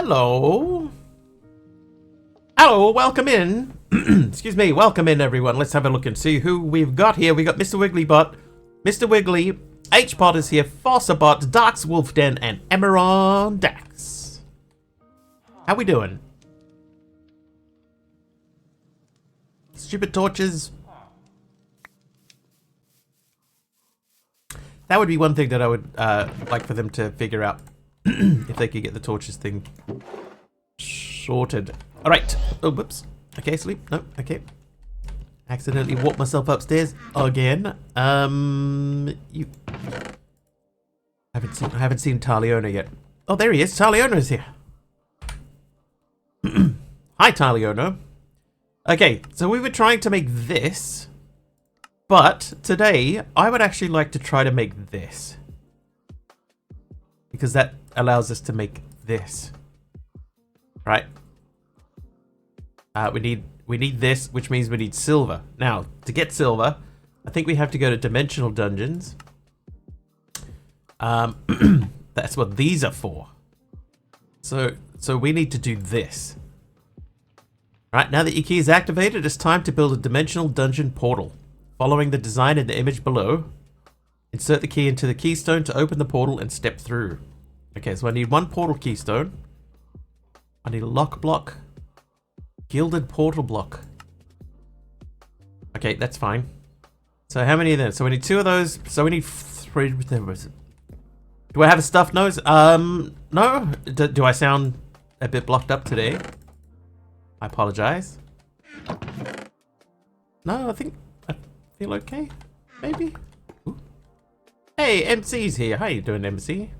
Hello. Hello, welcome in. Excuse me, welcome in everyone. Let's have a look and see who we've got here. We got Mr. Wigglybot, Mr. Wiggly, H-Pod is here, Fossabot, Dark's Wolf Den, and Emeron Dax. How we doing? Stupid torches. That would be one thing that I would like for them to figure out. If they could get the torches thing sorted. Alright. Oh, whoops. Okay, sleep. No, okay. Accidentally walked myself upstairs again. You I haven't seen Taliona yet. Oh, there he is. Taliona's here. Hi, Taliona. Okay, so we were trying to make this, but today I would actually like to try to make this, because that allows us to make this. Right? We need this, which means we need silver. Now, to get silver, I think we have to go to dimensional dungeons. That's what these are for. So we need to do this. Right, now that your key is activated, it's time to build a dimensional dungeon portal. Following the design in the image below, insert the key into the keystone to open the portal and step through. Okay, so I need one portal keystone. I need a lock block. Gilded portal block. Okay, that's fine. So how many of them? So we need two of those. So we need three. Do I have a stuffed nose? No. Do I sound a bit blocked up today? I apologize. No, I think I feel okay. Maybe. Ooh. Hey, MC's here. How you doing, MC?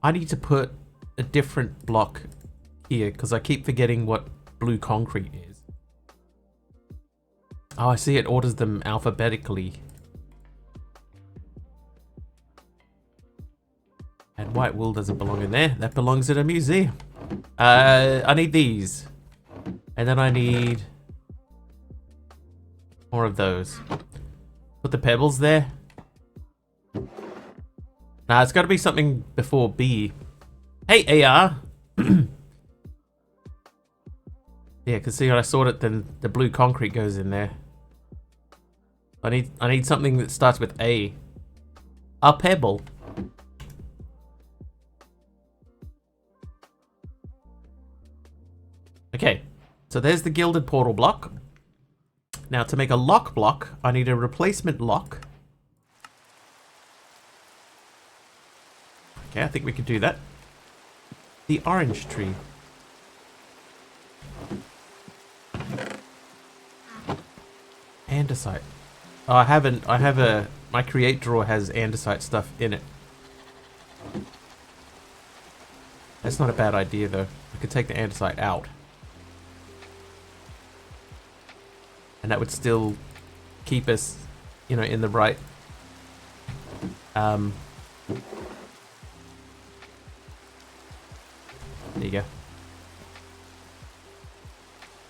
I need to put a different block here because I keep forgetting what blue concrete is. Oh, I see it orders them alphabetically. And white wool doesn't belong in there. That belongs in a museum. I need these. And then I need more of those. Put the pebbles there. Nah, it's got to be something before B. Hey, AR. Yeah, because see when I sort it, then the blue concrete goes in there. I need something that starts with A. A pebble. Okay, so there's the gilded portal block. Now to make a lock block, I need a replacement lock. Okay, I think we could do that. The orange tree. Andesite. Oh, I have my create drawer has andesite stuff in it. That's not a bad idea though. I could take the andesite out. And that would still keep us, you know, in the right there you go.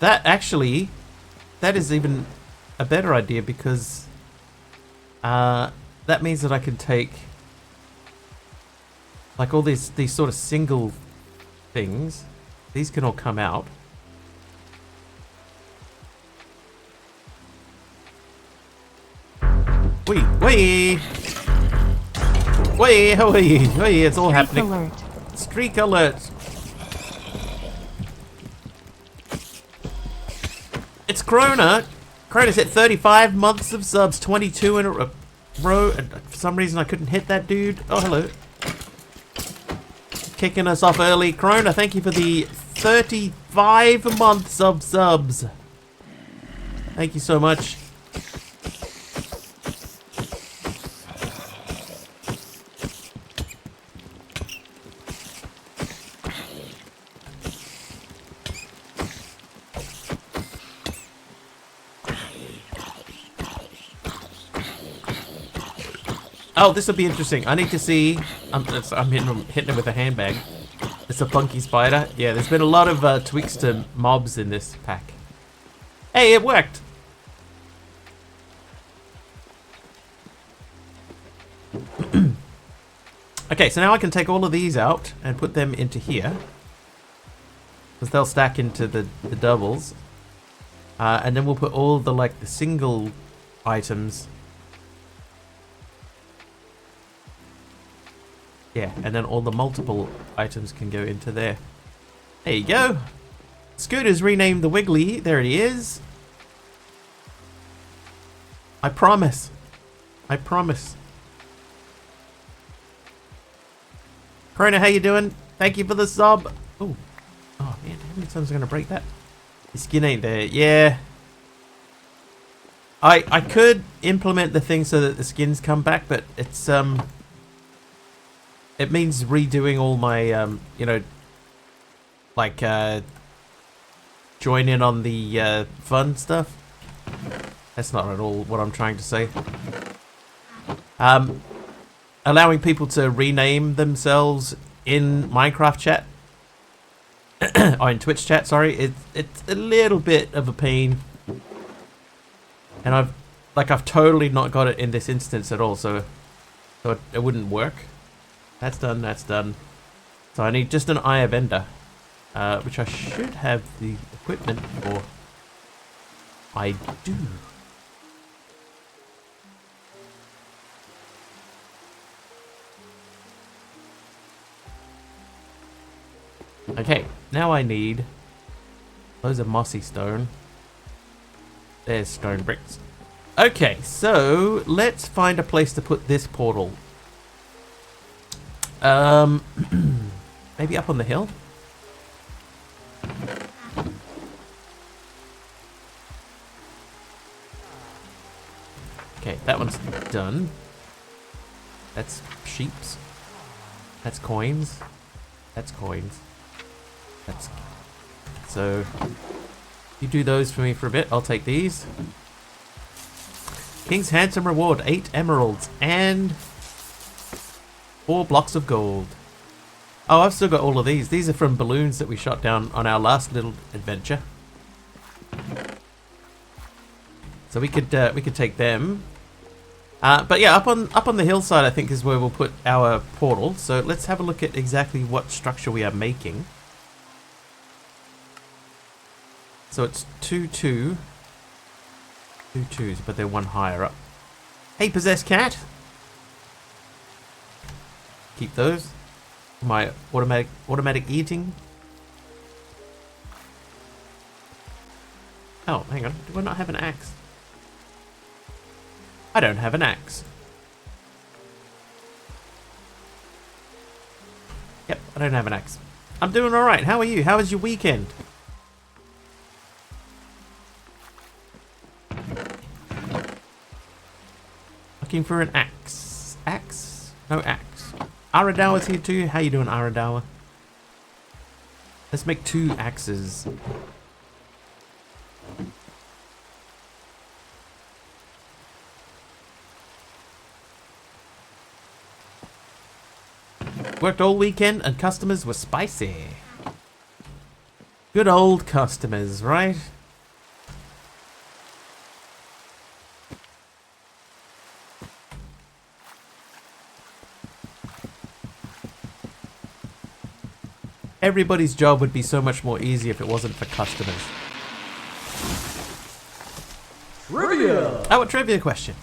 That is even a better idea because that means that I can take like all these sort of single things. These can all come out. Wait, how are you? It's all happening. Alert. Streak alert. It's Krona. Krona's hit 35 months of subs, 22 in a row. And for some reason I couldn't hit that dude. Oh, hello. Kicking us off early. Krona, thank you for the 35 months of subs. Thank you so much. Oh, this will be interesting. I need to see. I'm hitting him with a handbag. It's a funky spider. Yeah, there's been a lot of tweaks to mobs in this pack. Hey, it worked. Okay, so now I can take all of these out and put them into here. Because they'll stack into the doubles. And then we'll put all the, like, the single items. Yeah, and then all the multiple items can go into there. There you go. Scooter's renamed the Wiggly. There he is. I promise. I promise. Corona, how you doing? Thank you for the sub. Oh, oh man, how many times am I gonna break that? The skin ain't there. Yeah. I could implement the thing so that the skins come back, but it's it means redoing all my you know, like join in on the fun stuff. That's not at all what I'm trying to say. Allowing people to rename themselves in Minecraft chat, or in Twitch chat, sorry, it's a little bit of a pain, and I've totally not got it in this instance at all, so it wouldn't work. That's done. That's done. So I need just an Eye of Ender, which I should have the equipment for. I do. Okay, now I need loads of mossy stone. There's stone bricks. Okay, so let's find a place to put this portal. Maybe up on the hill? Okay, that one's done. That's sheeps. That's coins. That's coins. That's... So, you do those for me for a bit. I'll take these. King's handsome reward. 8 emeralds and 4 blocks of gold. Oh, I've still got all of these. These are from balloons that we shot down on our last little adventure. So we could take them. But yeah, up on the hillside, I think is where we'll put our portal. So let's have a look at exactly what structure we are making. So it's 2 2 2s, but they're one higher up. Hey, possessed cat. Keep those. My automatic eating. Oh, hang on. Do I not have an axe? I don't have an axe. Yep, I don't have an axe. I'm doing alright. How are you? How was your weekend? Looking for an axe. Axe? No axe. Aradawa's here too. How you doing, Aradawa? Let's make 2 axes. Worked all weekend and customers were spicy. Good old customers, right? Everybody's job would be so much more easy if it wasn't for customers. Trivia! Oh, a trivia question.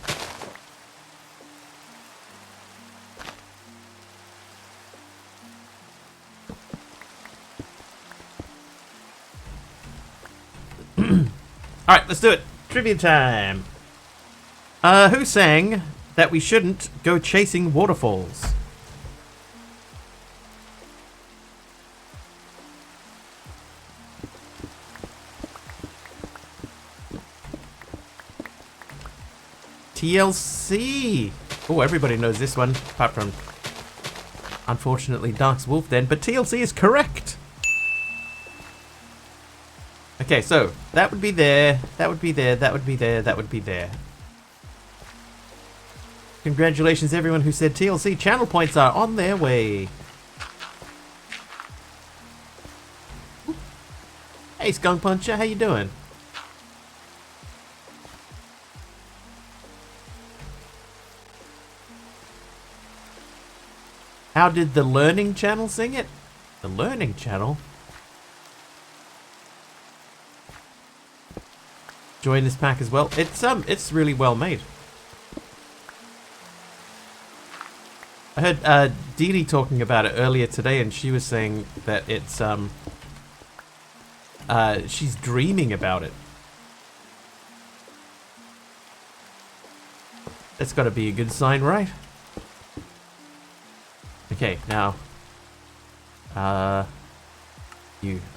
Alright, let's do it. Trivia time. Who sang that we shouldn't go chasing waterfalls? TLC. Oh, everybody knows this one, apart from, unfortunately, Dark's Wolf Den, but TLC is correct. Okay, so that would be there, that would be there, that would be there, that would be there. Congratulations everyone who said TLC. Channel points are on their way. Hey Skunk Puncher, how you doing? How did the Learning Channel sing it? The Learning Channel? Join this pack as well. It's really well made. I heard Dee Dee talking about it earlier today, and she was saying that it's she's dreaming about it. That's got to be a good sign, right? Okay, now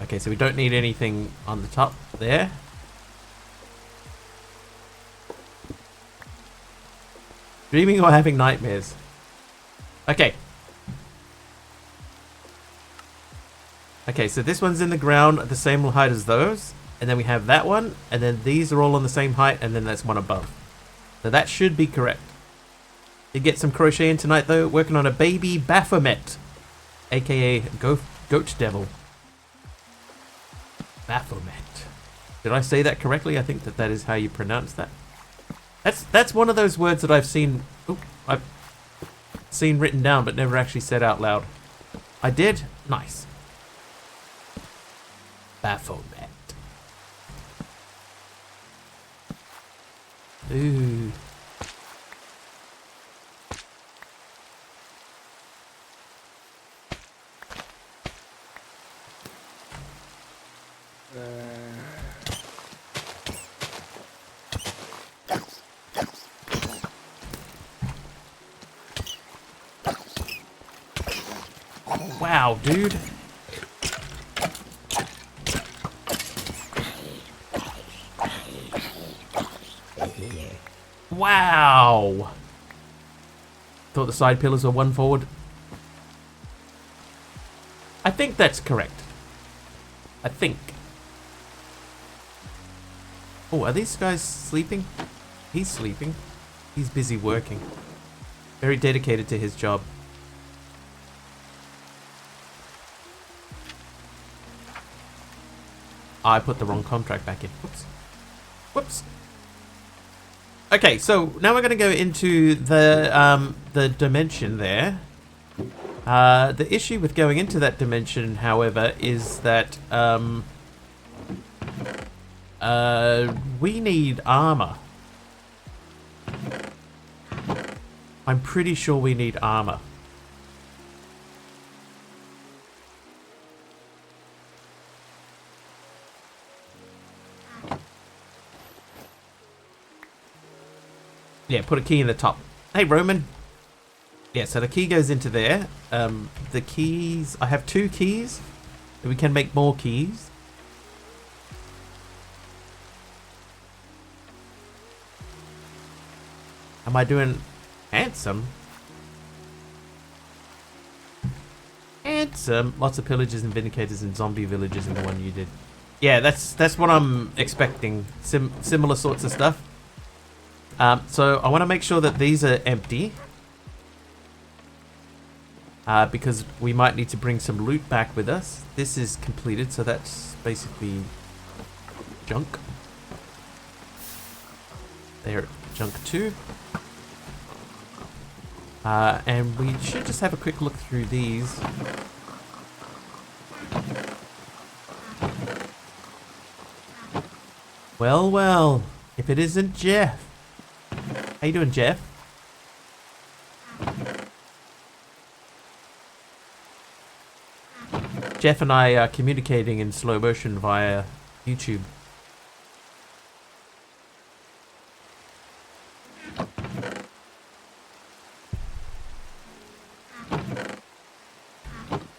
okay, so we don't need anything on the top there. Dreaming or having nightmares? Okay. Okay, so this one's in the ground at the same height as those. And then we have that one. And then these are all on the same height. And then there's one above. So that should be correct. Did get some crocheting tonight, though. Working on a baby Baphomet. A.K.a. Goat Devil. Baphomet. Did I say that correctly? I think that is how you pronounce that. That's one of those words that I've seen... I've seen written down, but never actually said out loud. I did? Nice. Baphomet. Ooh. Wow, dude. Wow. Thought the side pillars were one forward. I think that's correct. I think. Oh, are these guys sleeping? He's sleeping. He's busy working. Very dedicated to his job. I put the wrong contract back in. Whoops. Whoops. Okay, so now we're going to go into the dimension there. The issue with going into that dimension, however, is that we need armor. I'm pretty sure we need armor. Yeah, put a key in the top. Hey, Roman. Yeah, so the key goes into there. The keys... I have 2 keys. We can make more keys. Am I doing handsome? Handsome. Lots of pillagers and vindicators and zombie villagers in the one you did. Yeah, that's what I'm expecting. Similar sorts of stuff. So I want to make sure that these are empty. Because we might need to bring some loot back with us. This is completed, so that's basically junk. There, junk 2. And we should just have a quick look through these. Well, well, if it isn't Jeff. How you doing, Jeff? Jeff and I are communicating in slow motion via YouTube.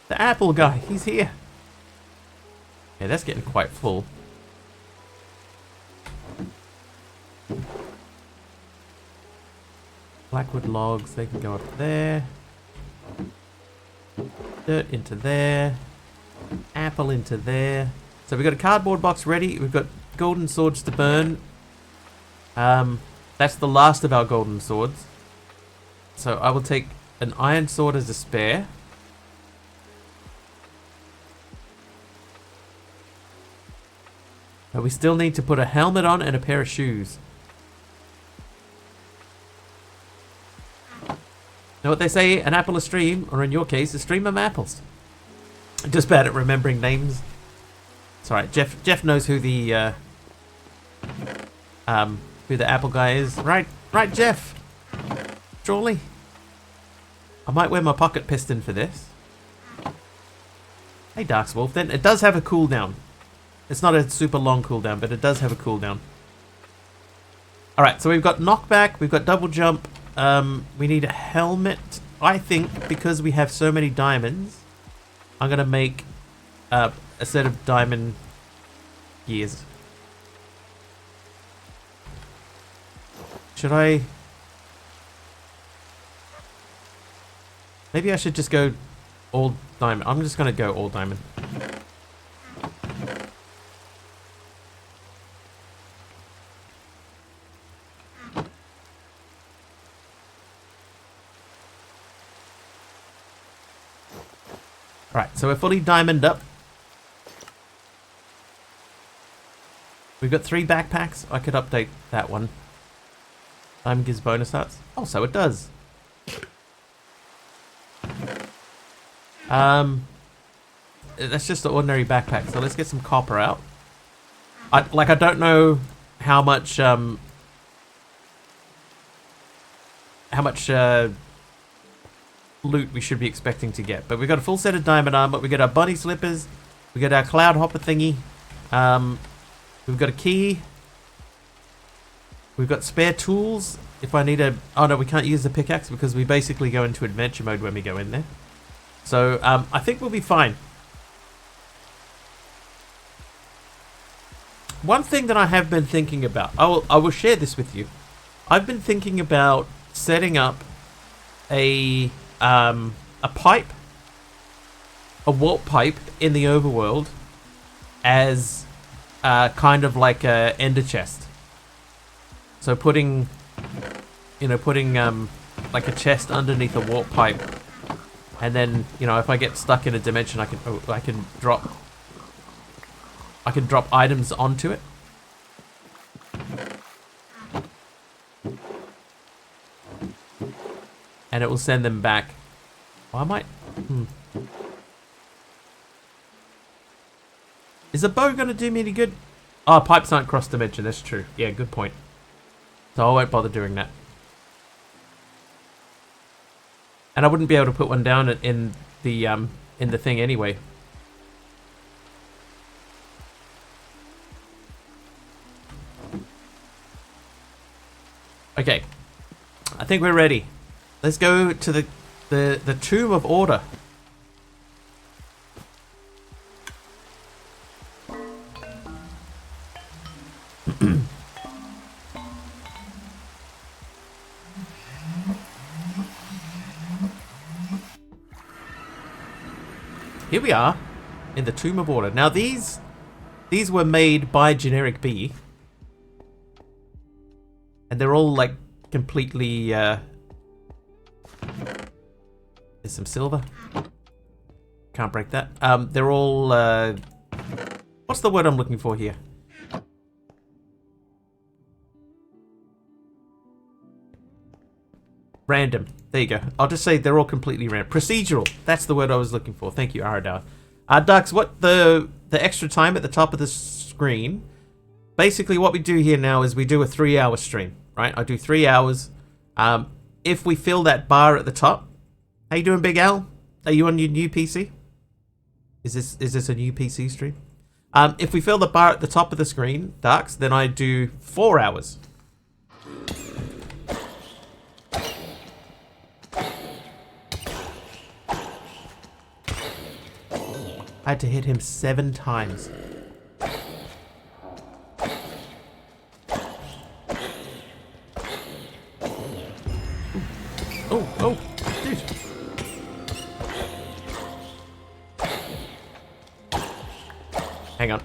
The apple guy, he's here. Yeah, that's getting quite full. Blackwood logs, they can go up there. Dirt into there. Apple into there. So we've got a cardboard box ready. We've got golden swords to burn. That's the last of our golden swords. So I will take an iron sword as a spare. But we still need to put a helmet on and a pair of shoes. Know what they say? An apple a stream, or in your case, a stream of apples. Just bad at remembering names. It's alright. Jeff knows who the apple guy is. Right, Jeff. Surely. I might wear my pocket piston for this. Hey, Darkswolf. Then it does have a cooldown. It's not a super long cooldown, but it does have a cooldown. Alright, so we've got knockback, we've got double jump, we need a helmet. I think because we have so many diamonds, I'm going to make a set of diamond gears. Should I? Maybe I should just go all diamond. I'm just going to go all diamond. Alright, so we're fully diamond up. We've got 3 backpacks. I could update that one. Diamond gives bonus arts. Oh, so it does. That's just the ordinary backpack. So let's get some copper out. I don't know how much loot we should be expecting to get, but we got a full set of diamond armor. We got our bunny slippers. We got our cloud hopper thingy. We've got a key. We've got spare tools. If I need a... Oh no, we can't use the pickaxe because we basically go into adventure mode when we go in there. So I think we'll be fine. One thing that I have been thinking about, I will share this with you. I've been thinking about setting up a pipe, a warp pipe in the overworld as kind of like a ender chest. So putting like a chest underneath a warp pipe, and then if I get stuck in a dimension, I can drop items onto it. And it will send them back. Oh, I might... Is a bow going to do me any good? Oh, pipes aren't cross dimension. That's true. Yeah, good point. So I won't bother doing that. And I wouldn't be able to put one down in the thing anyway. Okay. I think we're ready. Let's go to the Tomb of Order. Here we are in the Tomb of Order. Now these were made by Generic B, and they're all like completely there's some silver. Can't break that. They're all what's the word I'm looking for here? Random. There you go. I'll just say they're all completely random. Procedural. That's the word I was looking for. Thank you, Aradar. Dux, what the extra time at the top of the screen, basically what we do here now is we do a 3-hour stream, right? I do 3 hours. If we fill that bar at the top, how you doing, Big Al? Are you on your new PC? Is this a new PC stream? If we fill the bar at the top of the screen, Dux, then I do 4 hours. I had to hit him 7 times. Oh, dude. Hang on.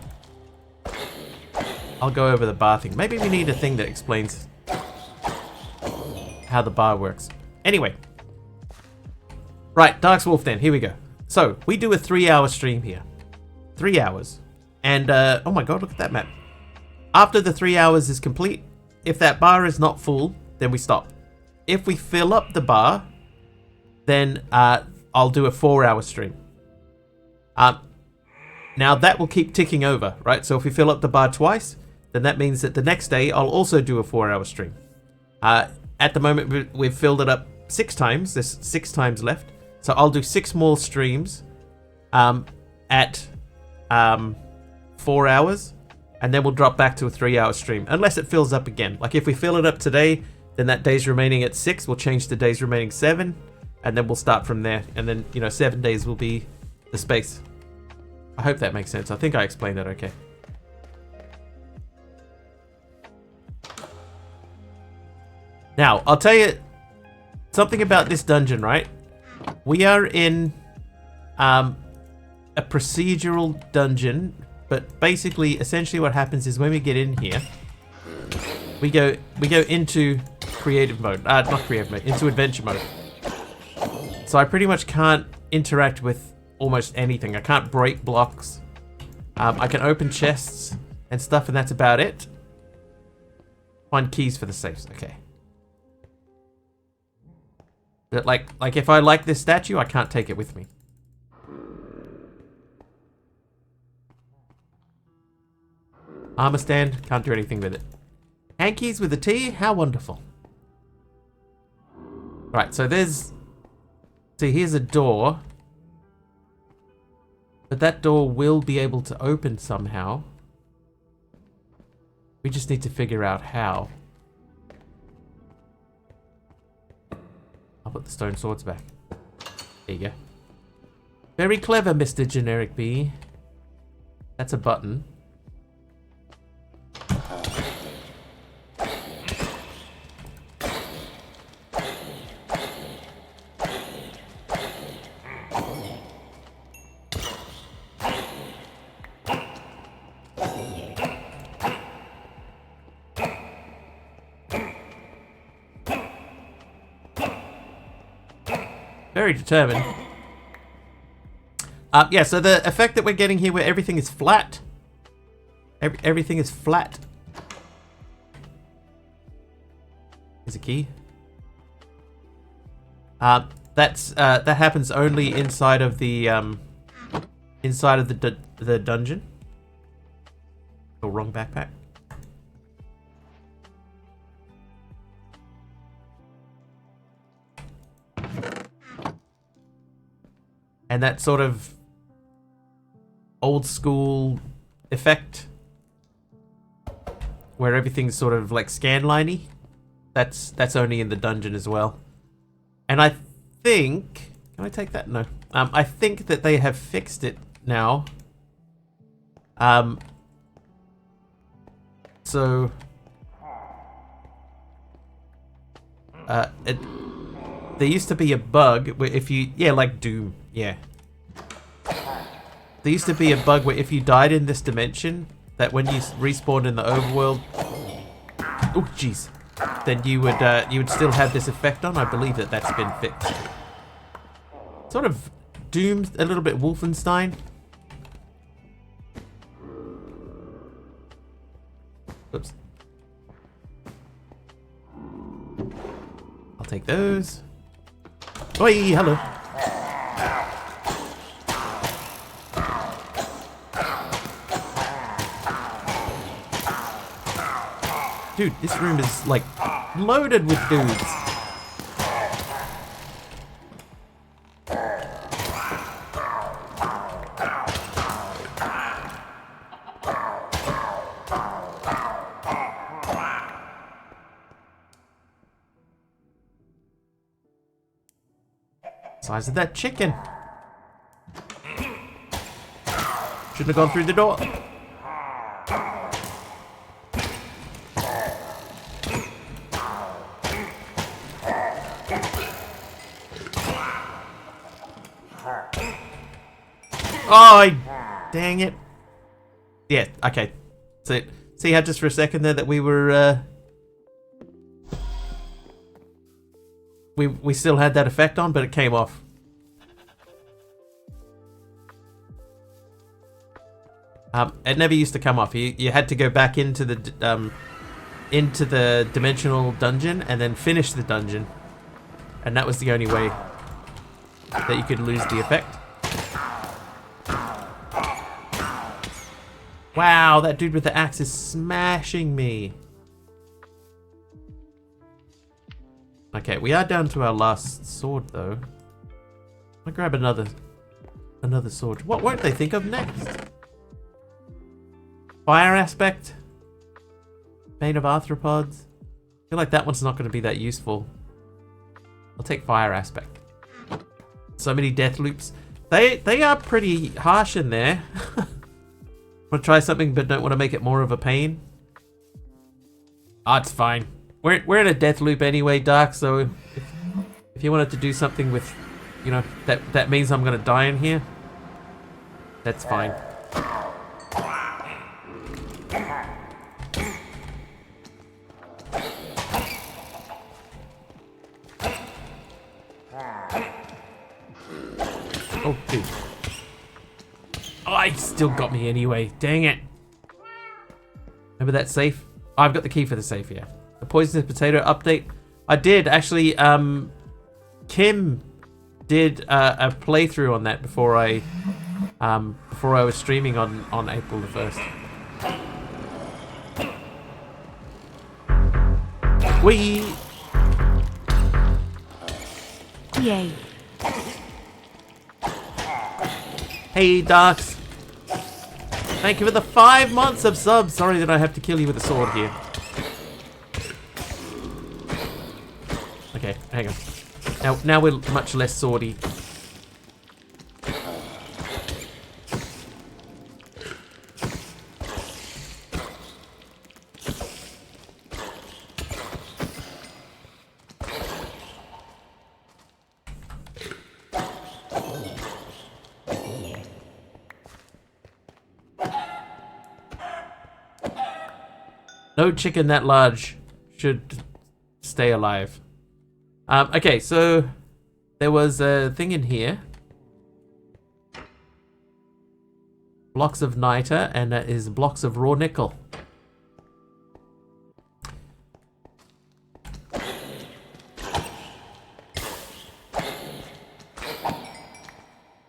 I'll go over the bar thing. Maybe we need a thing that explains how the bar works. Anyway. Right, Darkswolf then. Here we go. So, we do a 3-hour stream here. 3 hours. And, oh my god, look at that map. After the 3 hours is complete, if that bar is not full, then we stop. If we fill up the bar, then I'll do a 4-hour stream. Now that will keep ticking over, right? So if we fill up the bar twice, then that means that the next day I'll also do a 4-hour stream. At the moment, we've filled it up 6 times. There's 6 times left. So I'll do 6 more streams at 4 hours, and then we'll drop back to a 3-hour stream, unless it fills up again. Like if we fill it up today, then that days remaining at 6, we'll change to days remaining 7, and then we'll start from there. And then, 7 days will be the space. I hope that makes sense. I think I explained that okay. Now, I'll tell you something about this dungeon, right? We are in a procedural dungeon, but basically, essentially what happens is when we get in here, we go into creative mode. Not creative mode, into adventure mode. So I pretty much can't interact with almost anything. I can't break blocks. I can open chests and stuff, and that's about it. Find keys for the safes. Okay. But like if I like this statue, I can't take it with me. Armor stand, can't do anything with it. Hankies with a T, how wonderful. Right, so here's a door. But that door will be able to open somehow. We just need to figure out how. I'll put the stone swords back. There you go. Very clever, Mr. Generic B. That's a button. Very determined. Yeah, so the effect that we're getting here where everything is flat. Everything is flat. There's a key. That happens only inside of the dungeon. Oh, wrong backpack. And that sort of old school effect where everything's sort of like scanline-y, that's only in the dungeon as well. And I think, can I take that? No. I think that they have fixed it now. So there used to be a bug where if you, like Doom, yeah. There used to be a bug where if you died in this dimension, that when you respawned in the overworld, oh jeez, then you would still have this effect on. I believe that that's been fixed. Sort of Doom, a little bit Wolfenstein. Oops. I'll take those. Oi, hello. Dude, this room is like loaded with dudes. Size of that chicken. Shouldn't have gone through the door. Oh, dang it. Yeah, okay. So, see how just for a second there that we were, we still had that effect on, but it came off. It never used to come off. You had to go back into the dimensional dungeon and then finish the dungeon, and that was the only way that you could lose the effect. Wow, that dude with the axe is smashing me. Okay, we are down to our last sword though. I'll grab another sword. What won't they think of next? Fire aspect? Bane of arthropods? I feel like that one's not going to be that useful. I'll take fire aspect. So many death loops. They are pretty harsh in there. Want to try something but don't want to make it more of a pain? Ah, it's fine. We're in a death loop anyway, Dark, so if you wanted to do something with, you know, that means I'm going to die in here, that's fine. Oh, dude. Oh, he still got me anyway. Dang it. Remember that safe? Oh, I've got the key for the safe here. The poisonous potato update. I did actually. Kim did a playthrough on that before I was streaming on April the 1st. Whee! Yay. Hey, Darks. Thank you for the 5 months of subs. Sorry that I have to kill you with a sword here. Okay, hang on. Now we're much less swordy. No chicken that large should stay alive. Okay, so there was a thing in here. Blocks of niter, and that is blocks of raw nickel.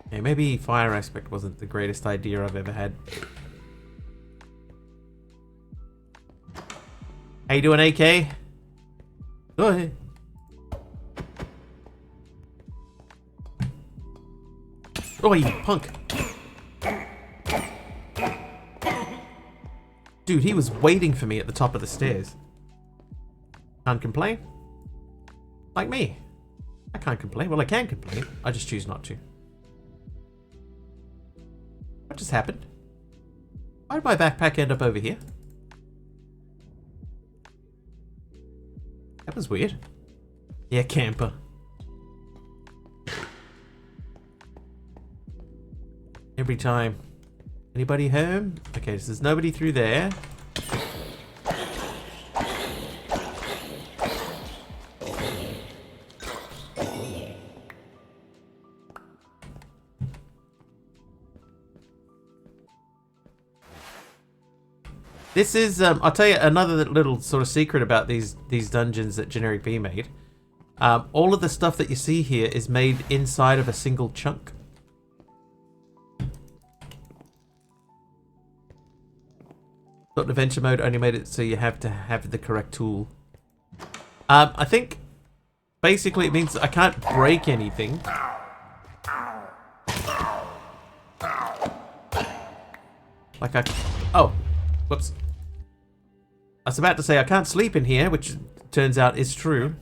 Okay, maybe fire aspect wasn't the greatest idea I've ever had. How you doing, AK? Go ahead. Oh, you punk. Dude, he was waiting for me at the top of the stairs. Can't complain. Like me. I can't complain. Well, I can complain. I just choose not to. What just happened? Why did my backpack end up over here? That was weird. Yeah, camper. Every time. Anybody home? Okay, so there's nobody through there. This is, I'll tell you another little sort of secret about these dungeons that Generic B made. All of the stuff that you see here is made inside of a single chunk. Thought adventure mode only made it so you have to have the correct tool. I think basically it means I can't break anything. Like oh, whoops. I was about to say I can't sleep in here, which turns out is true.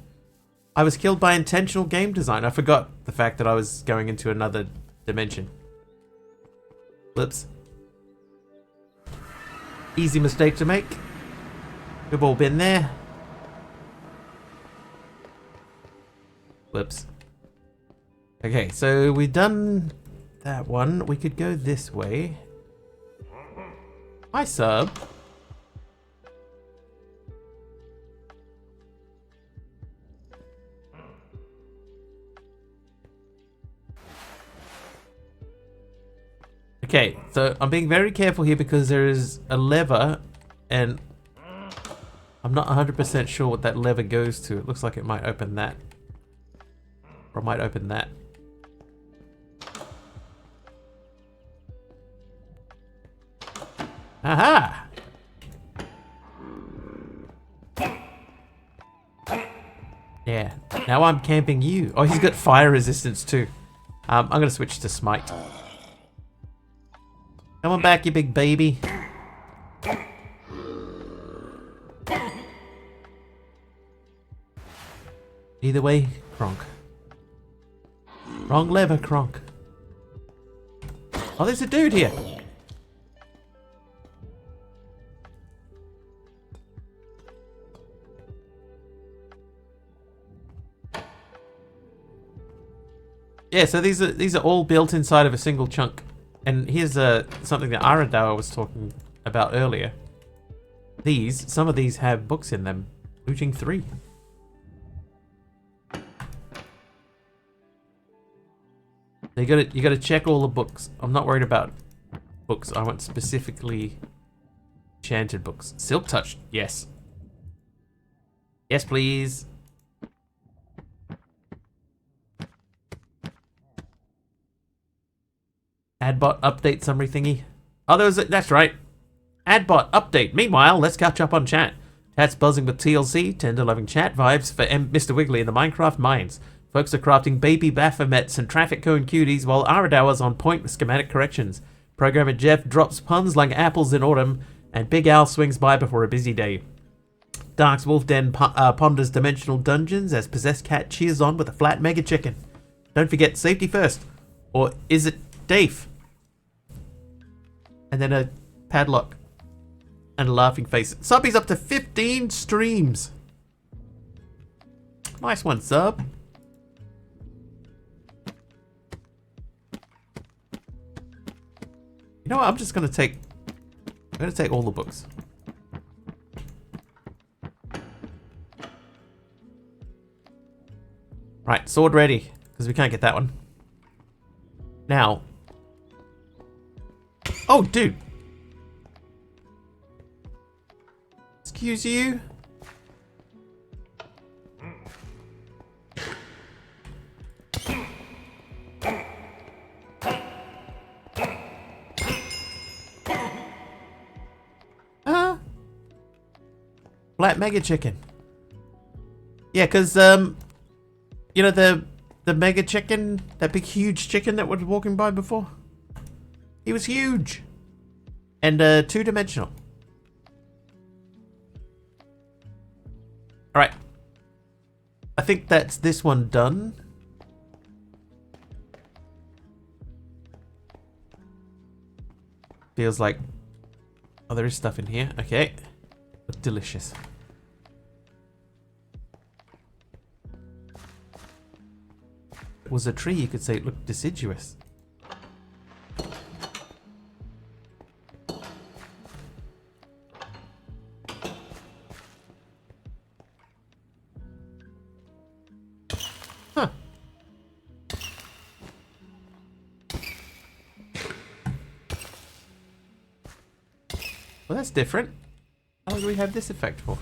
I was killed by intentional game design. I forgot the fact that I was going into another dimension. Whoops. Easy mistake to make. We've all been there. Whoops. Okay, so we've done that one. We could go this way. Hi, sub. Okay, so I'm being very careful here because there is a lever and I'm not 100% sure what that lever goes to. It looks like it might open that. Or it might open that. Aha! Yeah, now I'm camping you. Oh, he's got fire resistance too. I'm gonna switch to smite. Come on back, you big baby. Either way, Kronk. Wrong lever, Kronk. Oh, there's a dude here. Yeah, so these are all built inside of a single chunk. And here's something that Aradawa was talking about earlier. Some of these have books in them. Looting 3. You gotta check all the books. I'm not worried about books. I want specifically enchanted books. Silk Touch, yes. Yes, please. Adbot update summary thingy. Oh, that's right. Adbot update. Meanwhile, let's catch up on chat. Chat's buzzing with TLC, tender loving chat vibes for Mr. Wiggly in the Minecraft mines. Folks are crafting baby Baphomets and traffic cone cuties while Aradawa's on point with schematic corrections. Programmer Jeff drops puns like apples in autumn, and Big Al swings by before a busy day. Dark's Wolf Den ponders dimensional dungeons as Possessed Cat cheers on with a flat mega chicken. Don't forget safety first. Or is it Dave? And then a padlock. And a laughing face. Subby's up to 15 streams. Nice one, Sub. You know what? I'm gonna take all the books. Right, sword ready, because we can't get that one. Now. Oh, dude. Excuse you? Black Mega Chicken. Yeah, because, you know, the Mega Chicken, that big huge chicken that was walking by before? He was huge. And, two-dimensional. Alright. I think that's this one done. Feels like... Oh, there is stuff in here. Okay. Look delicious. If it was a tree, you could say it looked deciduous. Huh. Well, that's different. How long do we have this effect for?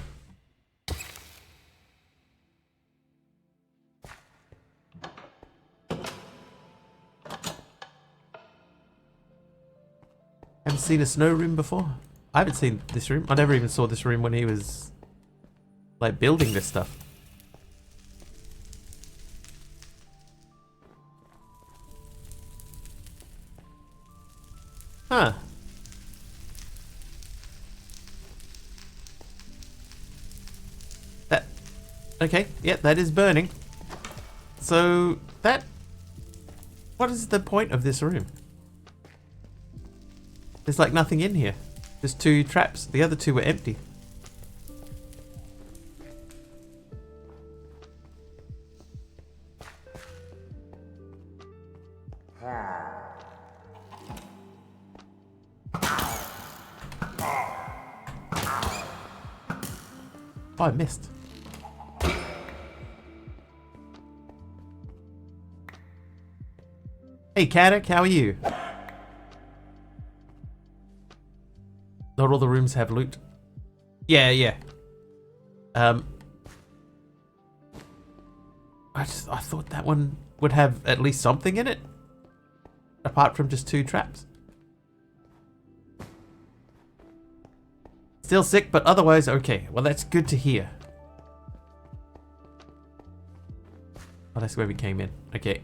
Haven't seen a snow room before. I haven't seen this room. I never even saw this room when he was like building this stuff. Huh. Okay, yeah, that is burning. So, what is the point of this room? There's like nothing in here. There's 2 traps. The other 2 were empty. Oh, I missed. Hey, Caddick, how are you? Not all the rooms have loot. Yeah, yeah. I thought that one would have at least something in it, apart from just 2 traps. Still sick, but otherwise okay. Well, that's good to hear. Oh, that's where we came in. Okay.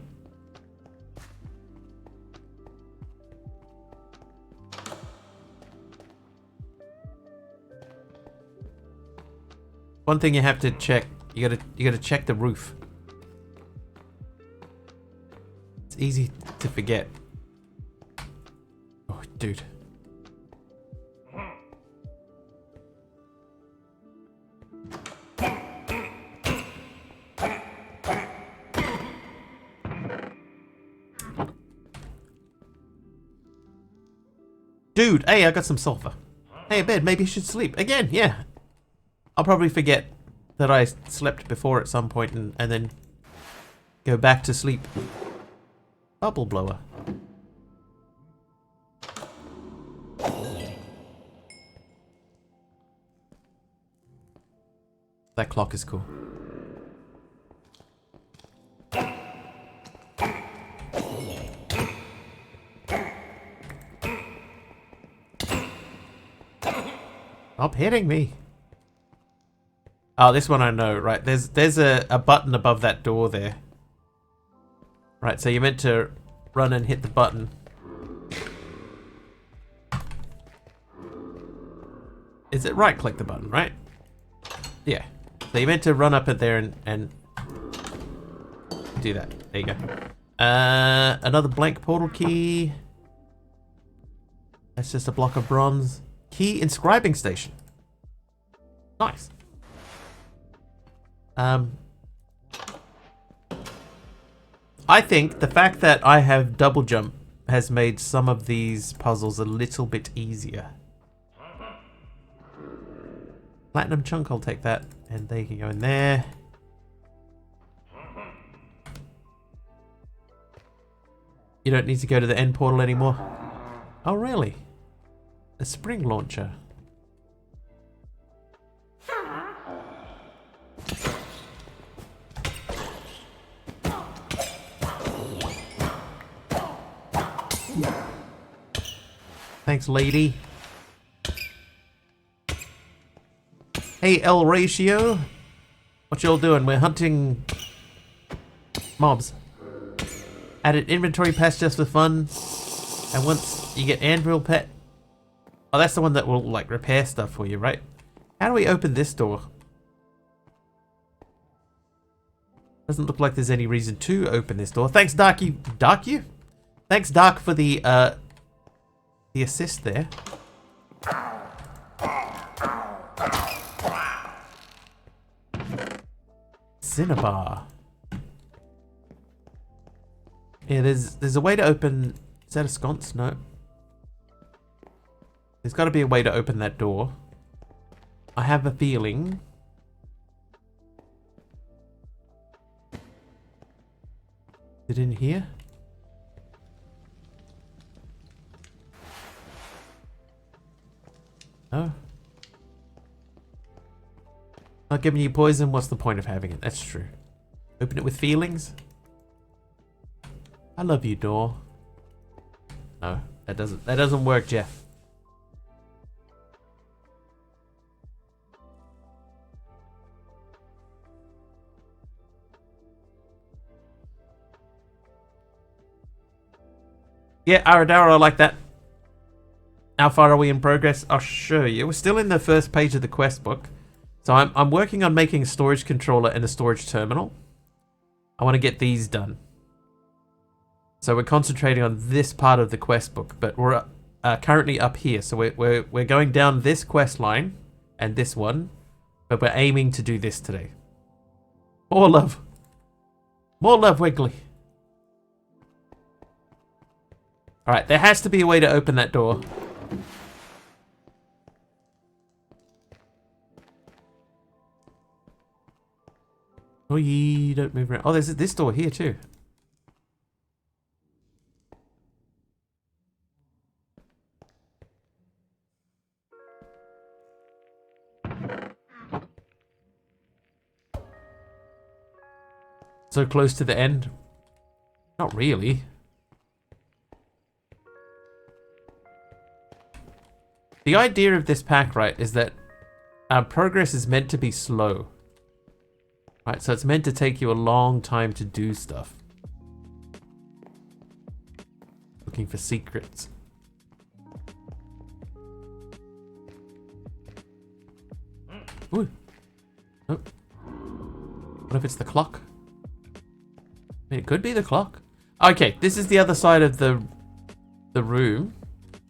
One thing you have to check, you gotta check the roof. It's easy to forget. Oh, dude. Dude, hey, I got some sulfur. Hey, bed, maybe you should sleep. Again, yeah. I'll probably forget that I slept before at some point and then go back to sleep. Bubble blower. That clock is cool. Stop hitting me. Oh, this one I know, right? There's a button above that door there. Right, so you're meant to run and hit the button. Is it right click the button, right? Yeah. So you're meant to run up at there and do that. There you go. Another blank portal key. That's just a block of bronze. Key inscribing station. Nice. I think the fact that I have double jump has made some of these puzzles a little bit easier. Platinum chunk, I'll take that. And they can go in there. You don't need to go to the end portal anymore. Oh, really? A spring launcher. Thanks, lady. Hey, L Ratio. What y'all doing? We're hunting mobs. Added inventory pass just for fun. And once you get anvil pet. Oh, that's the one that will like repair stuff for you, right? How do we open this door? Doesn't look like there's any reason to open this door. Thanks, Darky. Dark you? Thanks, Dark, for the assist there. Cinnabar. Yeah, there's a way to open. Is that a sconce? No. There's got to be a way to open that door. I have a feeling. Is it in here? No. Not giving you poison, what's the point of having it? That's true. Open it with feelings? I love you, door. No, that doesn't work, Jeff. Yeah, Aradara, I like that. How far are we in progress? I'll show you. We're still in the first page of the quest book. So I'm working on making a storage controller and a storage terminal. I want to get these done. So we're concentrating on this part of the quest book, but we're currently up here. So we're going down this quest line and this one, but we're aiming to do this today. More love. More love, Wiggly. Alright, there has to be a way to open that door. Oh, you don't move around. Oh, there's this door here too. So close to the end? Not really. The idea of this pack, right, is that progress is meant to be slow. Right, so it's meant to take you a long time to do stuff. Looking for secrets. Ooh. Oh. What if it's the clock? I mean, it could be the clock. Okay, this is the other side of the room.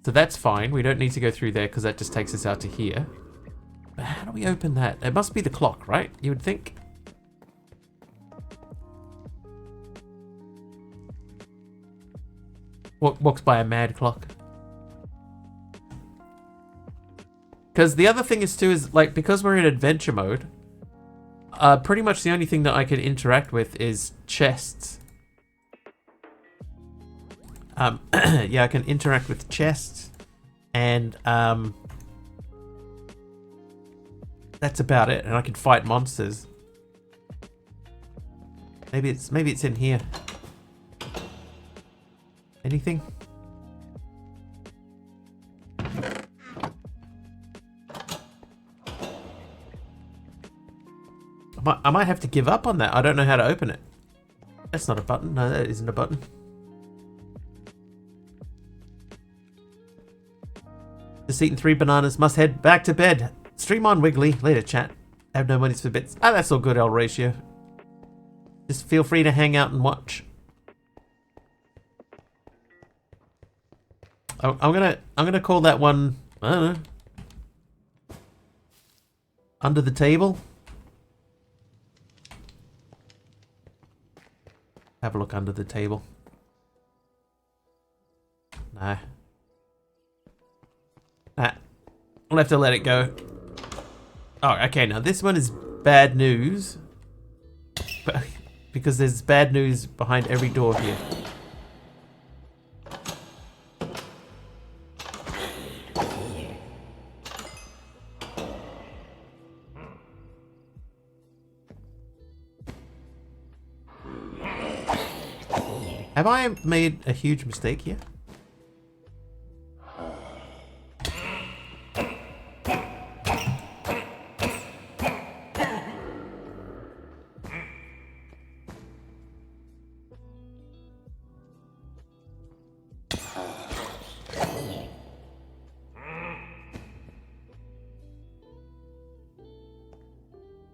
So that's fine. We don't need to go through there because that just takes us out to here. But how do we open that? It must be the clock, right? You would think. Walks by a mad clock. Because the other thing is too is like because we're in adventure mode, pretty much the only thing that I can interact with is chests. Yeah, I can interact with chests, and that's about it. And I can fight monsters. Maybe it's in here. Anything? I might have to give up on that. I don't know how to open it. That's not a button. No, that isn't a button. Just eaten 3 bananas. Must head back to bed. Stream on, Wiggly. Later, chat. I have no monies for bits. Ah, that's all good, El Ratio. Just feel free to hang out and watch. Oh, I'm gonna call that one, I don't know, under the table. Have a look under the table. Nah. I'll have to let it go. Oh, okay, now this one is bad news. Because there's bad news behind every door here. Have I made a huge mistake here?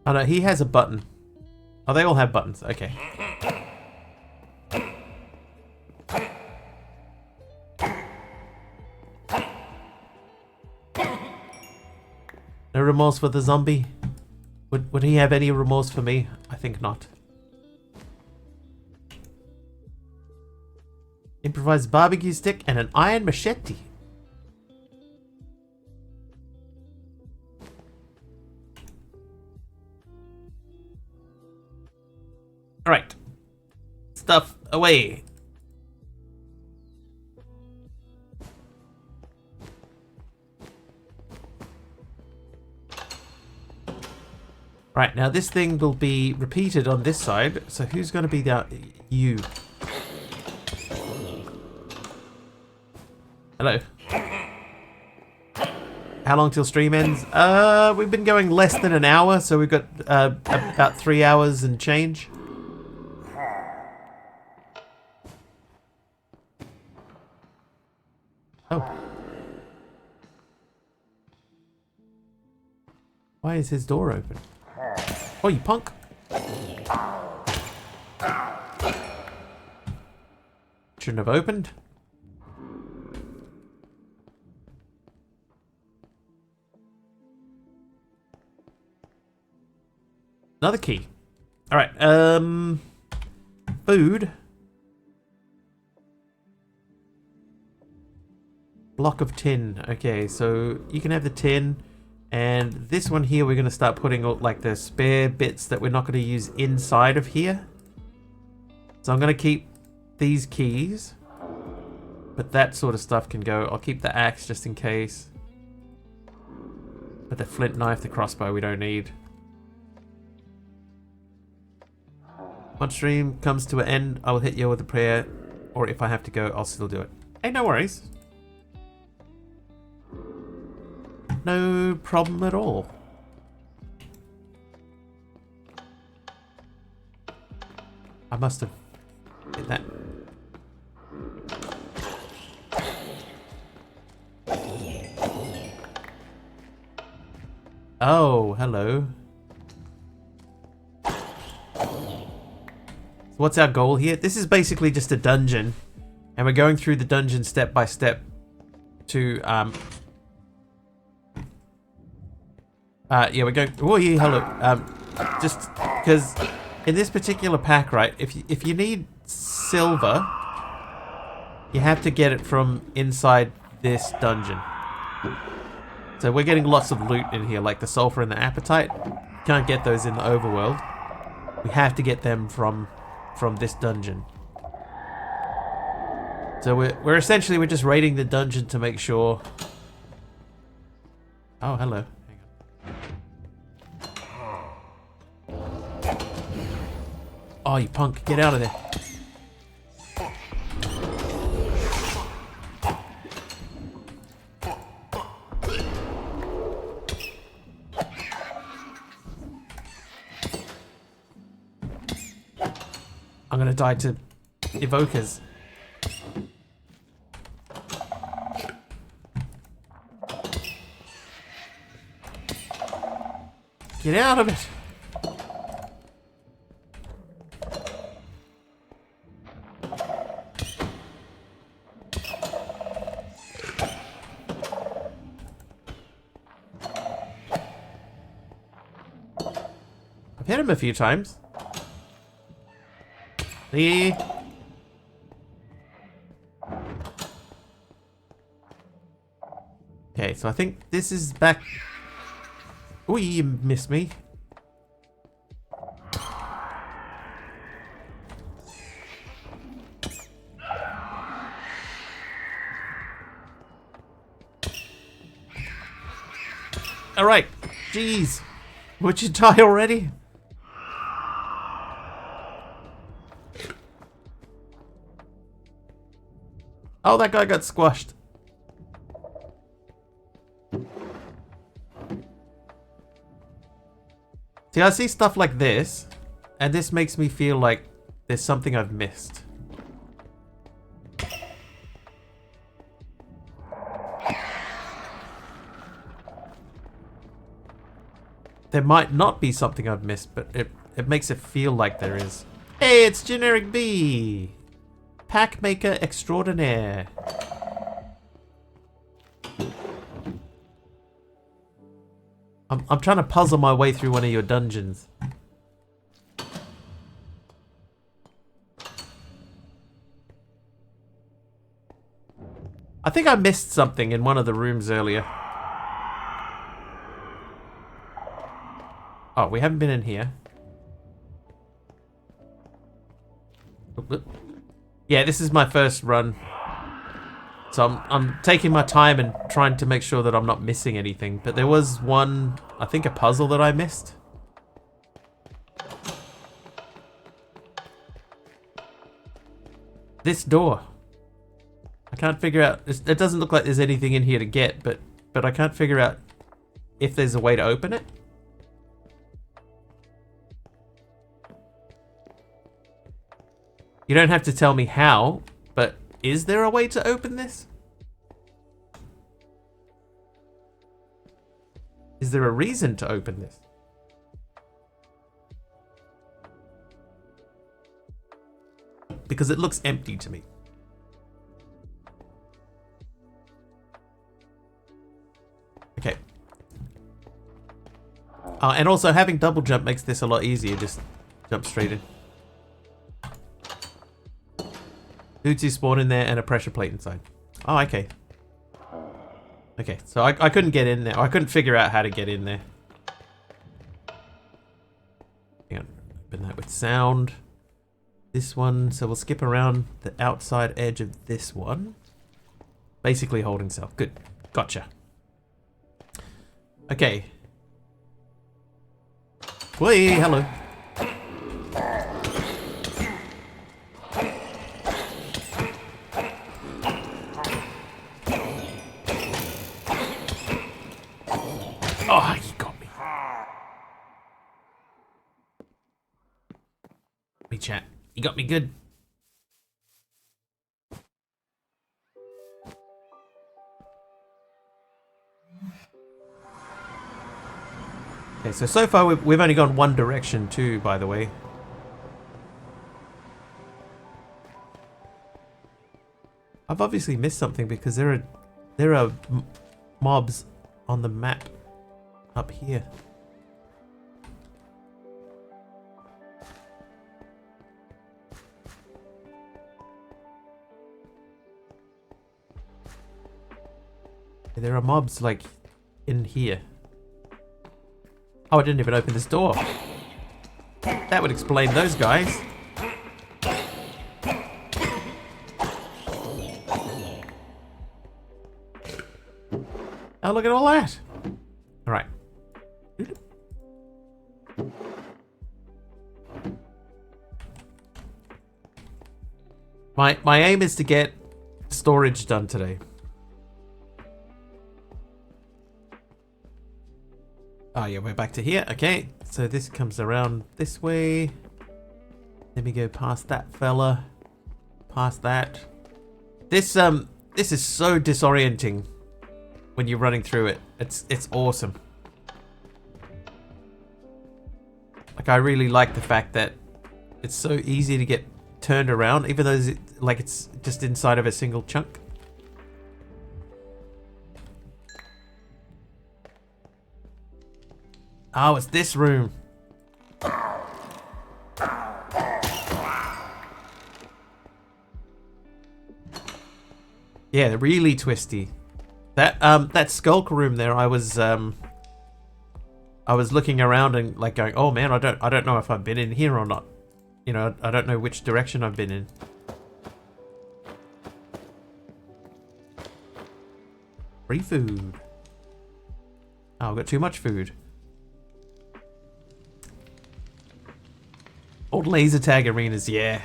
Oh no, he has a button. Oh, they all have buttons. Okay. No remorse for the zombie? Would he have any remorse for me? I think not. Improvised barbecue stick and an iron machete. Alright. Stuff away. Right, now this thing will be repeated on this side, so who's going to be the... you? Hello. How long till stream ends? We've been going less than an hour, so we've got about 3 hours and change. Oh. Why is his door open? Oh, you punk. Shouldn't have opened. Another key. Alright, food. Block of tin. Okay, so you can have the tin. And this one here, we're going to start putting all, like the spare bits that we're not going to use inside of here. So I'm going to keep these keys. But that sort of stuff can go. I'll keep the axe just in case. But the flint knife, the crossbow, we don't need. Once stream comes to an end, I will hit you with a prayer. Or if I have to go, I'll still do it. Hey, no worries. No problem at all. I must have hit that. Oh, hello. So what's our goal here? This is basically just a dungeon. And we're going through the dungeon step by step to, yeah, we're going, oh yeah, hello. Just because in this particular pack, right, if you need silver, you have to get it from inside this dungeon. So we're getting lots of loot in here, like the sulfur and the apatite. Can't get those in the overworld. We have to get them from this dungeon. So we're essentially just raiding the dungeon to make sure. Oh, hello. Hang on. Oh, you punk! Get out of there. I'm gonna die to evokers. Get out of it! I've hit him a few times. See? Okay, so I think this is back. Oh, you missed me. All right, jeez, would you die already? Oh, that guy got squashed. See, I see stuff like this, and this makes me feel like there's something I've missed. There might not be something I've missed, but it makes it feel like there is. Hey, it's Generic B! Pack Maker Extraordinaire. I'm trying to puzzle my way through one of your dungeons. I think I missed something in one of the rooms earlier. Oh, we haven't been in here. Yeah, this is my first run. So I'm taking my time and trying to make sure that I'm not missing anything. But there was one, I think a puzzle that I missed. This door. I can't figure out, it doesn't look like there's anything in here to get, but I can't figure out if there's a way to open it. You don't have to tell me how, but is there a way to open this? Is there a reason to open this? Because it looks empty to me. Okay. And also having double jump makes this a lot easier. Just jump straight in. Dudes who spawn in there and a pressure plate inside. Oh, okay. Okay, so I couldn't get in there. I couldn't figure out how to get in there. Hang on. Open that with sound. This one. So we'll skip around the outside edge of this one. Basically holding self. Good. Gotcha. Okay. Whee, hello. Oh, he got me. Me chat. He got me good. Okay, so far we've only gone one direction too, by the way. I've obviously missed something because there are mobs on the map up here. There are mobs like in here. Oh, I didn't even open this door. That would explain those guys. Oh, look at all that. All right. My aim is to get storage done today. Oh yeah, we're back to here. Okay, so this comes around this way. Let me go past that fella. Past that. This is so disorienting when you're running through it. It's awesome. Like, I really like the fact that it's so easy to get turned around, even though it's just inside of a single chunk. Oh, it's this room. Yeah, really twisty. That skulk room there, I was looking around and like going, oh man, I don't know if I've been in here or not. You know, I don't know which direction I've been in. Free food. Oh, I've got too much food. Old laser tag arenas, yeah.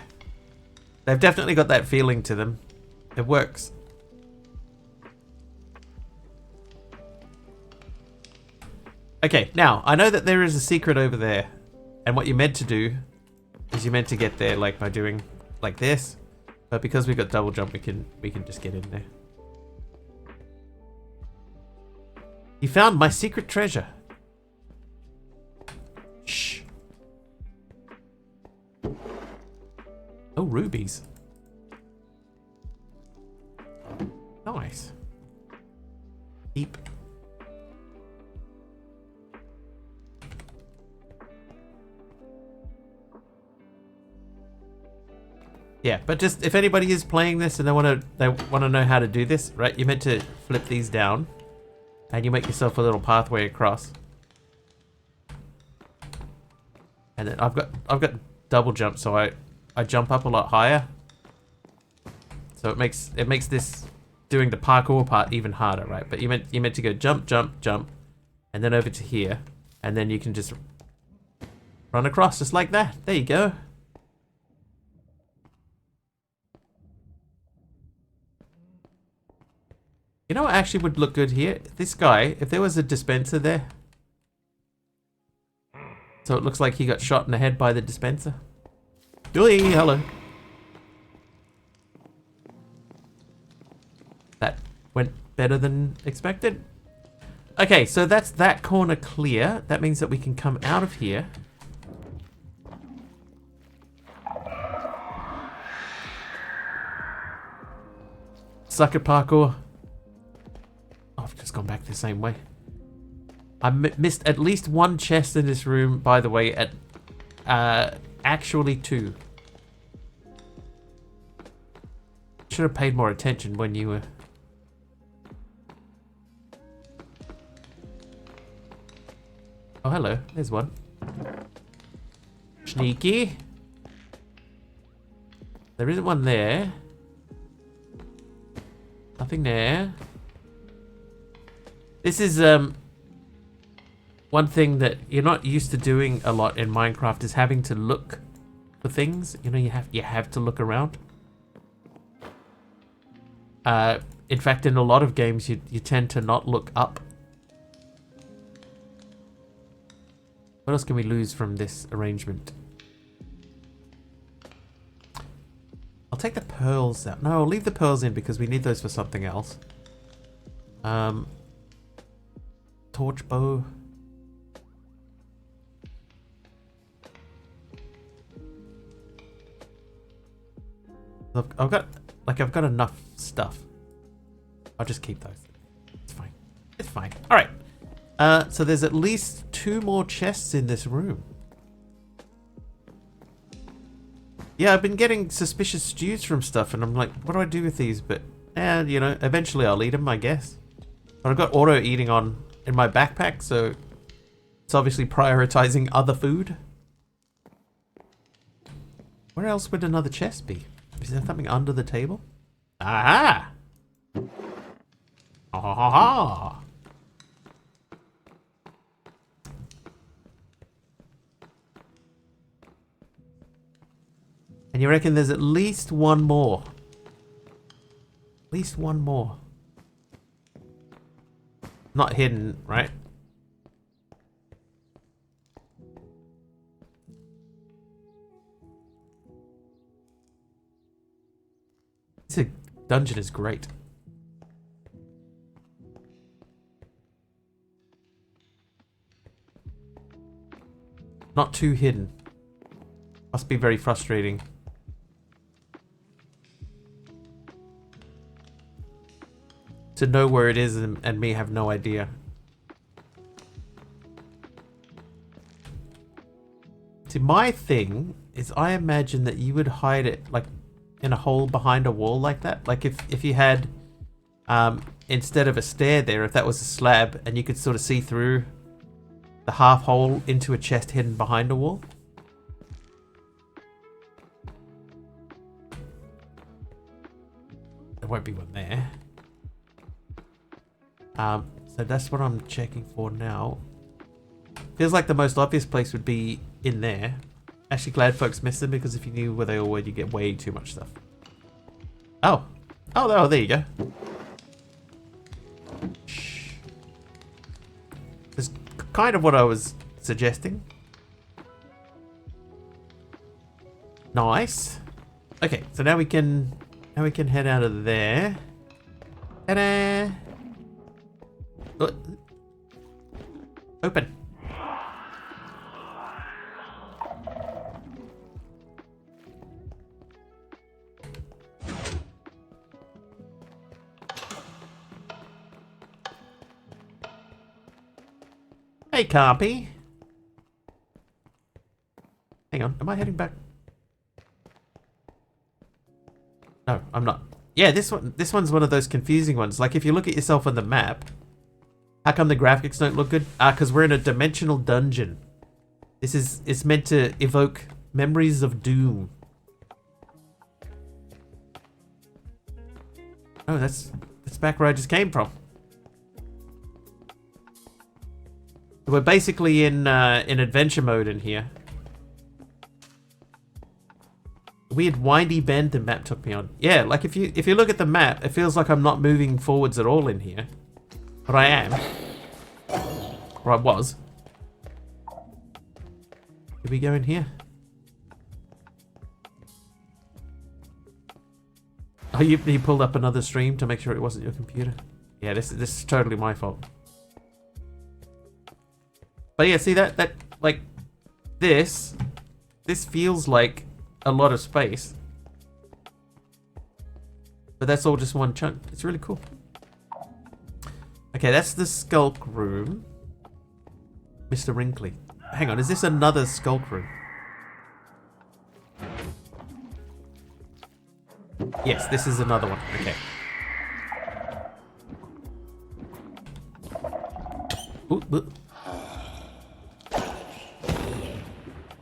They've definitely got that feeling to them. It works. Okay, now, I know that there is a secret over there. And what you're meant to do is you're meant to get there like by doing like this. But because we've got double jump, we can just get in there. You found my secret treasure. Shh. Oh, rubies. Nice. Keep. Yeah, but just if anybody is playing this and they want to know how to do this, right? You're meant to flip these down, and you make yourself a little pathway across. And then I've got double jump, so I jump up a lot higher. So it makes this doing the parkour part even harder, right? But you meant to go jump, jump, jump, and then over to here, and then you can just run across just like that. There you go. You know what actually would look good here? This guy, if there was a dispenser there. So it looks like he got shot in the head by the dispenser. Oi, hello. That went better than expected. Okay, so that's that corner clear. That means that we can come out of here. Suck at parkour. Oh, I've just gone back the same way. I missed at least one chest in this room, by the way, at actually 2. Should have paid more attention when you were... Oh, hello. There's one. Sneaky. There isn't one there. Nothing there. This is one thing that you're not used to doing a lot in Minecraft is having to look for things. You know, you have to look around. In fact, in a lot of games, you tend to not look up. What else can we lose from this arrangement? I'll take the pearls out. No, I'll leave the pearls in because we need those for something else. Torch bow. Look, I've got enough stuff. I'll just keep those. It's fine. It's fine. All right. So there's at least 2 more chests in this room. Yeah, I've been getting suspicious stews from stuff, and I'm like, what do I do with these? But, you know, eventually I'll eat them, I guess. But I've got auto eating on in my backpack, so it's obviously prioritizing other food. Where else would another chest be? Is there something under the table? Aha! Ah! And you reckon there's at least 1 more? At least 1 more. Not hidden, right? This dungeon is great. Not too hidden. Must be very frustrating. To know where it is and me have no idea. See, my thing is I imagine that you would hide it like in a hole behind a wall like that. Like if you had, instead of a stair there, if that was a slab and you could sort of see through the half hole into a chest hidden behind a wall. There won't be one there. So that's what I'm checking for now. Feels like the most obvious place would be in there. Actually, glad folks missed them because if you knew where they all were, you get way too much stuff. Oh. Oh, there you go. Shh. That's kind of what I was suggesting. Nice. Okay, so now we can head out of there. Ta-da! Open. Hey, Carpy. Hang on, am I heading back? No, I'm not. Yeah, this one's one of those confusing ones. Like if you look at yourself on the map, how come the graphics don't look good? Because we're in a dimensional dungeon. It's meant to evoke memories of doom. Oh, that's back where I just came from. We're basically in adventure mode in here. Weird windy bend the map took me on. Yeah, like if you look at the map, it feels like I'm not moving forwards at all in here. But I am. Or I was. Did we go in here? Oh, you pulled up another stream to make sure it wasn't your computer? Yeah, this is totally my fault. But yeah, see that like this feels like a lot of space. But that's all just one chunk. It's really cool. Okay, that's the skulk room. Mr. Wrinkly. Hang on, is this another skulk room? Yes, this is another one. Okay. Ooh.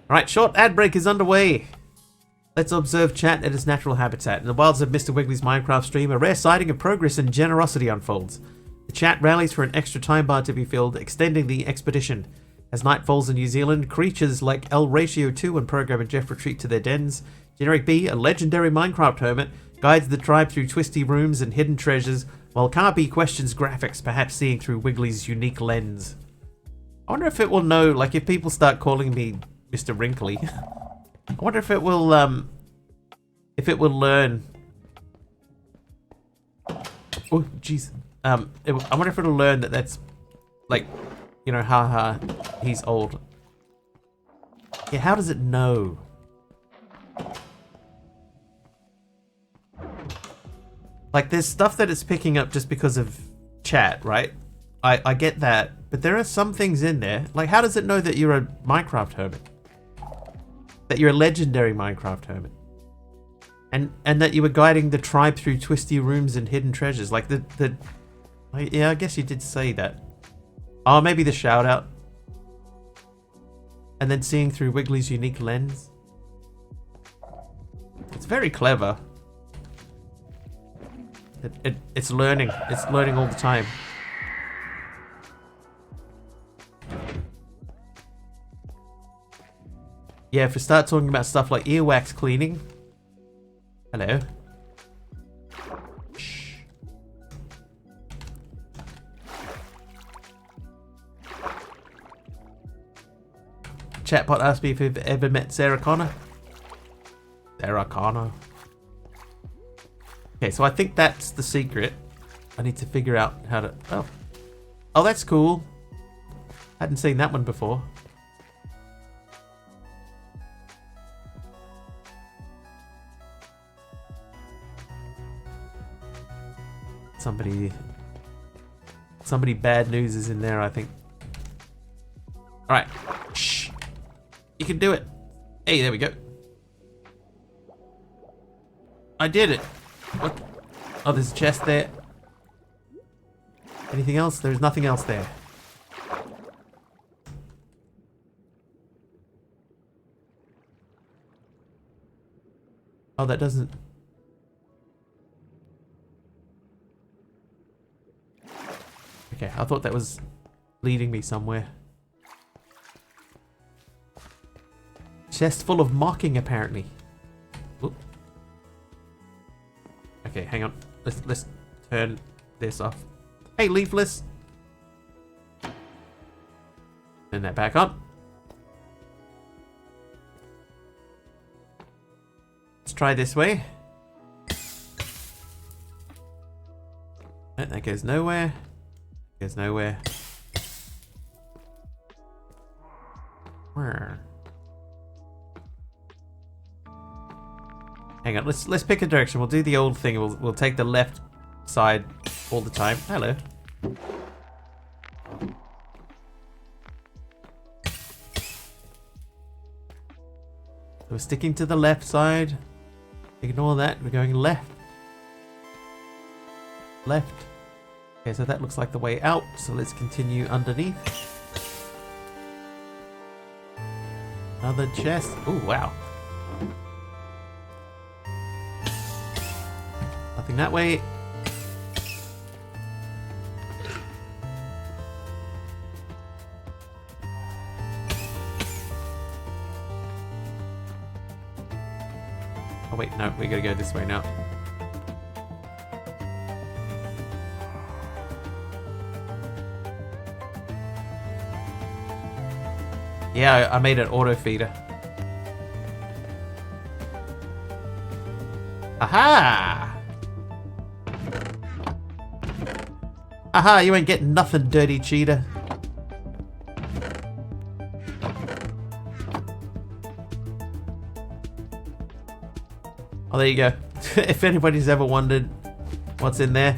Alright, short ad break is underway. Let's observe chat at its natural habitat. In the wilds of Mr. Wiggly's Minecraft stream, a rare sighting of progress and generosity unfolds. The chat rallies for an extra time bar to be filled, extending the expedition. As night falls in New Zealand, creatures like L Ratio 2 and programmer Jeff retreat to their dens. Generic B, a legendary Minecraft hermit, guides the tribe through twisty rooms and hidden treasures, while Carby questions graphics, perhaps seeing through Wiggly's unique lens. I wonder if it will know, like if people start calling me Mr. Wrinkly. I wonder if it will learn. Oh, jeez. I wonder if it'll learn that that's like, you know, haha, he's old. Yeah, how does it know? Like, there's stuff that it's picking up just because of chat, right? I get that, but there are some things in there. Like, how does it know that you're a Minecraft hermit? That you're a legendary Minecraft hermit? And that you were guiding the tribe through twisty rooms and hidden treasures? Like, yeah, I guess you did say that. Oh, maybe the shout out. And then seeing through Wiggly's unique lens. It's very clever. It's learning. It's learning all the time. Yeah, if we start talking about stuff like earwax cleaning. Hello. Shh. Chatbot asked me if you've ever met Sarah Connor. Sarah Connor. Okay, so I think that's the secret. I need to figure out how to... Oh. Oh, that's cool. Hadn't seen that one before. Somebody bad news is in there, I think. Alright. Shh. You can do it. Hey, there we go. I did it. What? Oh, there's a chest there. Anything else? There's nothing else there. Oh, that doesn't... Okay, I thought that was leading me somewhere. Chest full of mocking, apparently. Whoop. Okay, hang on. Let's turn this off. Hey, Leafless. Turn that back on. Let's try this way. That goes nowhere. Goes nowhere. Where? Hang on, let's pick a direction. We'll do the old thing. We'll take the left side all the time. Hello. We're sticking to the left side. Ignore that. We're going left. Left. Okay, so that looks like the way out. So let's continue underneath. Another chest. Oh, wow. Nothing that way. Oh wait, no, we gotta go this way now. Yeah, I made an auto feeder. Aha! Aha, you ain't getting nothing, dirty cheater. Oh, there you go. If anybody's ever wondered what's in there,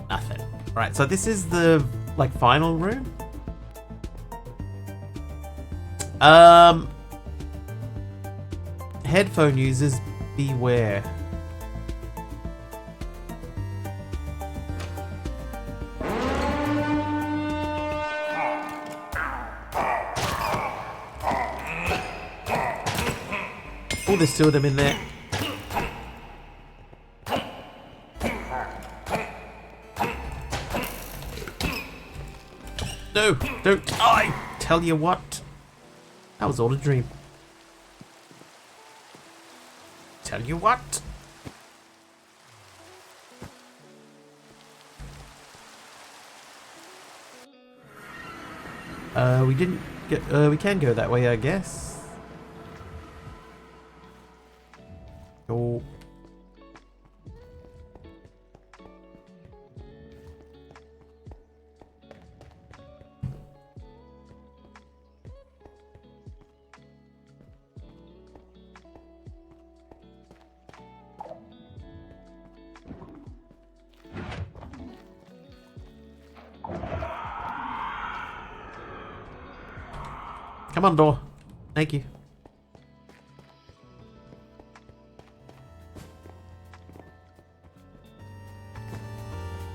nothing. Right, so this is the, like, final room? Headphone users, beware. Oh, there's two of them in there. No, don't. I tell you what. That was all a dream. Tell you what. We didn't get. We can go that way, I guess. Oh. Come on, door. Thank you.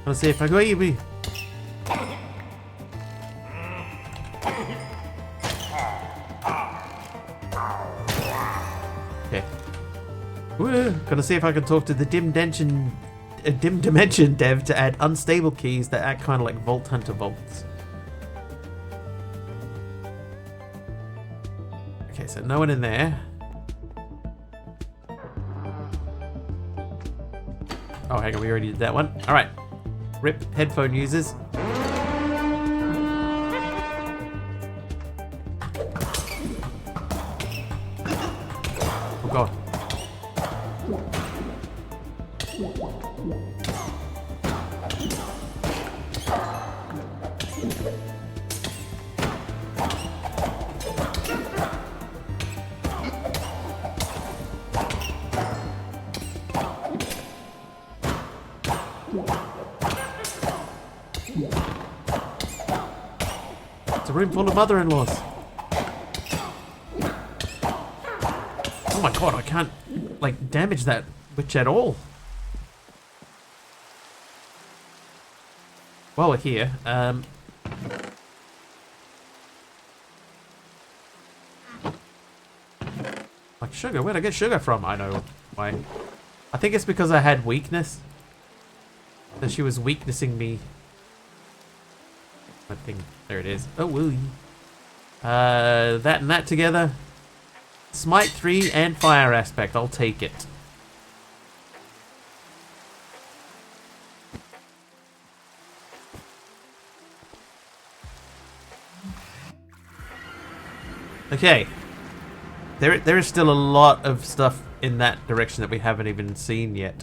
Let's see if I go easy. Okay. Woo. Gonna see if I can talk to the dim dimension dev to add unstable keys that act kind of like Vault Hunter vaults. Okay, so no one in there. Oh, hang on, we already did that one. All right. RIP headphone users. Oh god. It's a room full of mother-in-laws. Oh my god, I can't, like, damage that witch at all. While we're here, like sugar, where'd I get sugar from? I know why. I think it's because I had weakness. So she was weaknessing me. I think, there it is. Oh, woo. That and that together. Smite 3 and fire aspect, I'll take it. Okay. There is still a lot of stuff in that direction that we haven't even seen yet.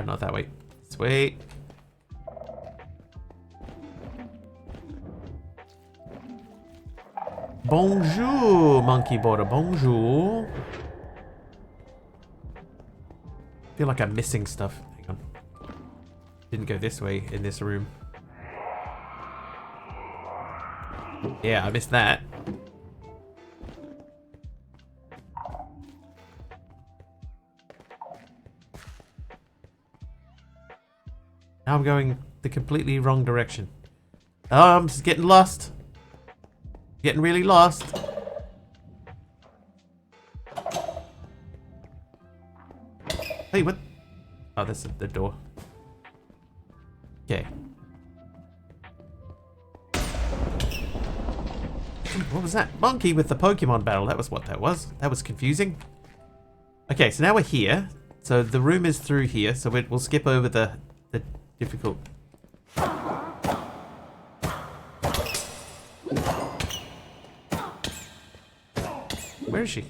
Not that way. This way. Bonjour, monkey border. Bonjour. I feel like I'm missing stuff. Hang on. Didn't go this way in this room. Yeah, I missed that. Now I'm going the completely wrong direction. Oh, I'm just getting lost. Getting really lost. Hey, what? Oh, that's the door. Okay. What was that? Monkey with the Pokemon battle. That was what that was. That was confusing. Okay, so now we're here. So the room is through here. So we'll skip over the difficult. Where is she?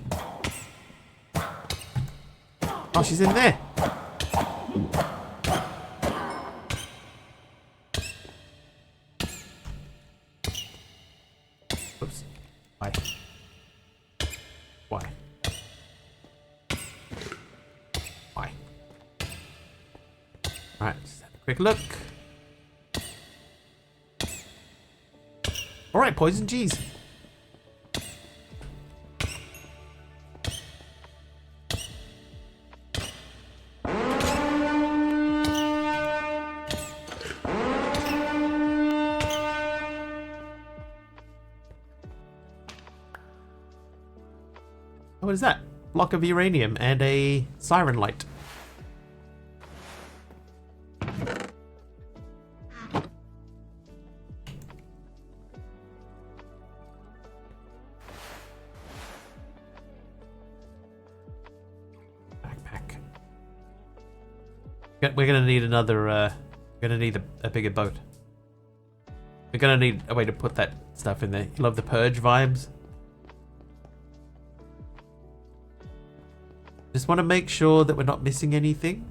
Oh, she's in there. Oops. Why? Why? Why? Alright, just have a quick look. Alright, poison cheese. What is that? Block of uranium and a siren light. We're gonna need another. We're gonna need a bigger boat. We're gonna need a way to put that stuff in there. You love the purge vibes. Just want to make sure that we're not missing anything.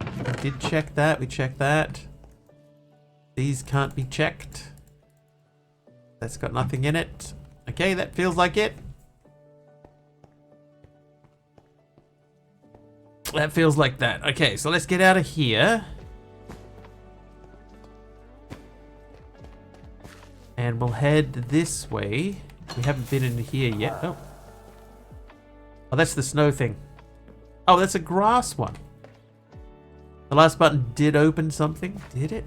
We did check that. We checked that. These can't be checked. That's got nothing in it. Okay, that feels like it. That feels like that. Okay, so let's get out of here. And we'll head this way. We haven't been in here yet. Oh. Oh, that's the snow thing. Oh, that's a grass one. The last button did open something. Did it?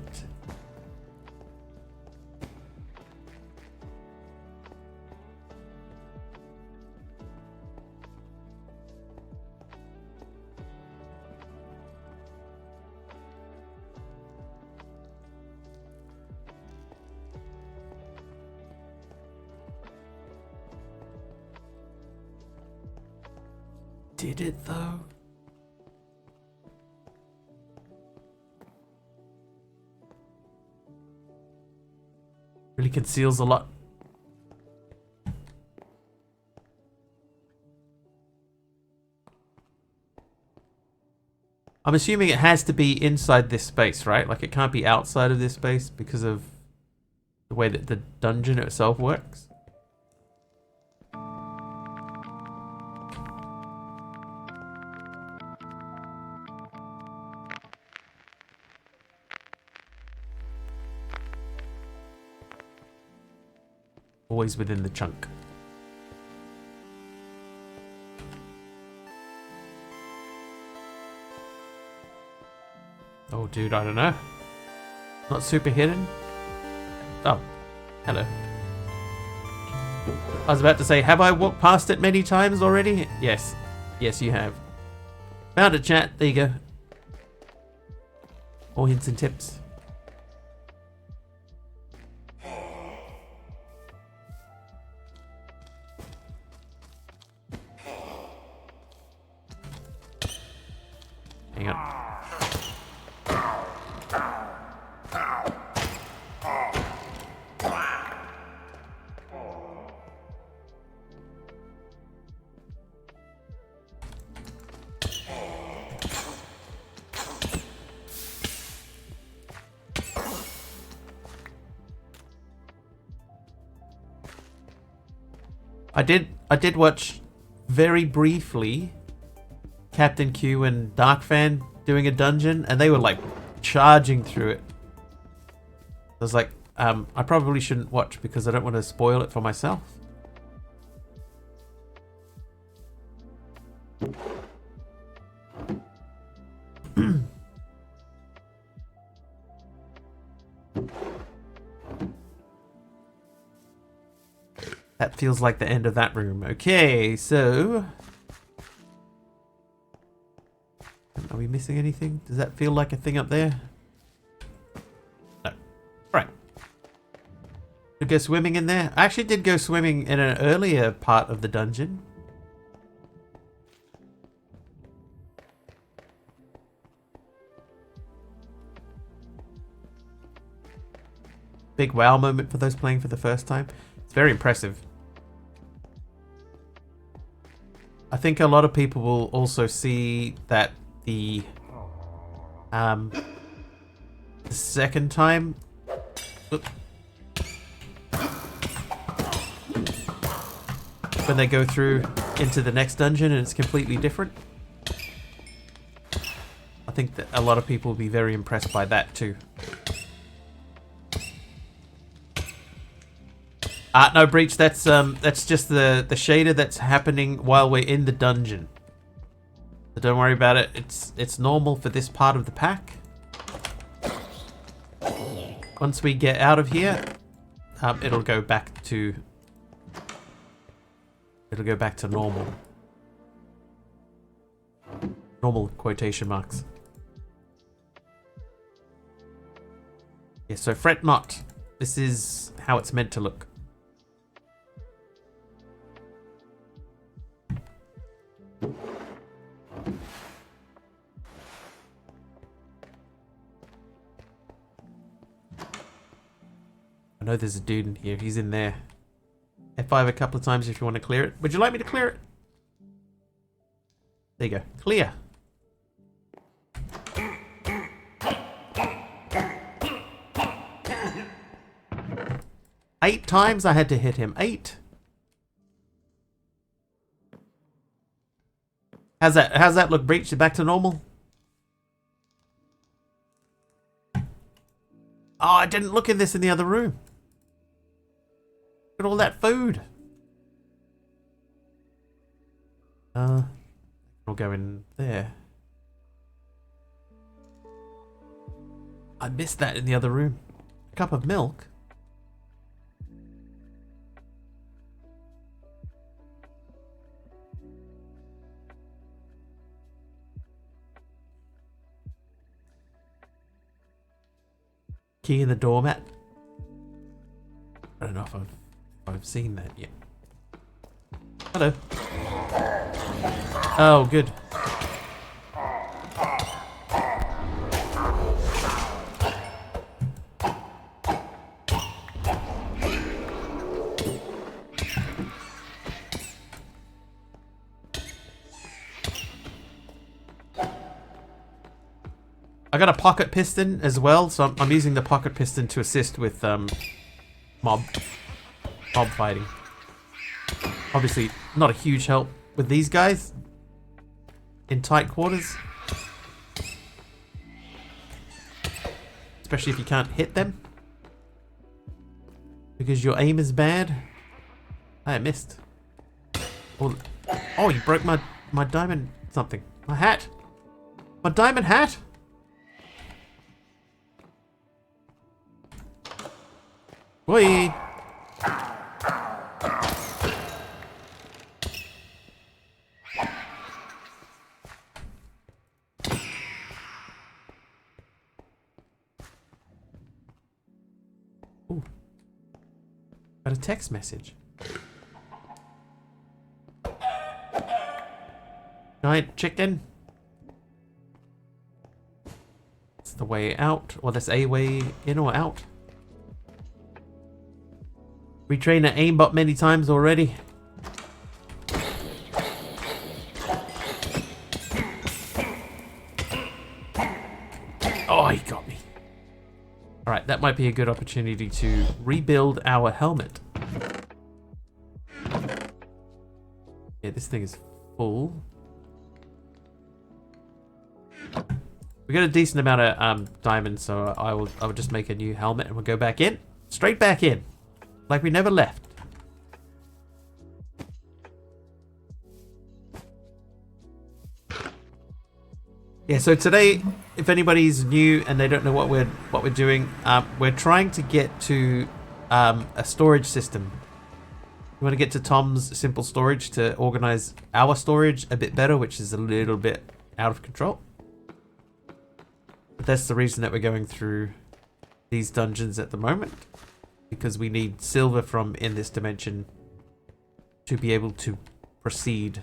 Did it though? Really conceals a lot. I'm assuming it has to be inside this space, right? Like it can't be outside of this space because of the way that the dungeon itself works. Always within the chunk. Oh, dude, I don't know. Not super hidden. Oh, hello. I was about to say, have I walked past it many times already? Yes. Yes, you have. Found it, chat. There you go. More hints and tips. Hang on. I did watch very briefly Captain Q and Darkfan doing a dungeon, and they were like charging through it. I was like, I probably shouldn't watch because I don't want to spoil it for myself. That feels like the end of that room. Okay, so... Are we missing anything? Does that feel like a thing up there? No. Right. Did go swimming in there? I actually did go swimming in an earlier part of the dungeon. Big wow moment for those playing for the first time. It's very impressive. I think a lot of people will also see that the second time, when they go through into the next dungeon and it's completely different. I think that a lot of people will be very impressed by that too. No, Breach, that's just the shader that's happening while we're in the dungeon. So don't worry about it. It's normal for this part of the pack. Once we get out of here, it'll go back to normal. Normal quotation marks. Yeah, so fret not. This is how it's meant to look. I know there's a dude in here. He's in there. F5 a couple of times if you want to clear it. Would you like me to clear it? There you go. Clear. Eight times I had to hit him. 8. How's that look, Breach? You back to normal? Oh, I didn't look at this in the other room. Look at all that food. We'll go in there. I missed that in the other room. A cup of milk. Key in the doormat. I don't know if I've seen that yet. Hello. Oh, good. I got a pocket piston as well, so I'm using the pocket piston to assist with mob fighting. Obviously, not a huge help with these guys in tight quarters, especially if you can't hit them because your aim is bad. I missed. Oh, you broke my diamond something. My hat. My diamond hat. Oi! Ooh. Got a text message. Giant chicken. It's the way out, or that's a way in or out. We trained an aimbot many times already. Oh, he got me. Alright, that might be a good opportunity to rebuild our helmet. Yeah, this thing is full. We got a decent amount of diamonds, so I will just make a new helmet and we'll go back in. Straight back in. Like we never left. Yeah, so today, if anybody's new and they don't know what we're doing, we're trying to get to a storage system. We want to get to Tom's simple storage to organize our storage a bit better, which is a little bit out of control. But that's the reason that we're going through these dungeons at the moment. Because we need silver from in this dimension to be able to proceed.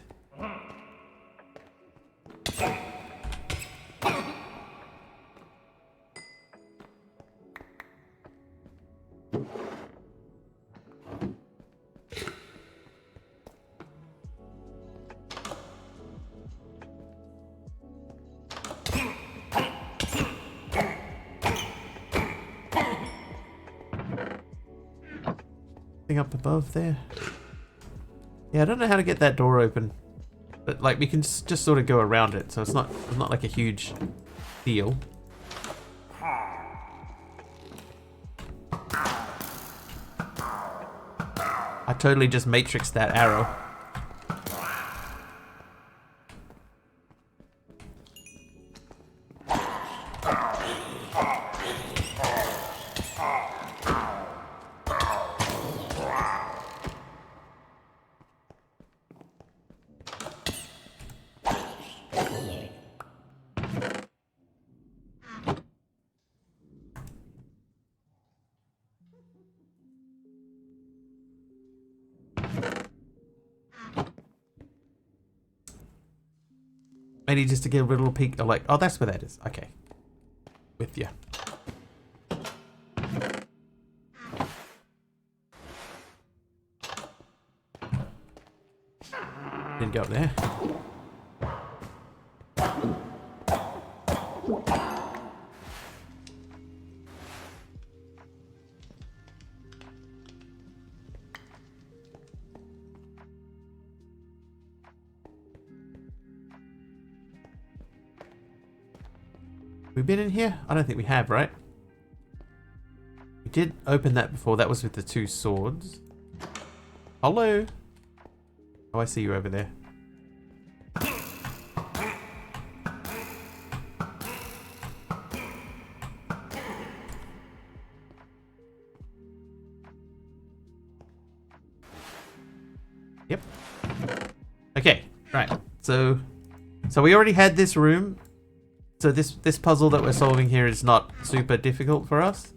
Up above there. Yeah, I don't know how to get that door open, but like we can just sort of go around it, so it's not like a huge deal. I totally just matrixed that arrow. Maybe just to get a little peek of like, oh, that's where that is. Okay. With you. Didn't go up there. We've been in here? I don't think we have, right? We did open that before. That was with the 2 swords. Hello? Oh, I see you over there. Yep. Okay, right. So we already had this room. So this puzzle that we're solving here is not super difficult for us.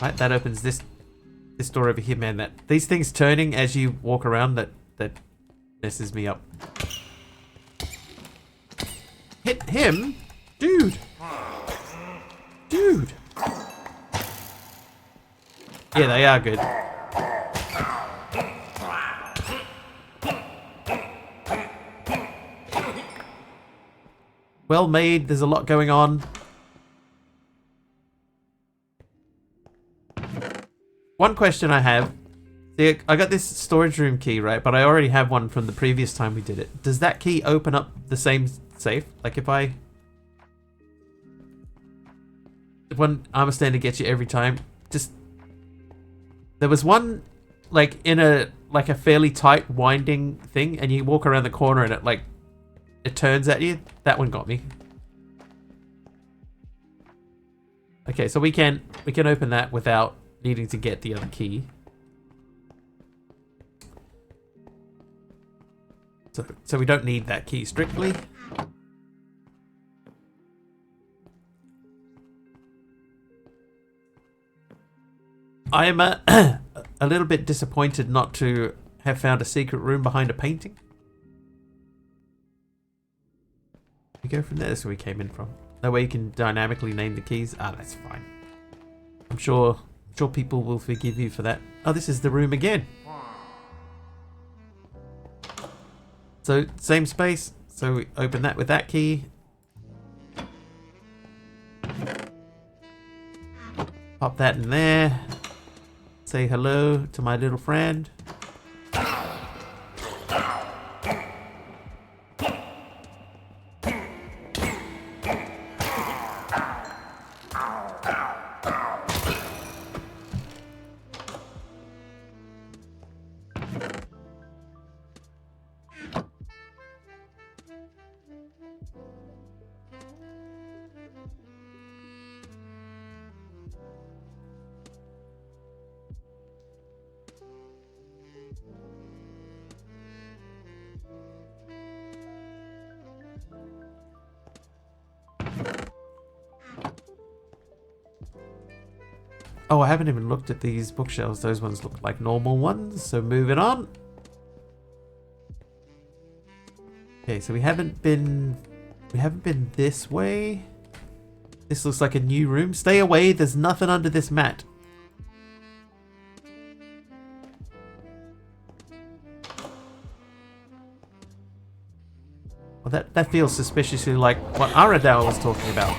Right, that opens this door over here, man. These things turning as you walk around, that messes me up. Hit him? Dude. Dude. Yeah, they are good. Well made, there's a lot going on. One question I have. See, I got this storage room key, right? But I already have one from the previous time we did it. Does that key open up the same safe? Like if one armor stand to get you every time. Just there was one like in a fairly tight winding thing, and you walk around the corner and it turns at you. That one got me. Okay, so we can open that without needing to get the other key. So we don't need that key strictly. I am a little bit disappointed not to have found a secret room behind a painting. We go from there. That's where we came in from. That way you can dynamically name the keys. Ah, that's fine. I'm sure people will forgive you for that. Oh, this is the room again. So same space. So we open that with that key. Pop that in there. Say hello to my little friend. Oh, I haven't even looked at these bookshelves. Those ones look like normal ones. So moving on. Okay, so we haven't been this way. This looks like a new room. Stay away. There's nothing under this mat. Well, that feels suspiciously like what Aradao was talking about.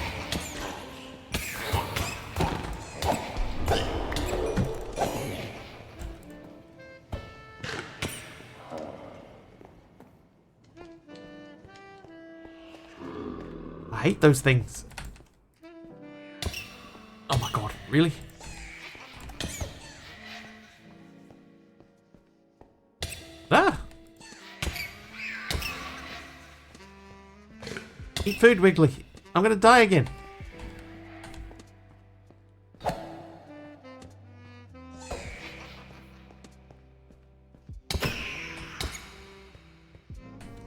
I hate those things. Oh my god, really? Ah! Eat food, Wiggly. I'm gonna die again.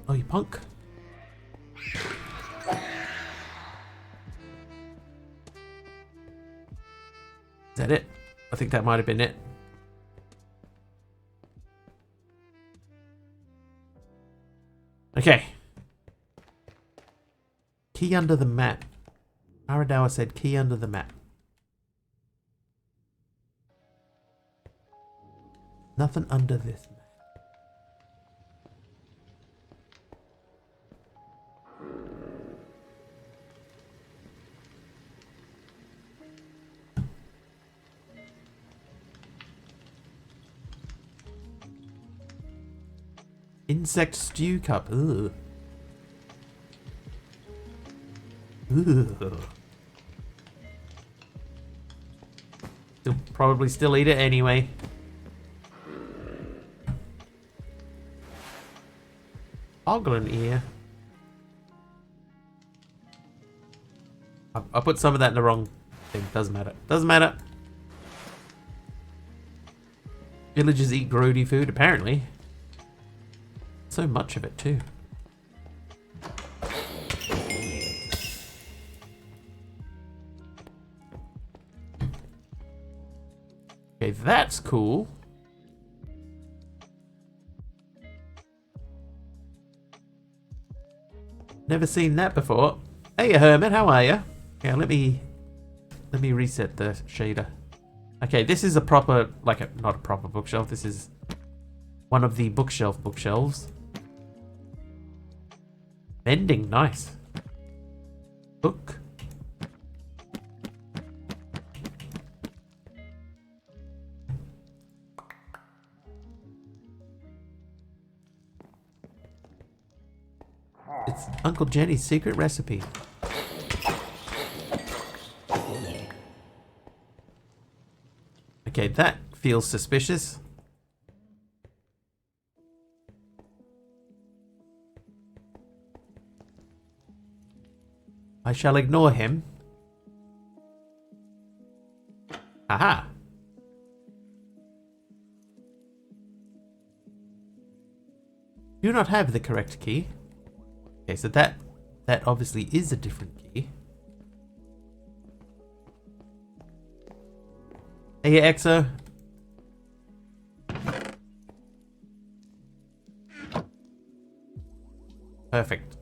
Oh, you punk. Is that it? I think that might have been it. Okay. Key under the mat. Aradawa said key under the mat. Nothing under this mat. Insect stew cup. Ugh. Ugh. You'll probably still eat it anyway. Ogling ear. I put some of that in the wrong thing. Doesn't matter. Doesn't matter. Villagers eat grody food, apparently. So much of it, too. Okay, that's cool. Never seen that before. Hey, Hermit, how are you? Yeah, let me reset the shader. Okay, this is a proper, not a proper bookshelf. This is one of the bookshelves. Mending, nice. Book. It's Uncle Jenny's secret recipe. Okay, that feels suspicious. I shall ignore him. Aha! Do not have the correct key. Okay, so that obviously is a different key. Hey, Exo. Perfect.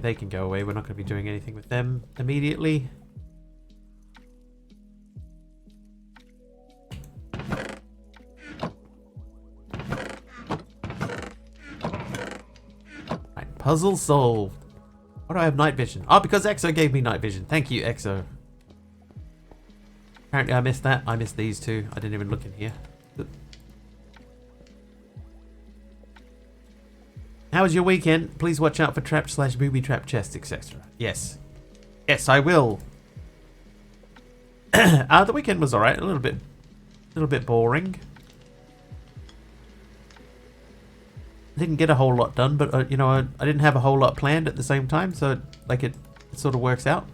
They can go away. We're not going to be doing anything with them immediately. Right, puzzle solved. Why do I have night vision? Oh, because Exo gave me night vision. Thank you, Exo. Apparently I missed that. I missed these two. I didn't even look in here. How was your weekend? Please watch out for trap/booby trap chests, etc. Yes. Yes, I will. The weekend was alright. A little bit boring. Didn't get a whole lot done, but you know, I didn't have a whole lot planned at the same time, so like it sort of works out.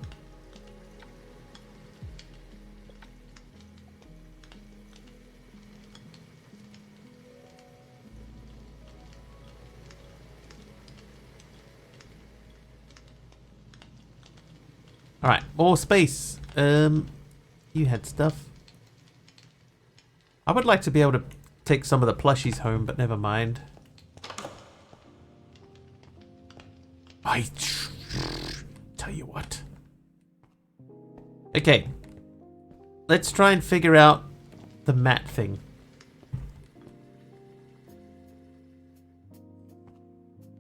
Alright, more space. You had stuff. I would like to be able to take some of the plushies home, but never mind. I tell you what. Okay. Let's try and figure out the mat thing.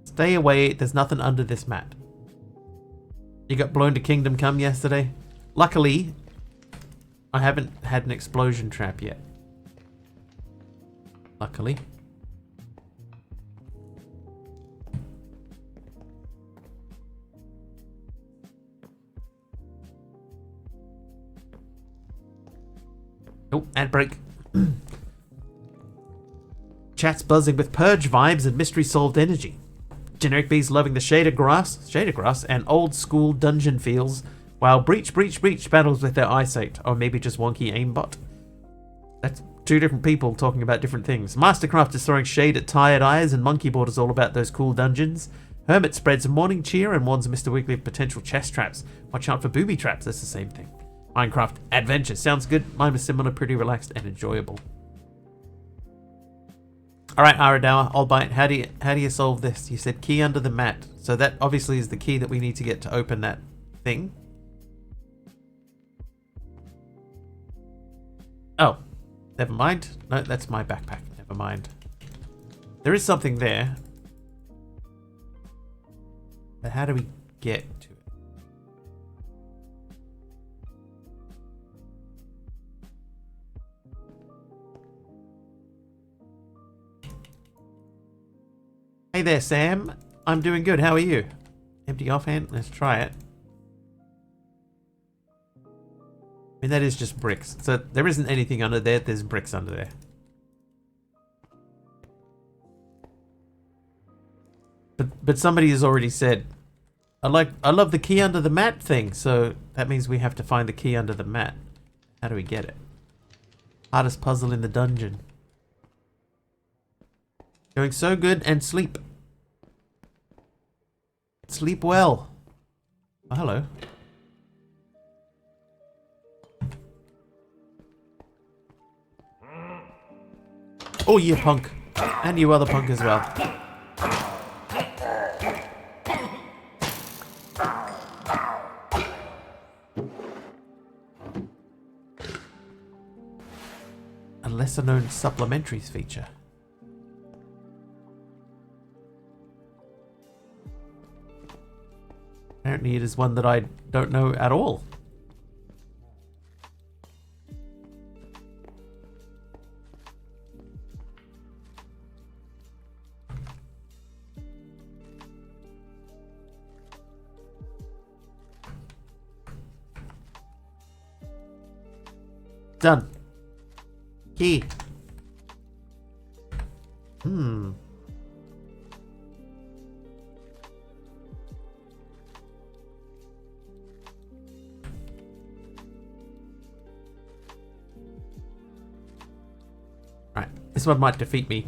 Stay away. There's nothing under this mat. You got blown to Kingdom Come yesterday? Luckily, I haven't had an explosion trap yet. Luckily. Oh, ad break. Chat's buzzing with purge vibes and mystery solved energy. Generic Bees loving the shader grass and old school dungeon feels, while Breach battles with their eyesight, or maybe just wonky aimbot. That's two different people talking about different things. Mastercraft is throwing shade at tired eyes, and Monkeyboard is all about those cool dungeons. Hermit spreads morning cheer and warns Mr. Wiggly of potential chest traps. Watch out for booby traps, that's the same thing. Minecraft adventure sounds good. Mine was similar, pretty relaxed and enjoyable. Alright, Aradawa, I'll bite. How do you solve this? You said key under the mat. So that obviously is the key that we need to get to open that thing. Oh, never mind. No, that's my backpack. Never mind. There is something there. But how do we get to it? Hey there, Sam. I'm doing good. How are you? Empty offhand. Let's try it. I mean, that is just bricks. So there isn't anything under there. There's bricks under there. But somebody has already said, I love the key under the mat thing. So that means we have to find the key under the mat. How do we get it? Hardest puzzle in the dungeon. Going so good and sleep. Sleep well. Oh, hello. Oh, you punk. And you other punk as well. A lesser known supplementaries feature. Apparently it is one that I don't know at all. Done. Key. Right, this one might defeat me.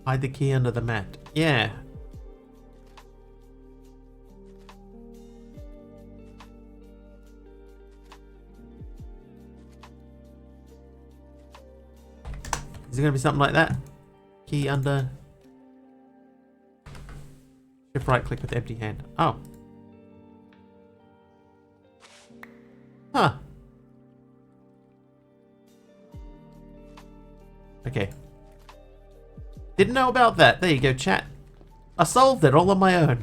Hide the key under the mat. Yeah. Is it going to be something like that? Key under... Shift right click with empty hand. Oh. Huh. Okay. Didn't know about that. There you go, chat. I solved it all on my own.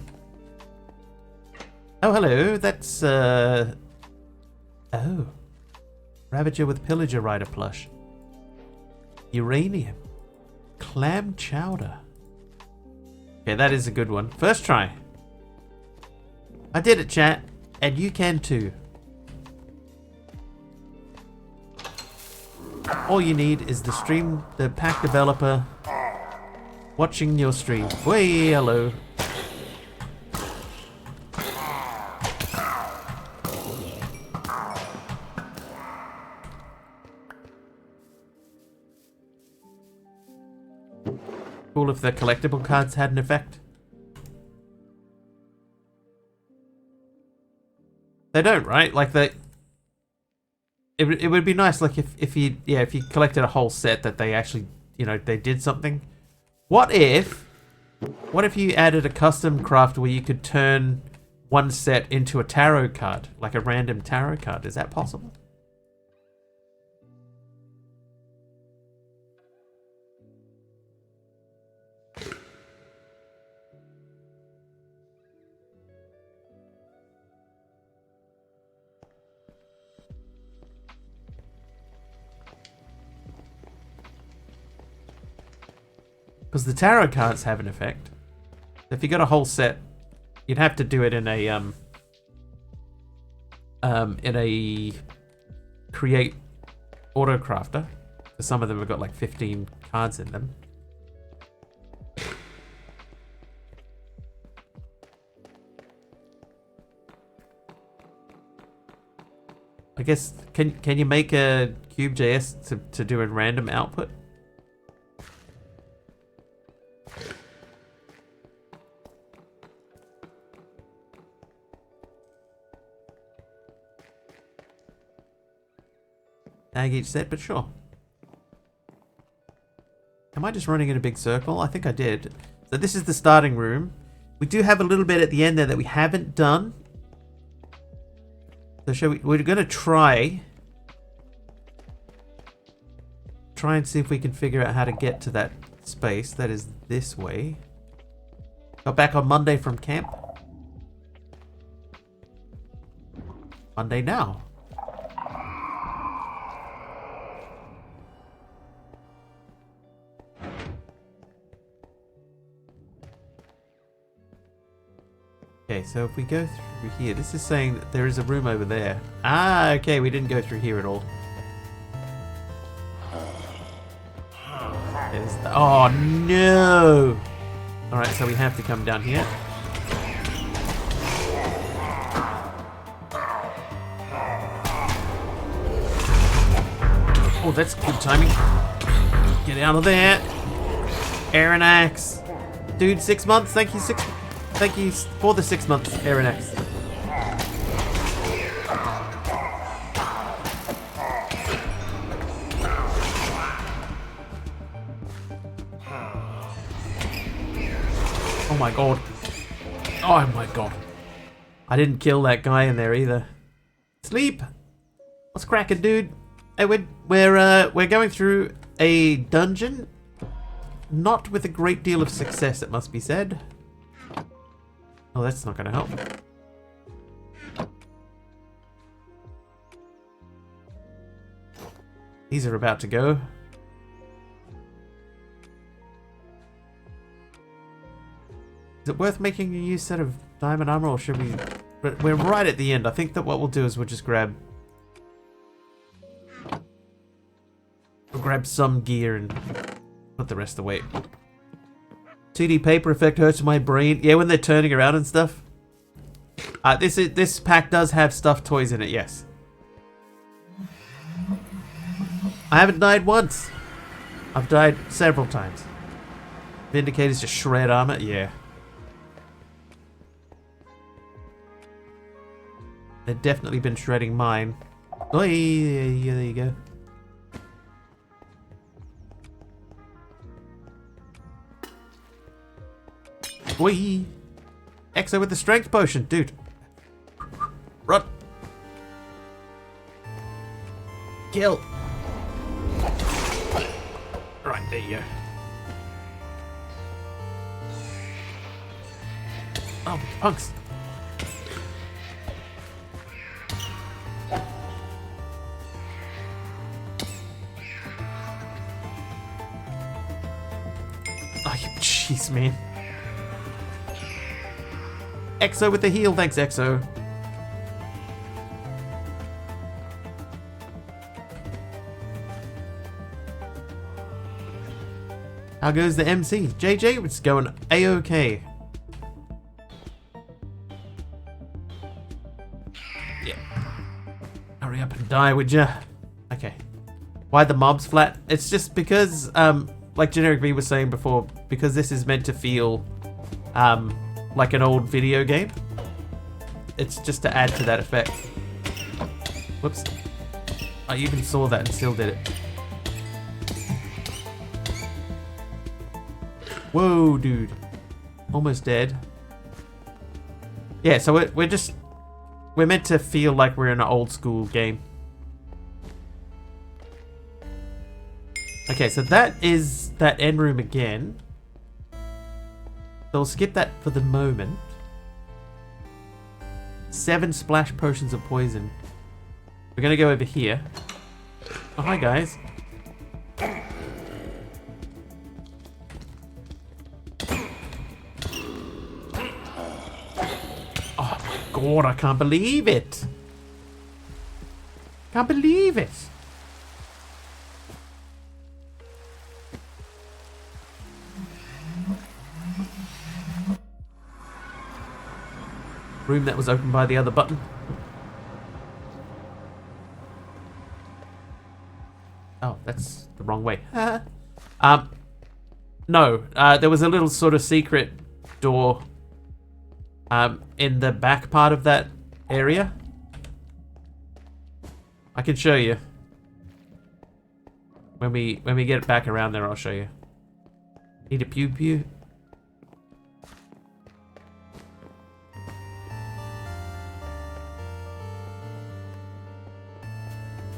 Oh, hello. That's, Oh. Ravager with Pillager Rider plush. Uranium. Clam chowder. Okay, that is a good one. First try. I did it, chat. And you can too. All you need is the pack developer watching your stream. Way hello. Cool if the collectible cards had an effect. They don't, right? Like it would be nice, like if you collected a whole set that they actually, they did something. What if you added a custom craft where you could turn one set into a tarot card, like a random tarot card? Is that possible? Because the tarot cards have an effect. If you got a whole set, you'd have to do it in a create auto crafter. Because some of them have got like 15 cards in them. I guess can you make a Cube.js to do a random output? Tag each set, but sure. Am I just running in a big circle? I think I did. So this is the starting room. We do have a little bit at the end there that we haven't done. So we're going to try and see if we can figure out how to get to that space. That is this way. Got back on Monday from camp. Monday now. Okay, so if we go through here, this is saying that there is a room over there. Ah, okay, we didn't go through here at all. Oh no! Alright, so we have to come down here. Oh, that's good timing. Get out of there. Aaron Axe. Dude, 6 months. Thank you for the 6 months, Aaron Axe. Oh my god. Oh my god. I didn't kill that guy in there either. Sleep. What's cracking, dude? Hey, we're going through a dungeon. Not with a great deal of success, it must be said. Oh, that's not going to help. These are about to go. Is it worth making a new set of diamond armor, or should we... But we're right at the end. I think that what we'll do is we'll just grab... We'll grab some gear and put the rest away. 2D paper effect hurts my brain. Yeah, when they're turning around and stuff. This pack does have stuffed toys in it, yes. I haven't died once. I've died several times. Vindicators just shred armor, yeah. They've definitely been shredding mine. Oh, yeah, there you go. Whee! Exo with the strength potion, dude. Run! Kill! Right, there you go. Oh, punks! Oh, jeez, man. Exo with the heal, thanks Exo. How goes the MC? JJ, it's going A-OK. Yeah. Hurry up and die, would ya? Okay. Why the mobs flat? It's just because, like Generic V was saying before, because this is meant to feel, like an old video game. It's just to add to that effect. Whoops. I even saw that and still did it. Whoa, dude. Almost dead. Yeah, so we're meant to feel like we're in an old school game. Okay, so that is that end room again. So we'll skip that for the moment. 7 splash potions of poison. We're gonna go over here. Oh, hi guys. Oh my god, I can't believe it. Can't believe it. Room that was opened by the other button. Oh, that's the wrong way. No, there was a little sort of secret door in the back part of that area. I can show you. When we get back around there, I'll show you. Need a pew pew.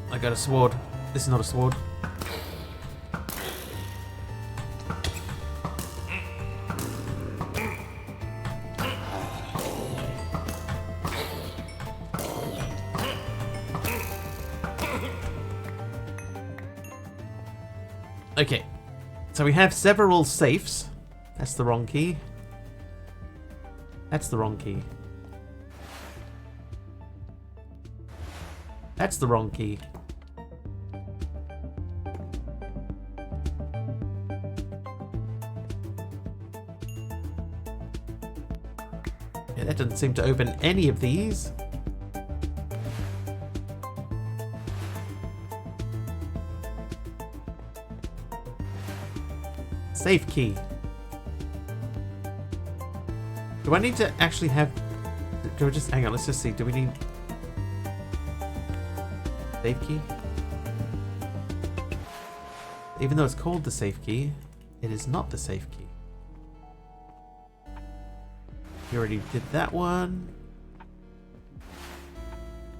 I got a sword. This is not a sword. Okay. So we have several safes. That's the wrong key. That's the wrong key. That's the wrong key. Yeah, that doesn't seem to open any of these. Safe key. Do I need to actually have... Do we just... Hang on, let's just see. Do we need... Safe key? Even though it's called the safe key, it is not the safe key. You already did that one.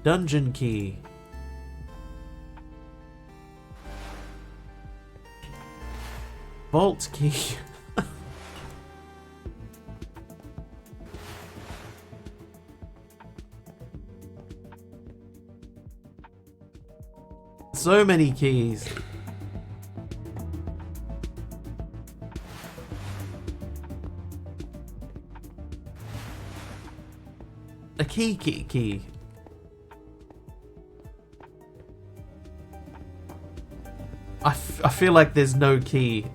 Dungeon key. Vault key. So many keys. A key. I feel like there's no key.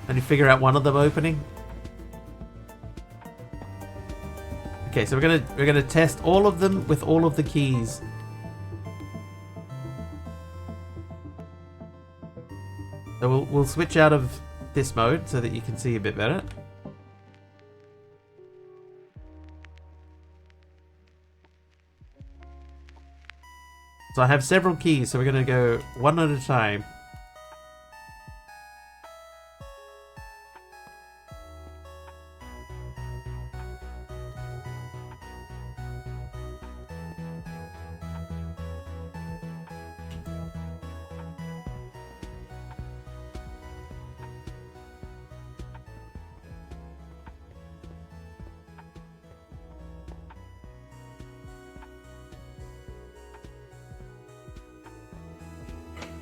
And you figure out one of them opening. Okay, so we're gonna test all of them with all of the keys. So we'll switch out of this mode so that you can see a bit better. So I have several keys, so we're gonna go one at a time.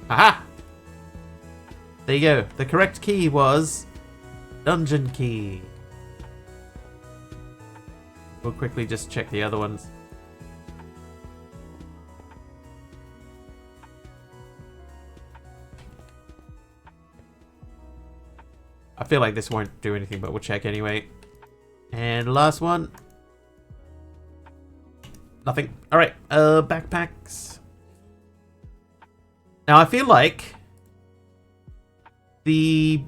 Aha! There you go. The correct key was dungeon key. We'll quickly just check the other ones. I feel like this won't do anything, but we'll check anyway. And last one. Nothing. Alright, backpacks. Now I feel like the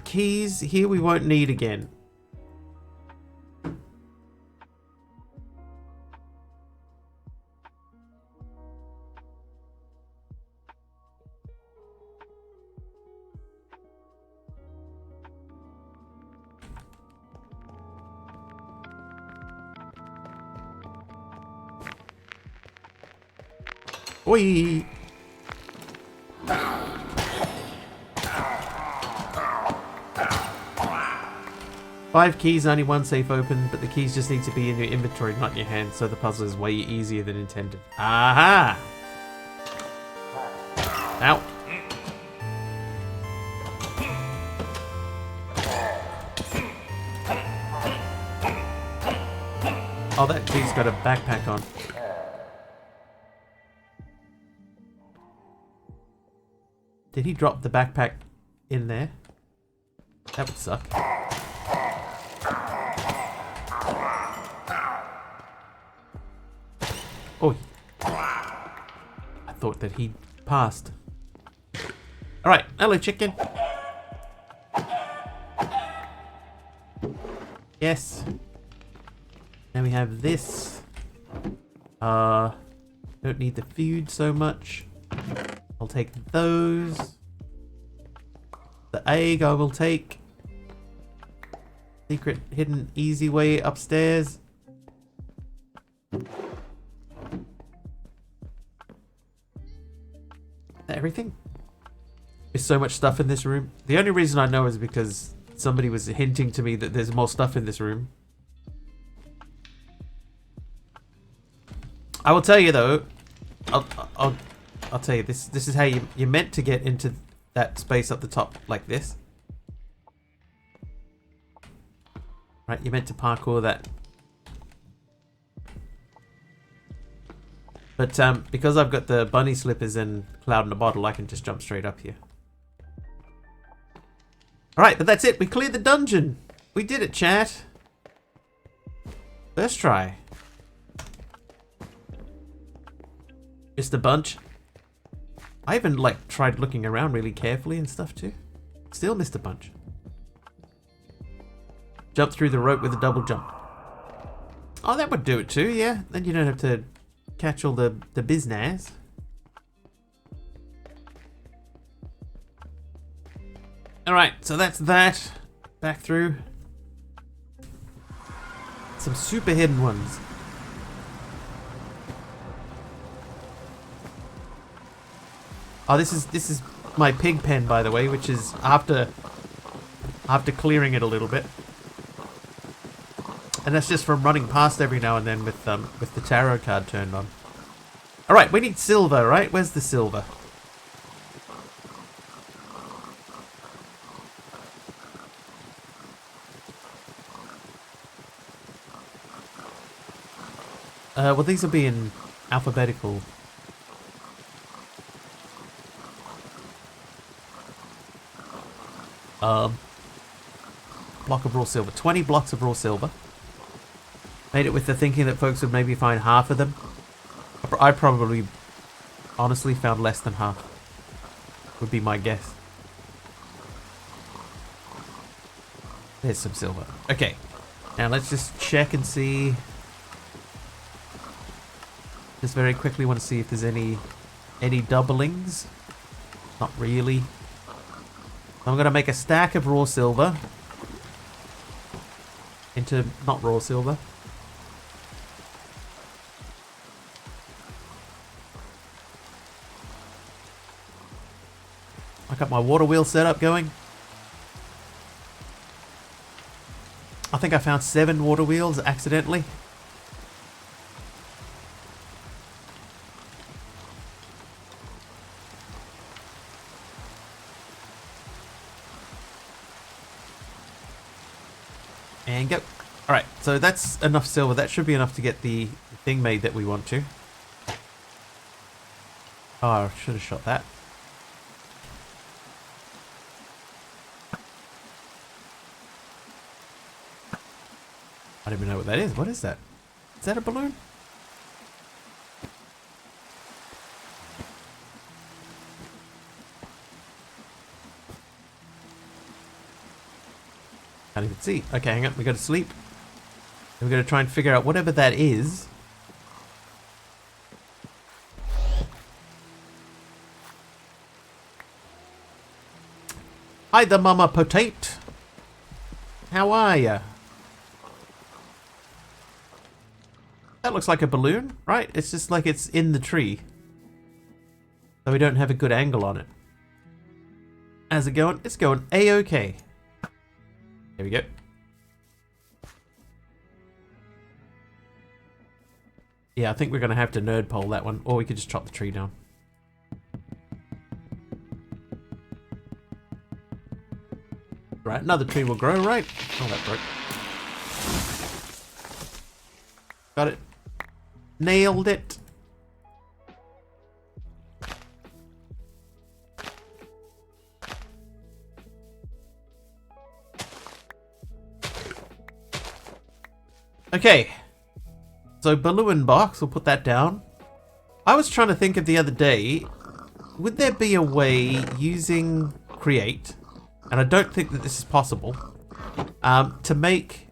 keys here we won't need again. Oi! Five keys, only one safe open, but the keys just need to be in your inventory, not in your hand, so the puzzle is way easier than intended. Aha! Ow! Oh, that key's got a backpack on. Did he drop the backpack in there? That would suck. Oh, I thought that he passed. Alright, hello chicken. Yes. Now we have this. Don't need the food so much. I'll take those. The egg I will take. Secret hidden easy way upstairs. Everything? There's so much stuff in this room. The only reason I know is because somebody was hinting to me that there's more stuff in this room. I will tell you though, I'll tell you this is how you're meant to get into that space up the top like this. Right, you're meant to parkour that. But because I've got the bunny slippers and cloud in a bottle, I can just jump straight up here. Alright, but that's it. We cleared the dungeon. We did it, chat. First try. Mr. Bunch. I even, like, tried looking around really carefully and stuff, too. Still Mr. Bunch. Jump through the rope with a double jump. Oh, that would do it, too, yeah. Then you don't have to catch all the business. Alright, so that's that. Back through. Some super hidden ones. Oh, this is my pig pen, by the way, which is after clearing it a little bit. And that's just from running past every now and then with the tarot card turned on. Alright, we need silver, right? Where's the silver? Well, these will be in alphabetical. Block of raw silver. 20 blocks of raw silver. Made it with the thinking that folks would maybe find half of them. I probably, honestly, found less than half. Would be my guess. There's some silver. Okay. Now let's just check and see. Just very quickly want to see if there's any doublings. Not really. I'm going to make a stack of raw silver. Into not raw silver. I got my water wheel setup going. I think I found 7 water wheels accidentally. And go. Alright, so that's enough silver. That should be enough to get the thing made that we want to. Oh, I should have shot that. I don't even know what that is. What is that? Is that a balloon? Can't even see. Okay, hang on. We got to sleep. And we're going to try and figure out whatever that is. Hi there, Mama Potate. How are ya? That looks like a balloon, right? It's just like it's in the tree. So we don't have a good angle on it. How's it going? It's going A-OK. There we go. Yeah, I think we're going to have to nerd pole that one. Or we could just chop the tree down. Right, another tree will grow, right? Oh, that broke. Got it. Nailed it. Okay. So balloon box, we'll put that down. I was trying to think of the other day, would there be a way using create, and I don't think that this is possible, to make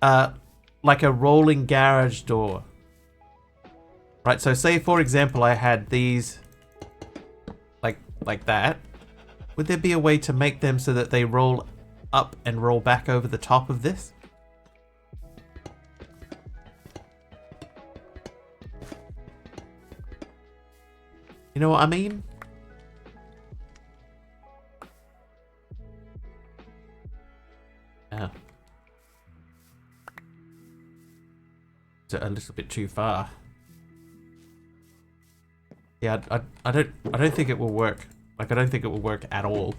like a rolling garage door. Right, so say for example I had these like that. Would there be a way to make them so that they roll up and roll back over the top of this? You know what I mean? Oh. Is it a little bit too far? Yeah, I don't think it will work. Like, I don't think it will work at all.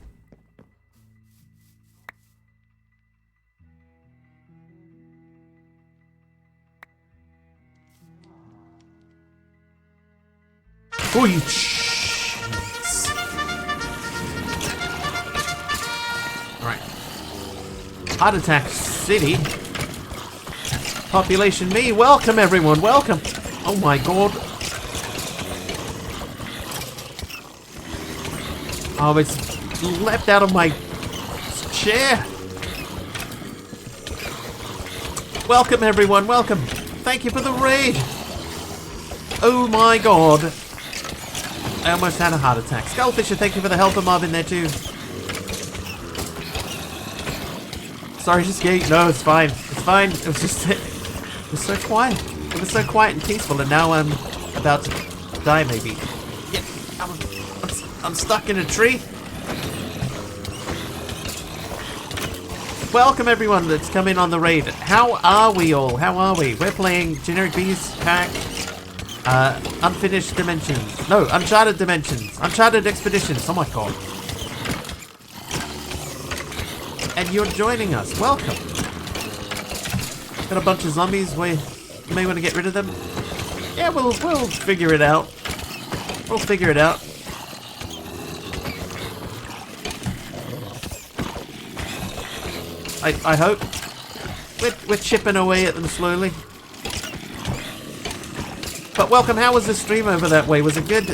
Oh, you cheats. Alright. Heart Attack City. Population me. Welcome, everyone. Welcome. Oh my god. Oh, it's leapt out of my chair. Welcome, everyone. Welcome. Thank you for the raid. Oh my god. I almost had a heart attack. Skullfisher, thank you for the helper mob in there too. Sorry, just gate. No, it's fine. It's fine. It was just... It was so quiet. It was so quiet and peaceful, and now I'm about to die, maybe. Yeah, I'm stuck in a tree. Welcome, everyone that's come in on the raid. How are we all? How are we? We're playing Generic Bees Pack. Unfinished Dimensions. No, Uncharted Dimensions. Uncharted Expeditions. Oh my god. And you're joining us. Welcome. Got a bunch of zombies. We may want to get rid of them. Yeah, we'll figure it out. We'll figure it out. I hope. We're chipping away at them slowly. But welcome, how was the stream over that way? Was it good?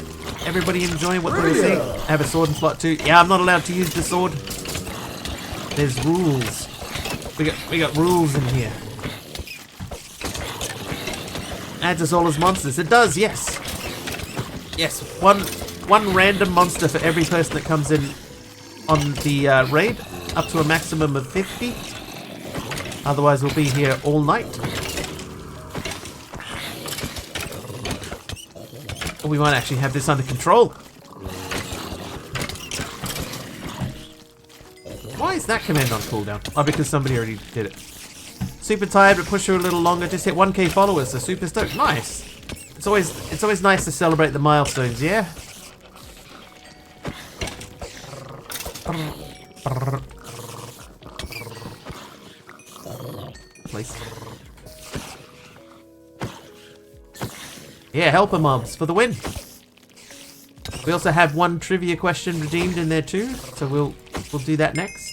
Everybody enjoying what they were seeing? I have a sword and slot too. Yeah, I'm not allowed to use the sword. There's rules. We got rules in here. Adds us all as monsters. It does, yes. Yes, one random monster for every person that comes in on the raid, up to a maximum of 50. Otherwise, we'll be here all night. Or we might actually have this under control. Why is that command on cooldown? Oh, because somebody already did it. Super tired, but push her a little longer. Just hit 1k followers, so super stoked. Nice. It's always nice to celebrate the milestones, yeah? Place. Yeah, helper mobs for the win. We also have one trivia question redeemed in there too, so we'll do that next.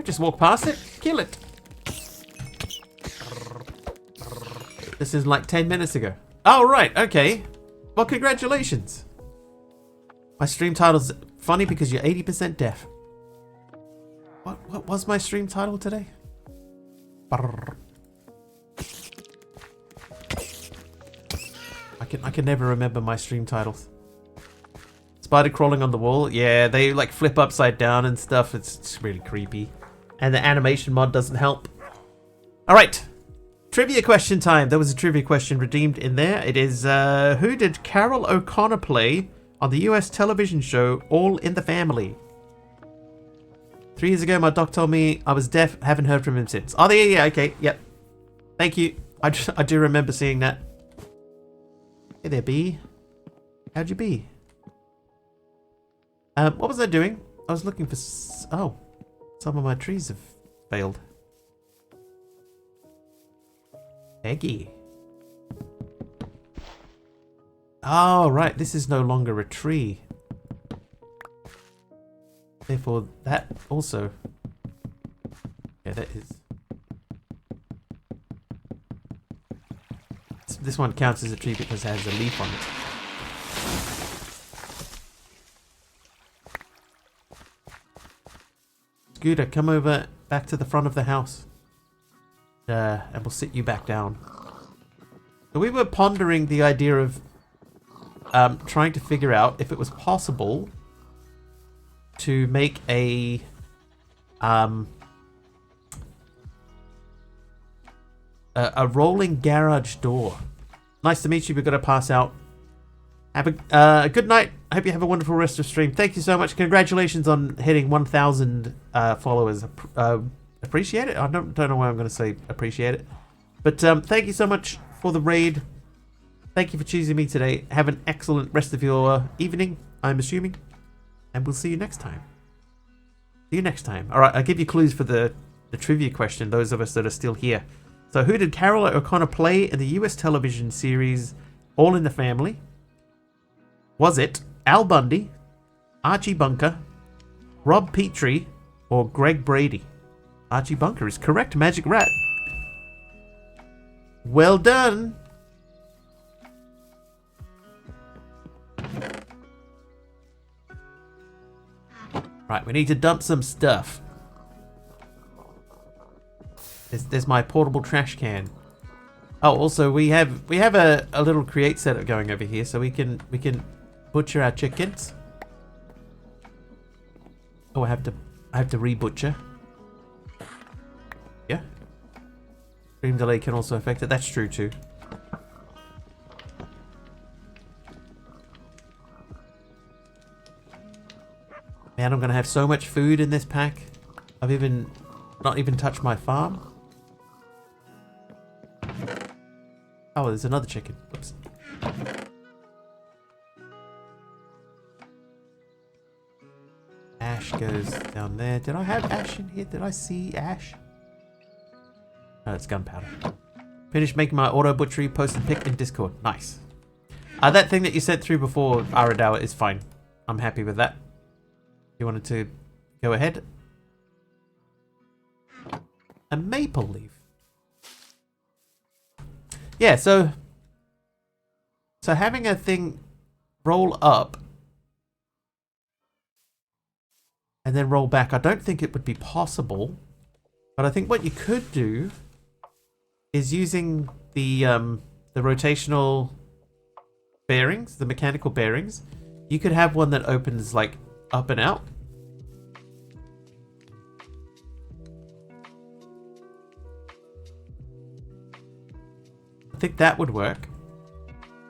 Just walk past it, kill it. This is like 10 minutes ago. Oh, right, okay. Well, congratulations. My stream title's funny because you're 80% deaf. What was my stream title today? Brrr. I can never remember my stream titles. Spider crawling on the wall. Yeah, they like flip upside down and stuff. It's really creepy. And the animation mod doesn't help. Alright. Trivia question time. There was a trivia question redeemed in there. It is, who did Carol O'Connor play on the US television show All in the Family? 3 years ago, my doc told me I was deaf. Haven't heard from him since. Oh, yeah, okay. Yep. Thank you. I do remember seeing that. Hey there, B. How'd you be? What was I doing? I was looking for... Oh. Some of my trees have failed. Eggy. Oh, right. This is no longer a tree. Therefore, that also... Yeah, that is... This one counts as a tree because it has a leaf on it. Scooter, come over back to the front of the house. And we'll sit you back down. So we were pondering the idea of trying to figure out if it was possible to make a rolling garage door. Nice to meet you. We've got to pass out. Have a good night. I hope you have a wonderful rest of stream. Thank you so much. Congratulations on hitting 1,000 followers. Appreciate it. I don't know why I'm going to say appreciate it. But thank you so much for the raid. Thank you for choosing me today. Have an excellent rest of your evening, I'm assuming. And we'll see you next time. See you next time. Alright, I'll give you clues for the trivia question, those of us that are still here. So who did Carol O'Connor play in the US television series All in the Family? Was it Al Bundy, Archie Bunker, Rob Petrie, or Greg Brady? Archie Bunker is correct, Magic Rat. Well done. Right, we need to dump some stuff. There's my portable trash can. Oh, also we have a little create setup going over here, so we can butcher our chickens. Oh, I have to re-butcher. Yeah. Stream delay can also affect it. That's true too. Man, I'm gonna have so much food in this pack. I've not even touched my farm. Oh, there's another chicken. Oops. Ash goes down there. Did I have ash in here? Did I see ash? No, it's gunpowder. Finished making my auto butchery. Posted pic in Discord. Nice. That thing that you sent through before, Aradawa, is fine. I'm happy with that. You wanted to go ahead. A maple leaf. Yeah, so having a thing roll up and then roll back, I don't think it would be possible. But I think what you could do is using the rotational bearings, the mechanical bearings. You could have one that opens like up and out. I think that would work.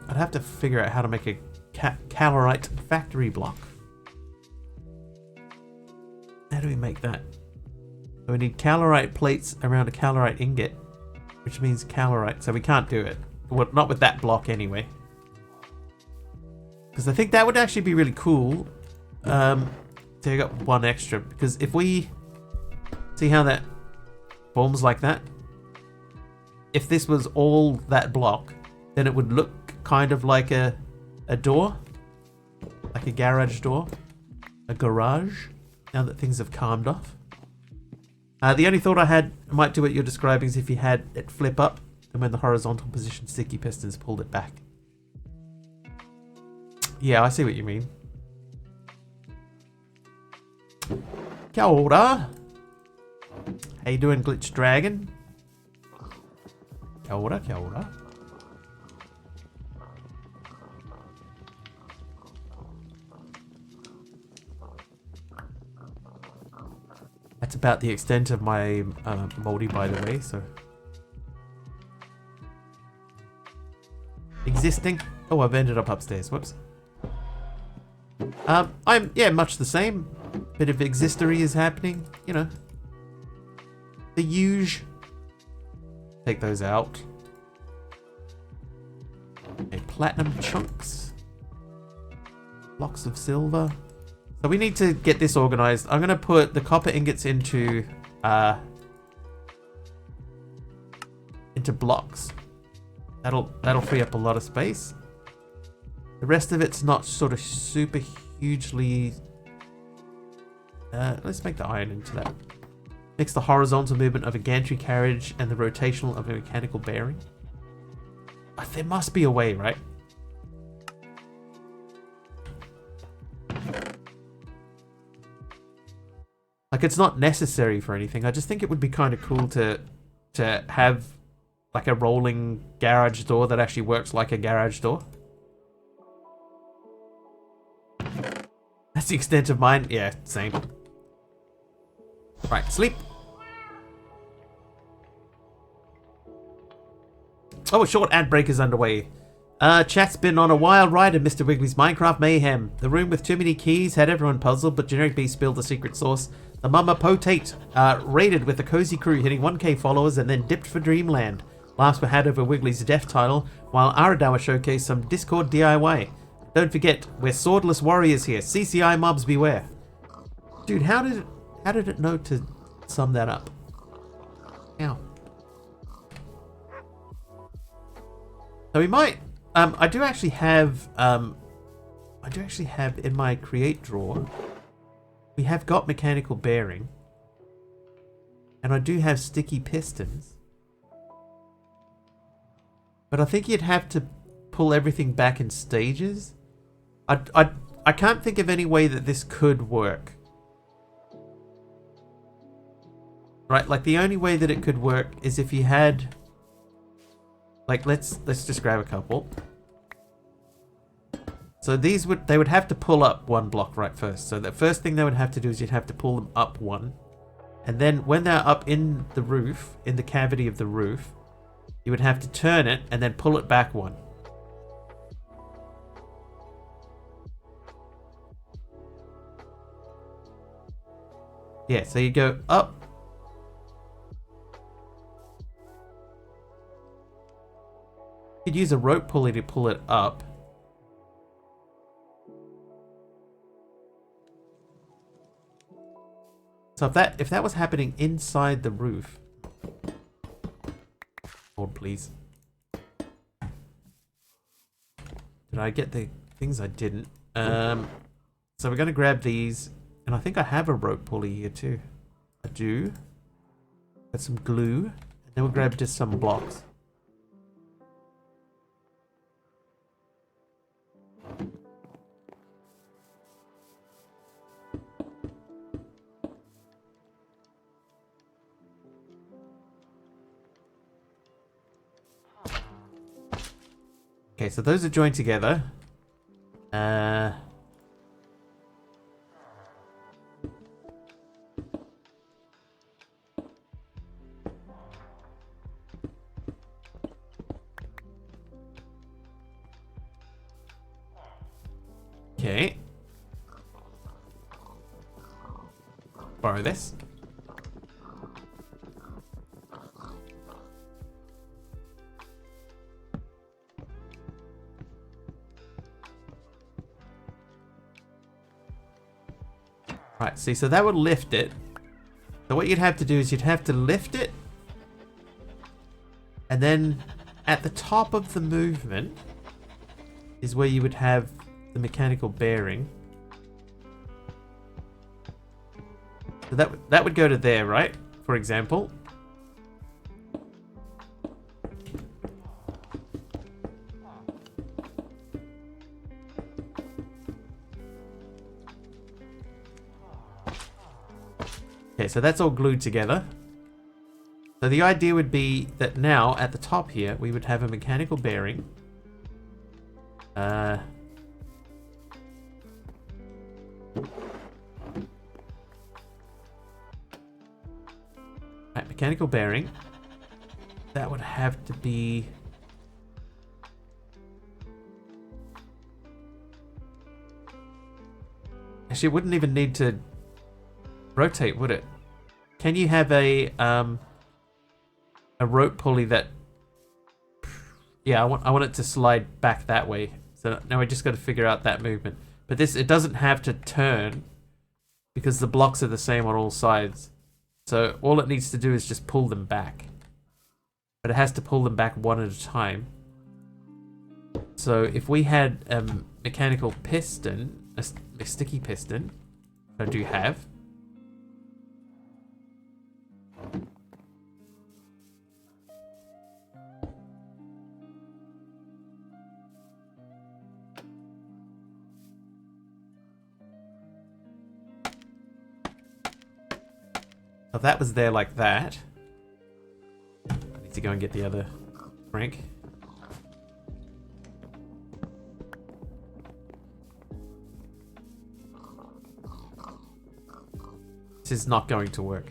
I'd have to figure out how to make a calorite factory block. How do we make that? So we need calorite plates around a calorite ingot, which means calorite, so we can't do it. Well, not with that block anyway. Because I think that would actually be really cool. So I got one extra, because if we see how that forms like that, if this was all that block, then it would look kind of like a door, like a garage door, a garage, now that things have calmed off. The only thought I had, might do what you're describing, is if you had it flip up, and when the horizontal position sticky pistons pulled it back. Yeah, I see what you mean. Kia ora. How you doing, Glitch Dragon? Kia ora, kia ora. That's about the extent of my moldy, by the way, so. Existing. Oh, I've ended up upstairs. Whoops. Yeah, much the same. Bit of existery is happening, you know. The huge. Take those out. Okay, platinum chunks. Blocks of silver. So we need to get this organized. I'm gonna put the copper ingots into blocks. That'll free up a lot of space. The rest of it's not sort of super hugely. Let's make the iron into that. Mix the horizontal movement of a gantry carriage and the rotational of a mechanical bearing. There must be a way, right? Like, it's not necessary for anything. I just think it would be kind of cool to have like a rolling garage door that actually works like a garage door. That's the extent of mine. Yeah, same. Right, sleep. Oh, a short ad break is underway. Chat's been on a wild ride in Mr. Wiggly's Minecraft mayhem. The room with too many keys had everyone puzzled, but Generic B spilled the secret sauce. The Mama Potate raided with the cozy crew, hitting 1k followers, and then dipped for Dreamland. Laughs were had over Wiggly's death title, while Aradawa showcased some Discord DIY. Don't forget, we're swordless warriors here. CCI mobs beware. Dude, how did it know to sum that up? Ow. So we might. I do actually have in my create drawer. We have got mechanical bearing, and I do have sticky pistons. But I think you'd have to pull everything back in stages. I can't think of any way that this could work. Right, like the only way that it could work is if you had, like, let's just grab a couple. So these they would have to pull up one block right first. So the first thing they would have to do is you'd have to pull them up one. And then when they're up in the roof, in the cavity of the roof, you would have to turn it and then pull it back one. Yeah, so you go up. You could use a rope pulley to pull it up. So if that was happening inside the roof, hold please. Did I get the things? I didn't. So we're gonna grab these, and I think I have a rope pulley here too. I do. Got some glue, and then we'll grab just some blocks. Okay, so those are joined together. Okay. Borrow this. Right, see, so that would lift it. So what you'd have to do is you'd have to lift it. And then at the top of the movement is where you would have the mechanical bearing. So that would go to there, right? For example. Okay, so that's all glued together. So the idea would be that now at the top here we would have a mechanical bearing. Right, mechanical bearing. That would have to be. Actually, it wouldn't even need to rotate, would it? Can you have a rope pulley that? Yeah, I want it to slide back that way. So now we just got to figure out that movement. But this, it doesn't have to turn because the blocks are the same on all sides. So all it needs to do is just pull them back. But it has to pull them back one at a time. So if we had a mechanical piston, a sticky piston, I do have. If that was there like that, I need to go and get the other crank. This is not going to work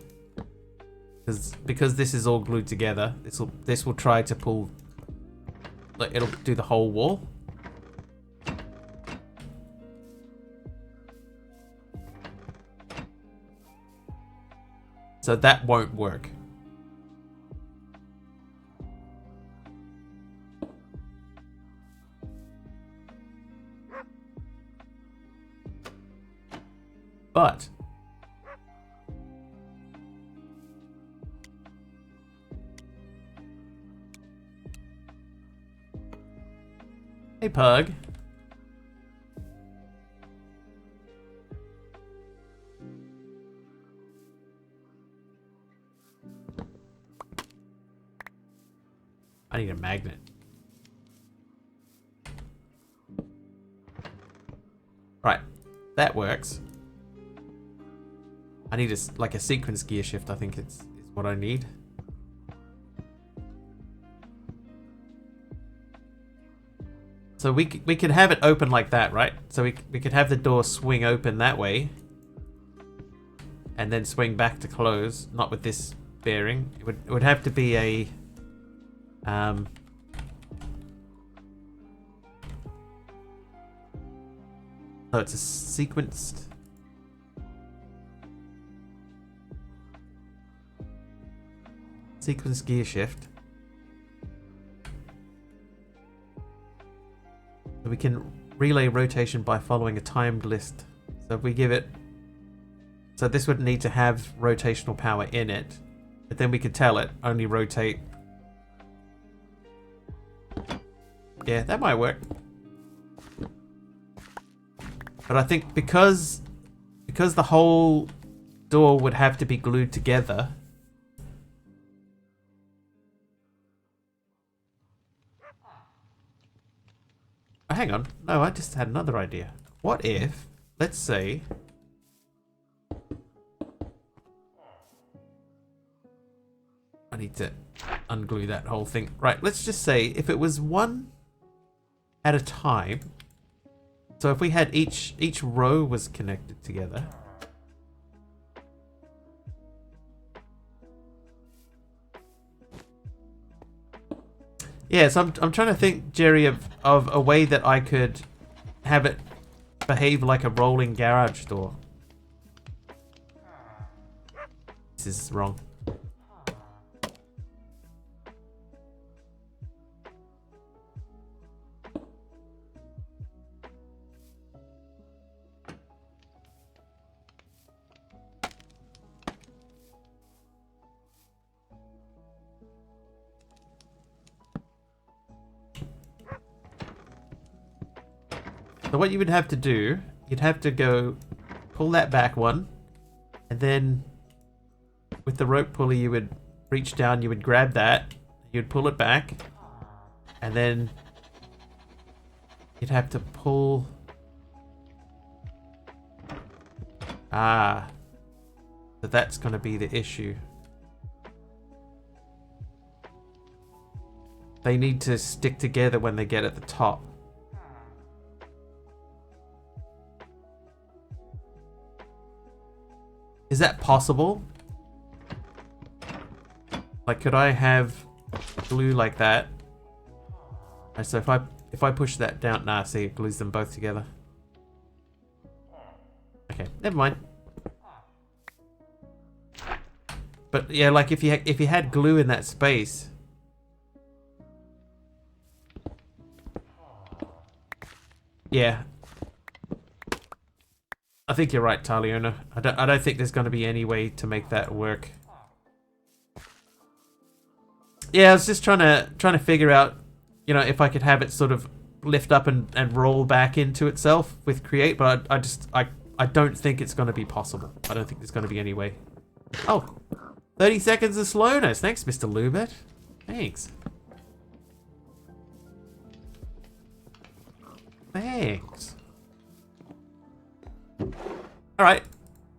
because this is all glued together. This will try to pull, like, it'll do the whole wall. So that won't work. but hey, Pug. I need a magnet. Right, that works. I need like a sequence gear shift. I think is what I need. So we could have it open like that, right? So we could have the door swing open that way, and then swing back to close. Not with this bearing. It would have to be a so it's a sequenced. Sequence gear shift. So we can relay rotation by following a timed list. So if we give it... So this would need to have rotational power in it. But then we could tell it only rotate. Yeah, that might work. But I think because the whole door would have to be glued together... Oh, hang on. No, I just had another idea. What if, let's say... I need to unglue that whole thing. Right, let's just say if it was one at a time. So if we had each row was connected together. Yeah, so I'm trying to think, Jerry, of a way that I could have it behave like a rolling garage door. This is wrong. So what you would have to do, you'd have to go pull that back one, and then with the rope pulley you would reach down, you would grab that, you'd pull it back, and then you'd have to pull... Ah, so that's going to be the issue. They need to stick together when they get at the top. Is that possible? Like, could I have glue like that? And so if I push that down, nah, see, it glues them both together. Okay, never mind. But yeah, like if you had glue in that space. Yeah. I think you're right, Taliona. I don't think there's going to be any way to make that work. Yeah, I was just trying to figure out, you know, if I could have it sort of lift up and roll back into itself with create, but I don't think it's going to be possible. I don't think there's going to be any way. Oh, 30 seconds of slowness. Thanks, Mr. Lubert. Thanks. Thanks. Alright.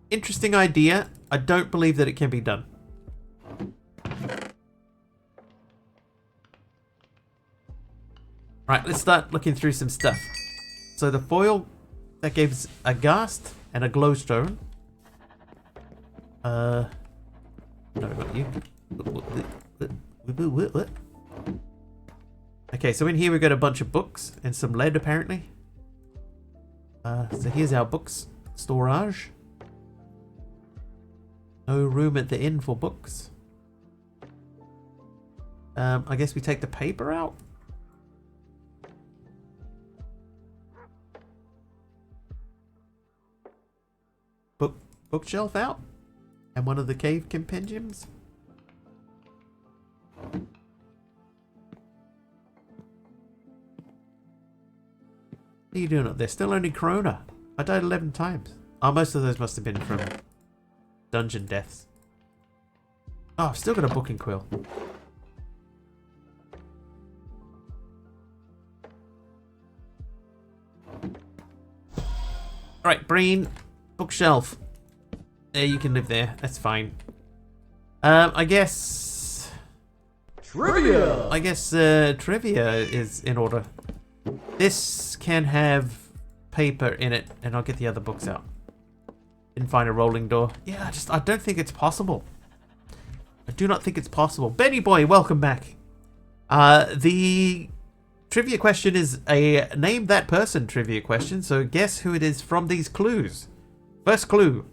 Interesting idea. I don't believe that it can be done. Right, let's start looking through some stuff. So the foil, that gives a ghast and a glowstone. No, not you. What? Okay, so in here we've got a bunch of books and some lead apparently. So here's our books storage. No room at the inn for books. I guess we take the paper out. bookshelf out? And one of the cave compendiums? What are you doing up there? Still only Corona. I died 11 times. Oh, most of those must have been from dungeon deaths. Oh, I've still got a booking quill. Alright, Breen. Bookshelf. Yeah, you can live there. That's fine. I guess... Trivia! I guess trivia is in order. This can have paper in it, and I'll get the other books out. Didn't find a rolling door. Yeah, I don't think it's possible. I do not think it's possible. Benny boy, welcome back. The trivia question is a name that person trivia question, so guess who it is from these clues. First clue,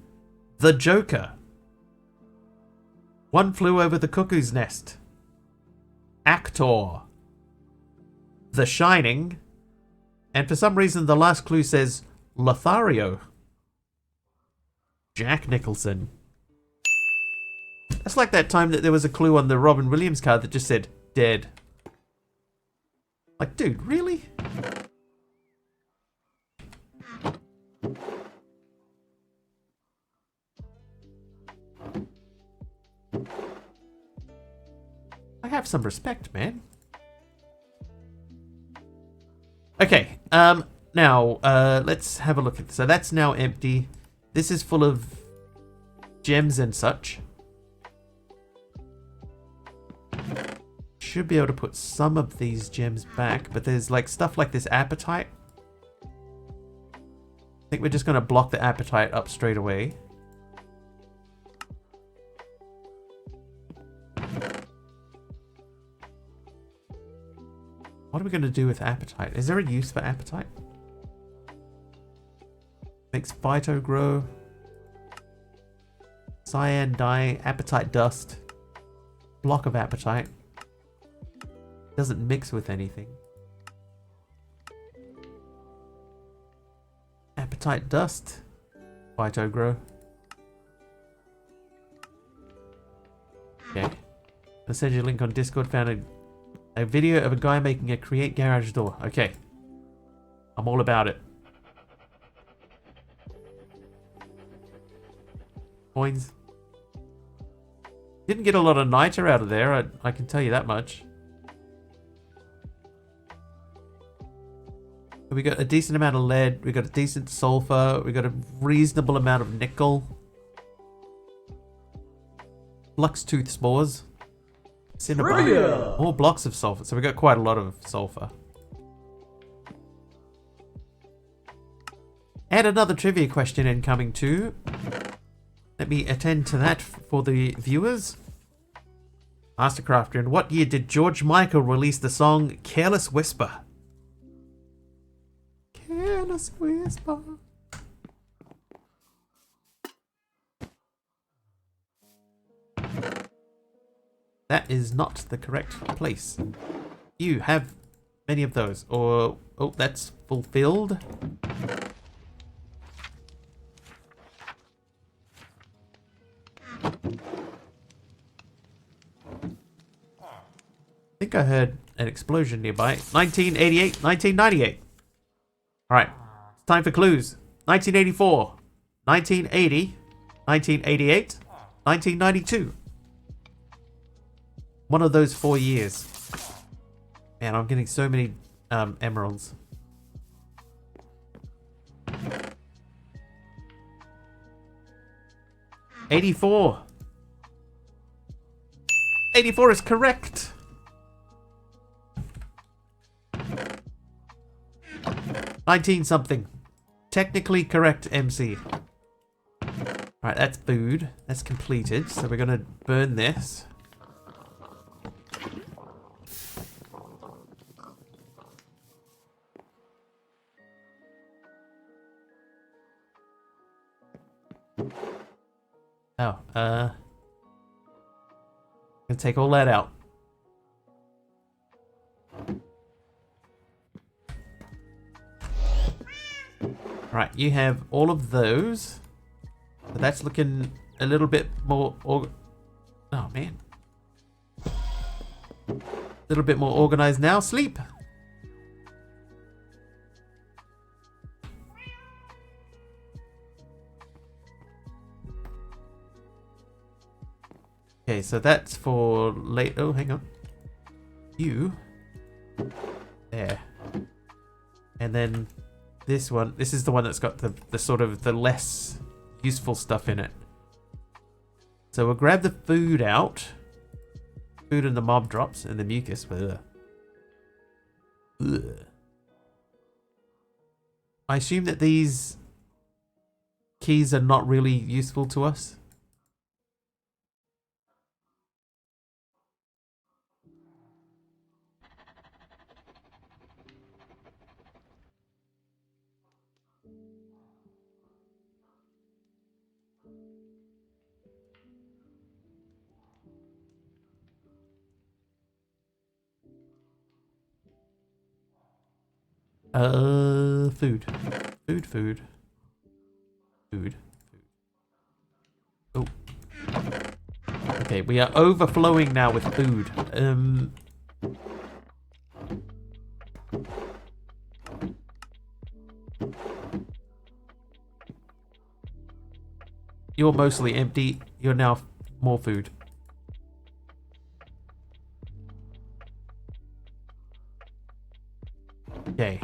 the Joker. One Flew Over the Cuckoo's Nest. Actor. The Shining. And for some reason the last clue says Lothario. Jack Nicholson. That's like that time that there was a clue on the Robin Williams card that just said dead. Like, dude, really? I have some respect, man. Okay, now, let's have a look at this. So that's now empty. This is full of gems and such. Should be able to put some of these gems back, but there's like stuff like this appetite. I think we're just going to block the appetite up straight away. What are we going to do with appetite? Is there a use for appetite? Makes phyto grow. Cyan dye, appetite dust. Block of appetite. Doesn't mix with anything. Appetite dust. Phyto grow. Okay. I'll send you a link on Discord. Found a video of a guy making a create garage door. Okay. I'm all about it. Coins. Didn't get a lot of niter out of there, I can tell you that much. We got a decent amount of lead, we got a decent sulfur, we got a reasonable amount of nickel. Flux tooth spores. Cinnabar. More blocks of sulfur, so we got quite a lot of sulfur. And another trivia question incoming too. Let me attend to that for the viewers. Mastercrafter, in what year did George Michael release the song Careless Whisper? Careless Whisper. That is not the correct place. You have many of those. Or, oh, that's fulfilled. I think I heard an explosion nearby. 1988, 1998. Alright, it's time for clues. 1984, 1980, 1988, 1992. One of those 4 years. Man, I'm getting so many emeralds. '84. 84 is correct. 19 something. Technically correct, MC. Alright, that's food. That's completed. So we're going to burn this. Oh, gonna take all that out. Right, you have all of those. So that's looking a little bit more... Oh, man. A little bit more organized now. Sleep. Okay, so that's for late... Oh, hang on. You. There. And then this one. This is the one that's got the sort of the less useful stuff in it. So we'll grab the food out. Food and the mob drops and the mucus. Ugh. Ugh. I assume that these keys are not really useful to us. Food. Food. Oh. Okay, we are overflowing now with food. You're mostly empty. You're now more food. Okay,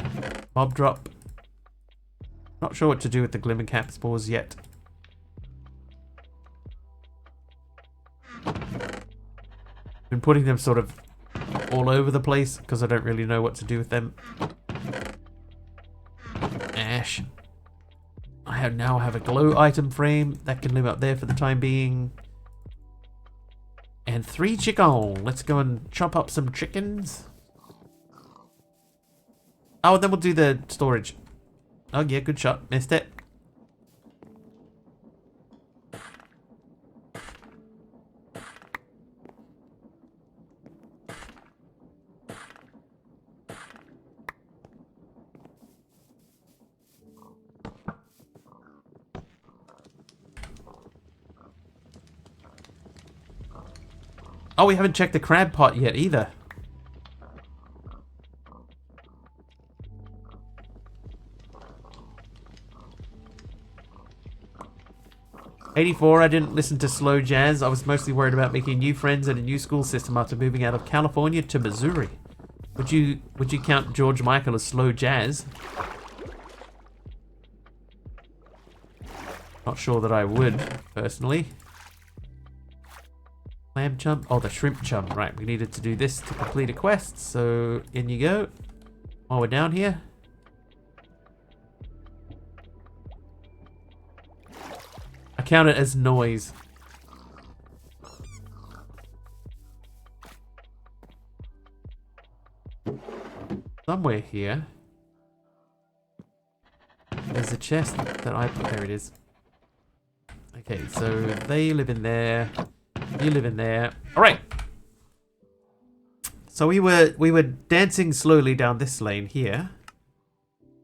mob drop. Not sure what to do with the glimmercap spores yet. Been putting them sort of all over the place because I don't really know what to do with them. Ash. I now have a glow item frame that can live up there for the time being. And 3 chicken. Let's go and chop up some chickens. Oh, and then we'll do the storage. Oh yeah, good shot. Missed it. Oh, we haven't checked the crab pot yet either. '84, I didn't listen to slow jazz. I was mostly worried about making new friends and a new school system after moving out of California to Missouri. Would you count George Michael as slow jazz? Not sure that I would, personally. Clam chum? Oh, the shrimp chum. Right, we needed to do this to complete a quest, so in you go. While we're down here. I count it as noise. Somewhere here. There's a chest that I put. There it is. Okay, so they live in there. You live in there. All right. So we were dancing slowly down this lane here.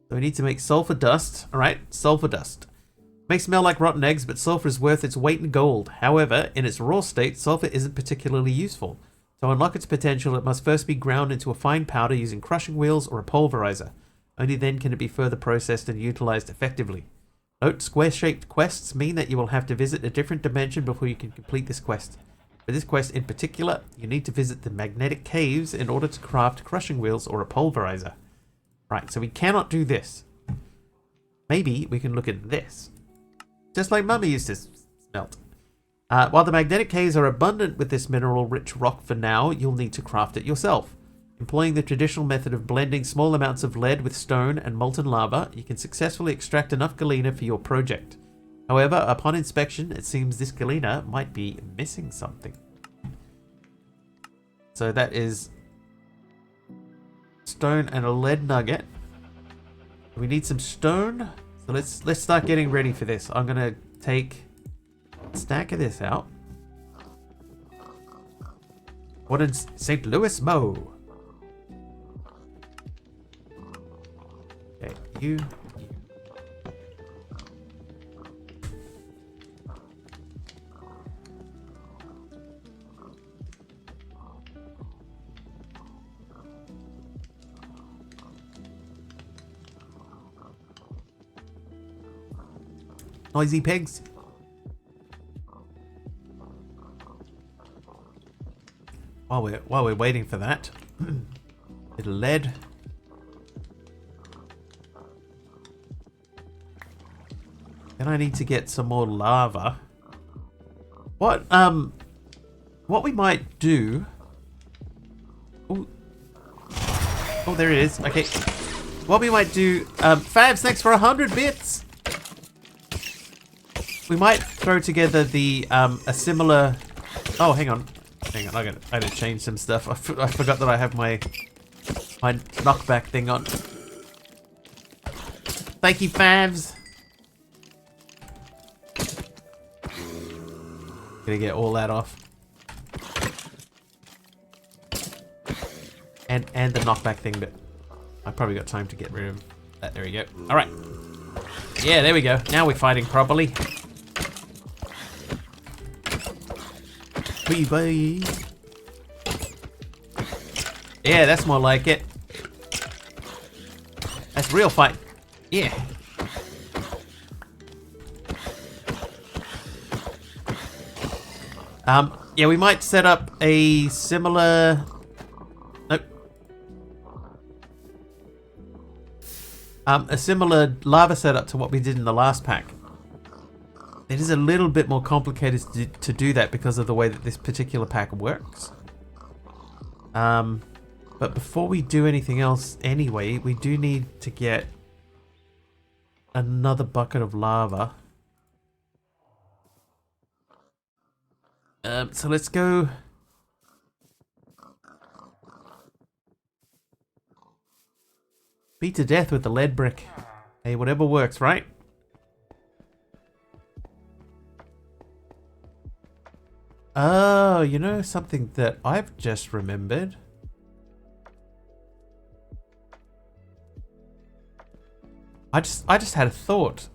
So we need to make sulfur dust. All right, sulfur dust. May smell like rotten eggs, but sulfur is worth its weight in gold. However, in its raw state, sulfur isn't particularly useful. To unlock its potential, it must first be ground into a fine powder using crushing wheels or a pulverizer. Only then can it be further processed and utilized effectively. Note, square-shaped quests mean that you will have to visit a different dimension before you can complete this quest. For this quest in particular, you need to visit the magnetic caves in order to craft crushing wheels or a pulverizer. Right, so we cannot do this. Maybe we can look at this. Just like Mummy used to smelt. While the magnetic caves are abundant with this mineral-rich rock for now, you'll need to craft it yourself. Employing the traditional method of blending small amounts of lead with stone and molten lava, you can successfully extract enough galena for your project. However, upon inspection, it seems this galena might be missing something. So that is stone and a lead nugget. We need some stone. So let's start getting ready for this. I'm gonna take a stack of this out. What in St. Louis, Mo? Okay, you. Noisy pigs. While we're waiting for that, bit of lead. Then I need to get some more lava. What we might do... Ooh. Oh, there it is. Okay. What we might do... Fabs, thanks for 100 bits! We might throw together the, a similar... Oh, hang on. Hang on, I gotta change some stuff. I forgot that I have my knockback thing on. Thank you, Favs. Gonna get all that off. And the knockback thing, but I probably got time to get rid of that. There we go. All right. Yeah, there we go. Now we're fighting properly. Bye. Yeah, that's more like it. That's real fight. Yeah. Yeah, we might set up a similar... Nope. A similar lava setup to what we did in the last pack. It is a little bit more complicated to do that because of the way that this particular pack works. But before we do anything else anyway, we do need to get another bucket of lava. So let's go... Beat to death with the lead brick. Hey, whatever works, right? Oh, you know something that I've just remembered? I just had a thought.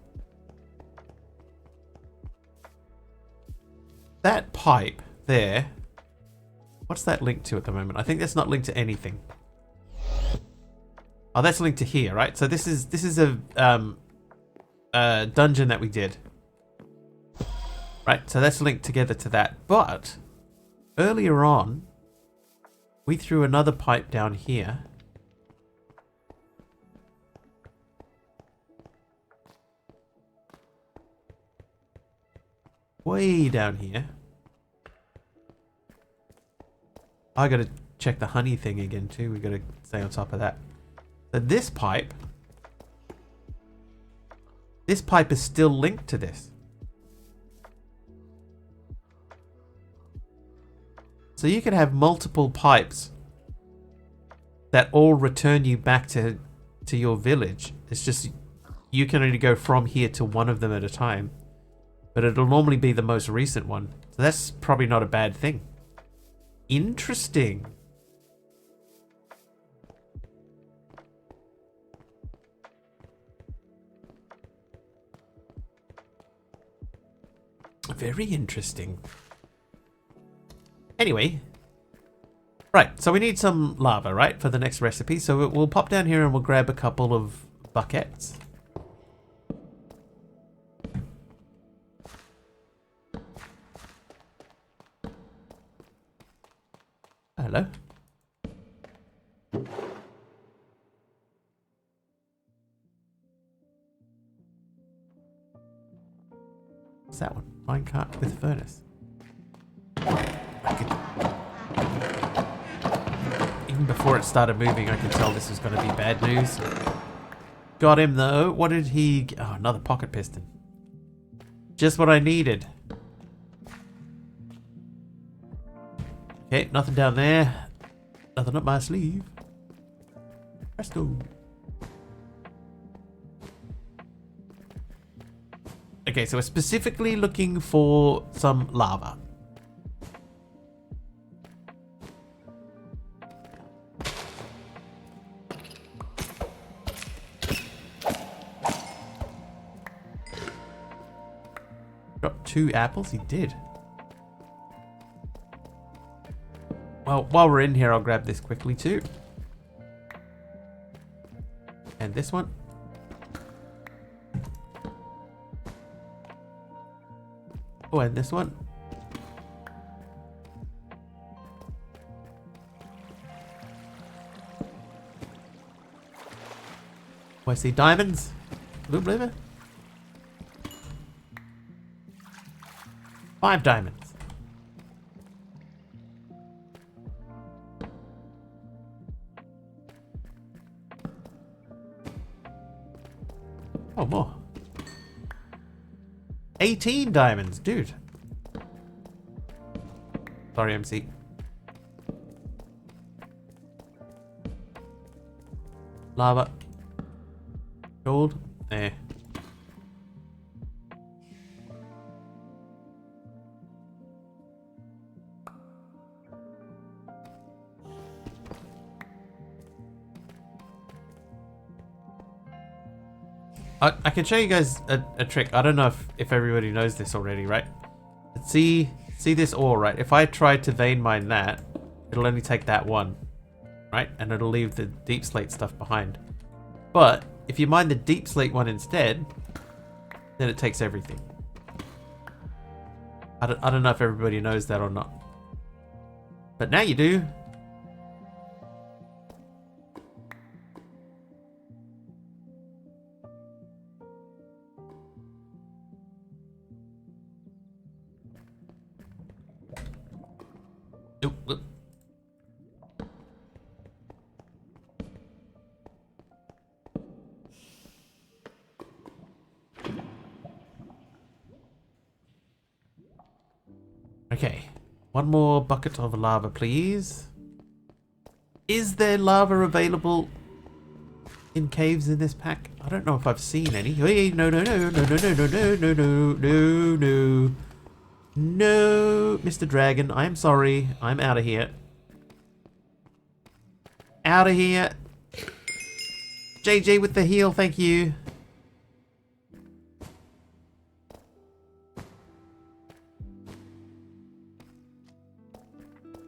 That pipe there, what's that linked to at the moment? I think that's not linked to anything. Oh, that's linked to here, right? So this is a dungeon that we did. Right, so that's linked together to that. But earlier on, we threw another pipe down here. Way down here. I gotta check the honey thing again too. We gotta stay on top of that. So this pipe is still linked to this. So you can have multiple pipes that all return you back to your village. It's just you can only go from here to one of them at a time. But it'll normally be the most recent one. So that's probably not a bad thing. Interesting. Very interesting. Anyway. Right, so we need some lava, right, for the next recipe. So we'll pop down here and we'll grab a couple of buckets. Hello. What's that one? Minecart with furnace. Even before it started moving, I could tell this was going to be bad news. Got him though. What did he... Oh, another pocket piston. Just what I needed. Okay, nothing down there. Nothing up my sleeve. Presto. Okay, so we're specifically looking for some lava. Got 2 apples? He did. Well, while we're in here, I'll grab this quickly too. And this one. Oh, and this one. Oh, I see diamonds. Blue liver. 5 diamonds. Oh, more. 18 diamonds, dude. Sorry, MC. Lava. Gold. Eh. I can show you guys a trick. I don't know if everybody knows this already, right? See this ore, right? If I try to vein mine that, it'll only take that one, right? And it'll leave the deep slate stuff behind. But if you mine the deep slate one instead, then it takes everything. I don't know if everybody knows that or not. But now you do. Oop. Okay, one more bucket of lava, please. Is there lava available in caves in this pack? I don't know if I've seen any. Hey, no, Mr. Dragon, I am sorry. I'm out of here. Out of here. JJ with the heal, thank you.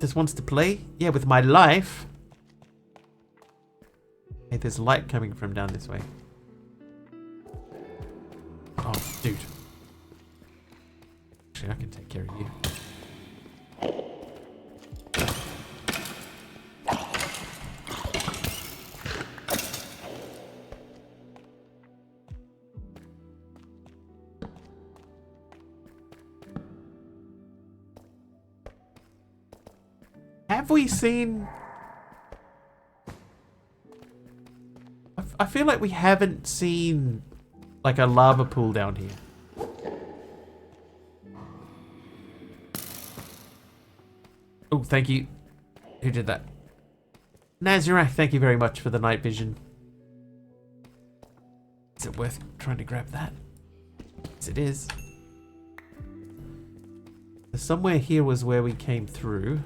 Just wants to play? Yeah, with my life. Hey, there's light coming from down this way. Oh, dude. Actually, I can take care of you. Have we seen... I feel like we haven't seen like a lava pool down here. Oh, thank you. Who did that? Nazirak, thank you very much for the night vision. Is it worth trying to grab that? Yes, it is. So somewhere here was where we came through.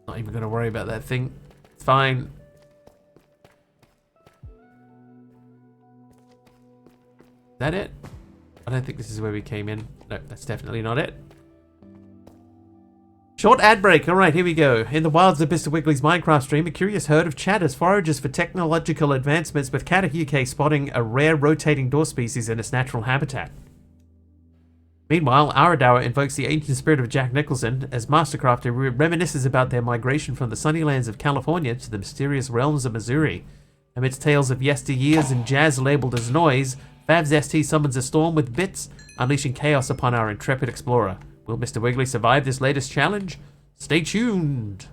Not even going to worry about that thing. It's fine. Is that it? I don't think this is where we came in. No, that's definitely not it. Short ad break. Alright, here we go. In the wilds of Mr. Wiggly's Minecraft stream, a curious herd of chatters forages for technological advancements, with Cat UK spotting a rare rotating door species in its natural habitat. Meanwhile, Aradour invokes the ancient spirit of Jack Nicholson as Mastercrafter reminisces about their migration from the sunny lands of California to the mysterious realms of Missouri. Amidst tales of yesteryears and jazz labeled as noise, Favs ST summons a storm with bits, unleashing chaos upon our intrepid explorer. Will Mr. Wiggly survive this latest challenge? Stay tuned!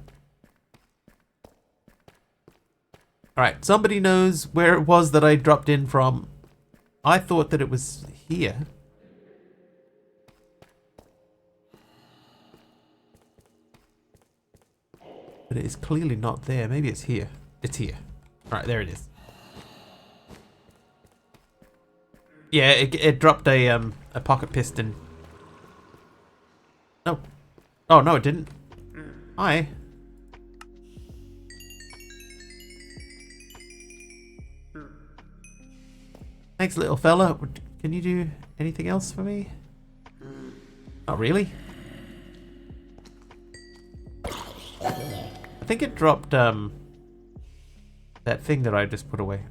Alright, somebody knows where it was that I dropped in from. I thought that it was here. But it is clearly not there. Maybe it's here. It's here. Alright, there it is. Yeah, it dropped a pocket piston. Oh. Oh, no, it didn't. Hi. Thanks, little fella. Can you do anything else for me? Not really. I think it dropped that thing that I just put away.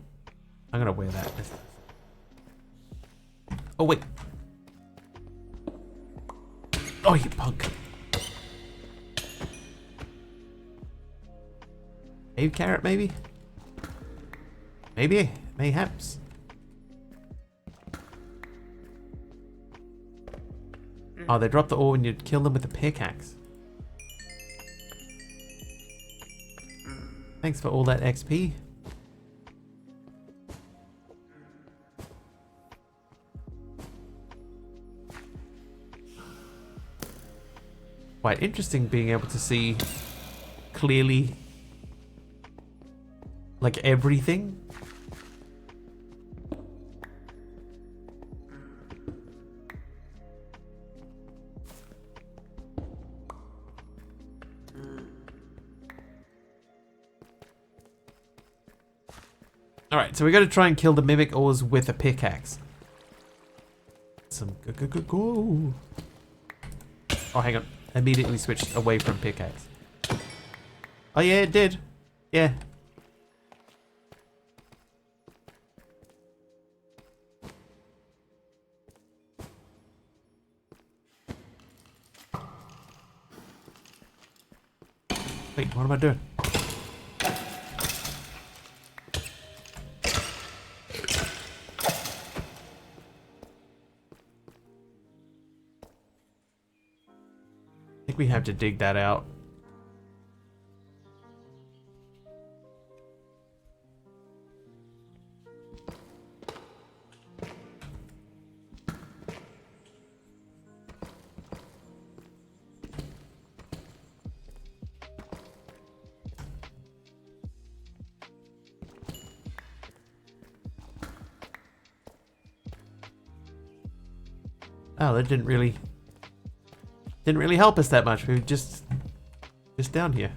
I'm gonna wear that. Oh wait. Oh, you punk. Maybe carrot, maybe? Maybe, mayhaps. Oh, they drop the ore when you kill them with a pickaxe. Thanks for all that XP. Quite interesting being able to see clearly, like, everything. Alright, so we gotta try and kill the mimic ores with a pickaxe. Some go. Oh, hang on. Immediately switched away from pickaxe. Oh yeah, it did. Yeah. Wait, what am I doing? I think we have to dig that out. Oh, that didn't really help us that much. We were just down here.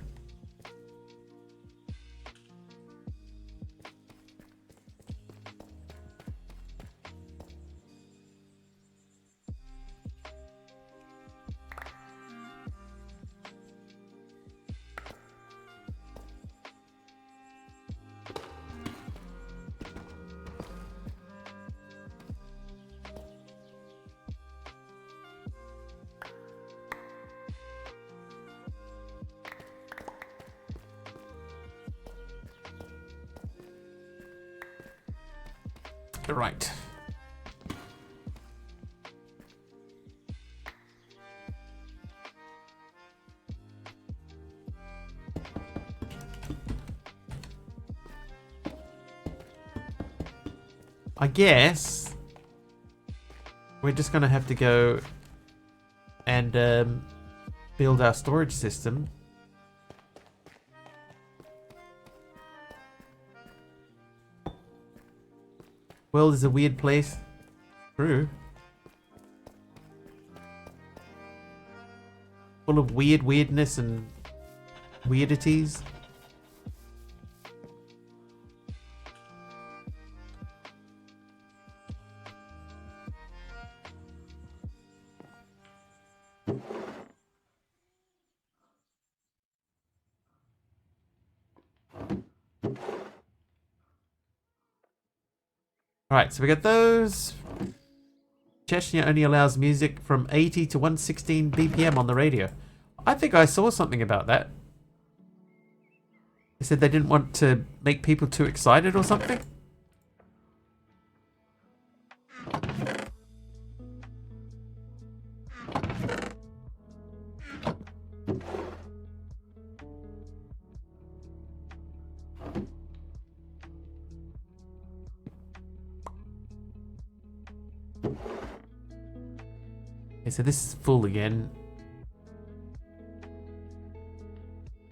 Right. I guess we're just gonna have to go and build our storage system. World is a weird place. True. Full of weirdness and weirdities. Alright, so we got those. Chechnya only allows music from 80 to 116 BPM on the radio. I think I saw something about that. They said they didn't want to make people too excited or something. Okay, so this is full again.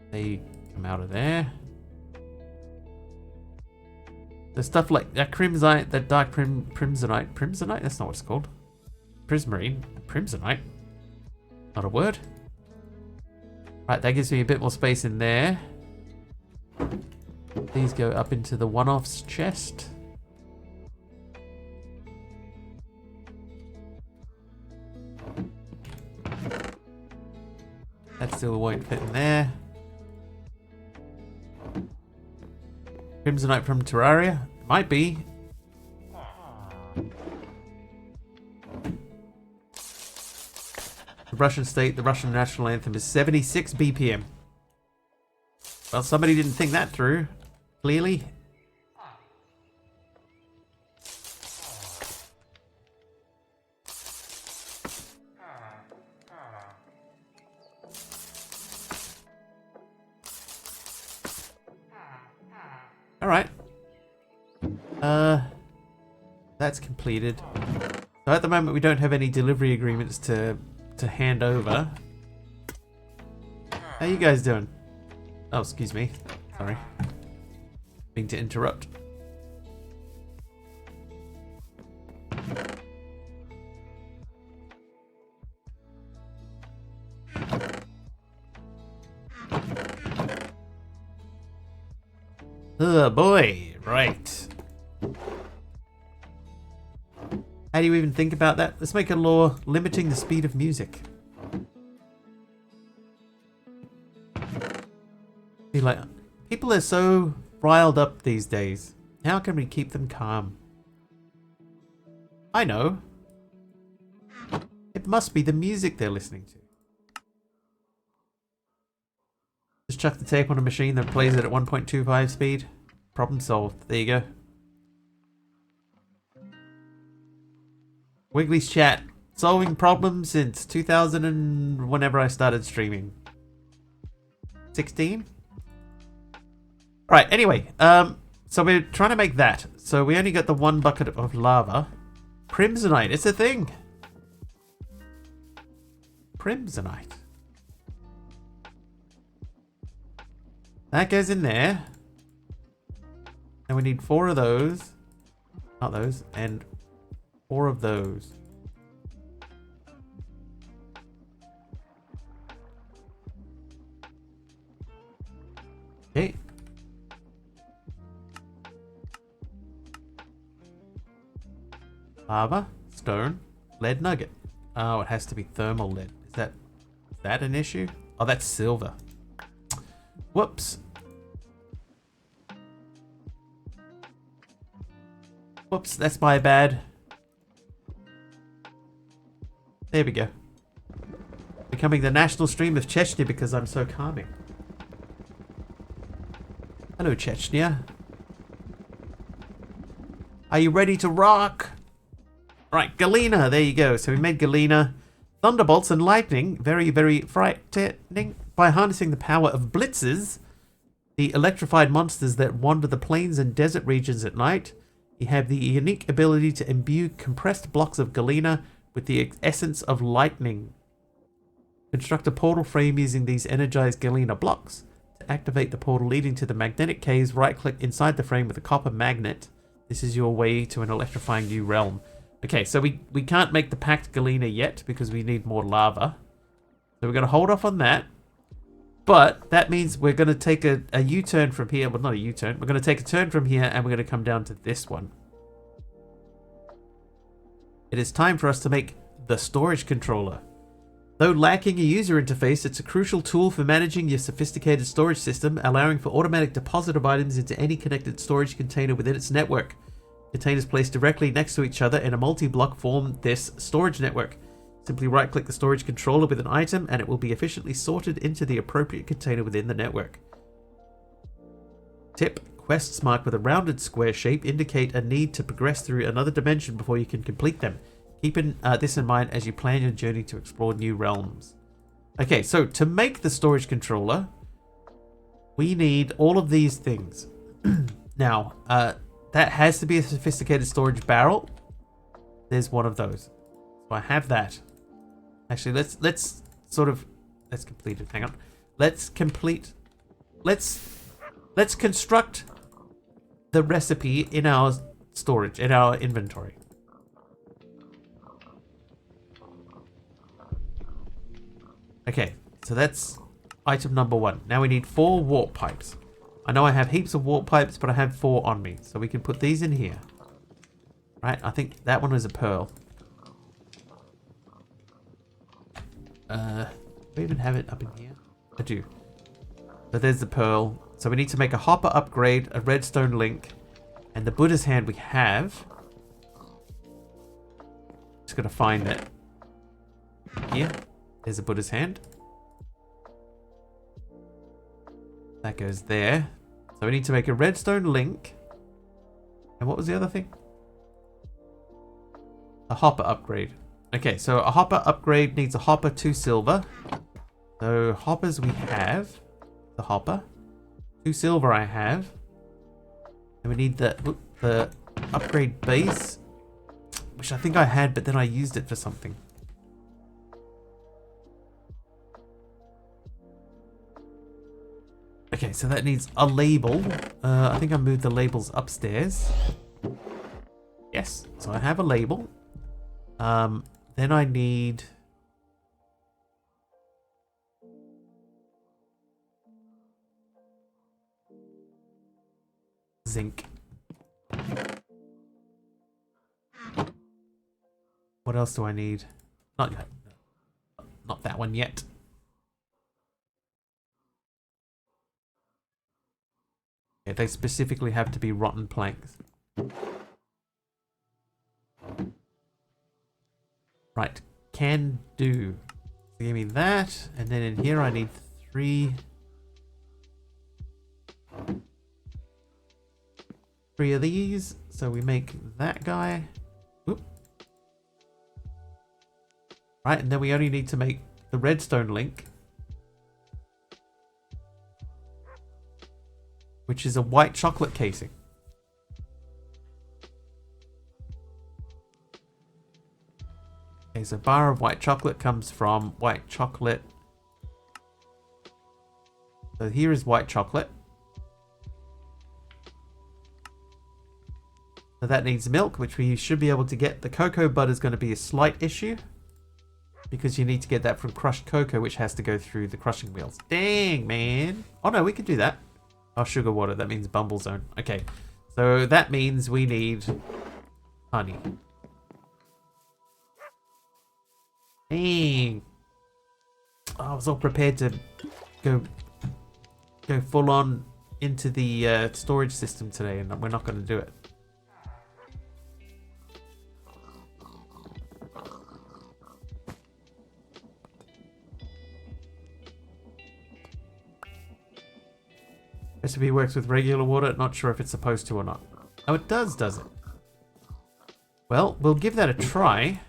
They come out of there. The stuff like that crimsonite, that dark primsonite, that's not what it's called. Prismarine, primsonite. Not a word. Right, that gives me a bit more space in there. These go up into the one-offs chest. That still won't fit in there. Crimsonite from Terraria? Might be. The Russian state, the Russian national anthem is 76 BPM. Well, somebody didn't think that through. Clearly. Alright. That's completed. So at the moment we don't have any delivery agreements to hand over. How you guys doing? Oh, excuse me. Sorry. Mean to interrupt. Oh boy, right. How do you even think about that? Let's make a law limiting the speed of music. Be like, people are so riled up these days. How can we keep them calm? I know. It must be the music they're listening to. Just chuck the tape on a machine that plays it at 1.25 speed. Problem solved. There you go. Wiggly's chat. Solving problems since 2000 and whenever I started streaming. 16? Alright, anyway. So we're trying to make that. So we only got the one bucket of lava. Crimsonite. It's a thing. Crimsonite. That goes in there. And we need 4 of those. Not those. And 4 of those. Okay. Lava, stone, lead nugget. Oh, it has to be thermal lead. Is that an issue? Oh, that's silver. Whoops. Whoops, that's my bad. There we go. Becoming the national stream of Chechnya because I'm so calming. Hello, Chechnya. Are you ready to rock? Right, Galena, there you go. So we made Galena. Thunderbolts and lightning, very, very frightening. By harnessing the power of blitzes, the electrified monsters that wander the plains and desert regions at night, you have the unique ability to imbue compressed blocks of Galena with the essence of lightning. Construct a portal frame using these energized Galena blocks. To activate the portal leading to the magnetic caves, right-click inside the frame with a copper magnet. This is your way to an electrifying new realm. Okay, so we can't make the packed Galena yet because we need more lava. So we're going to hold off on that. But that means we're going to take a U-turn from here. Well, not a U-turn. We're going to take a turn from here and we're going to come down to this one. It is time for us to make the storage controller. Though lacking a user interface, it's a crucial tool for managing your sophisticated storage system, allowing for automatic deposit of items into any connected storage container within its network. Containers placed directly next to each other in a multi-block form this storage network. Simply right-click the storage controller with an item and it will be efficiently sorted into the appropriate container within the network. Tip: quests marked with a rounded square shape indicate a need to progress through another dimension before you can complete them. Keep this in mind as you plan your journey to explore new realms. Okay, so to make the storage controller, we need all of these things. Now, that has to be a sophisticated storage barrel. There's one of those. So I have that. Actually, let's complete it. Hang on. Let's construct the recipe in our storage, in our inventory. Okay, so that's item number 1. Now we need 4 warp pipes. I know I have heaps of warp pipes, but I have 4 on me. So we can put these in here. Right, I think that one is a pearl. Do I even have it up in here? I do. So there's the pearl. So we need to make a hopper upgrade, a redstone link, and the Buddha's hand we have. Just gotta find it. Here. There's a Buddha's hand. That goes there. So we need to make a redstone link. And what was the other thing? A hopper upgrade. Okay, so a hopper upgrade needs a hopper, 2 silver. So hoppers we have. The hopper. 2 silver I have. And we need the upgrade base. Which I think I had, but then I used it for something. Okay, so that needs a label. I think I moved the labels upstairs. Yes, so I have a label. Then I need... zinc. What else do I need? Not yet. Not that one yet. Okay, they specifically have to be rotten planks. Right, can do. Give me that, and then in here I need 3 of these. So we make that guy. Whoop. Right, and then we only need to make the redstone link, which is a white chocolate casing. Okay, so bar of white chocolate comes from white chocolate. So here is white chocolate. So that needs milk, which we should be able to get. The cocoa butter is going to be a slight issue, because you need to get that from crushed cocoa, which has to go through the crushing wheels. Dang, man. Oh no, we could do that. Oh, sugar water. That means bumble zone. Okay, so that means we need honey. Dang. Oh, I was all prepared to go full on into the storage system today, and we're not going to do it. Recipe works with regular water. Not sure if it's supposed to or not. Oh, it does it? Well, we'll give that a try,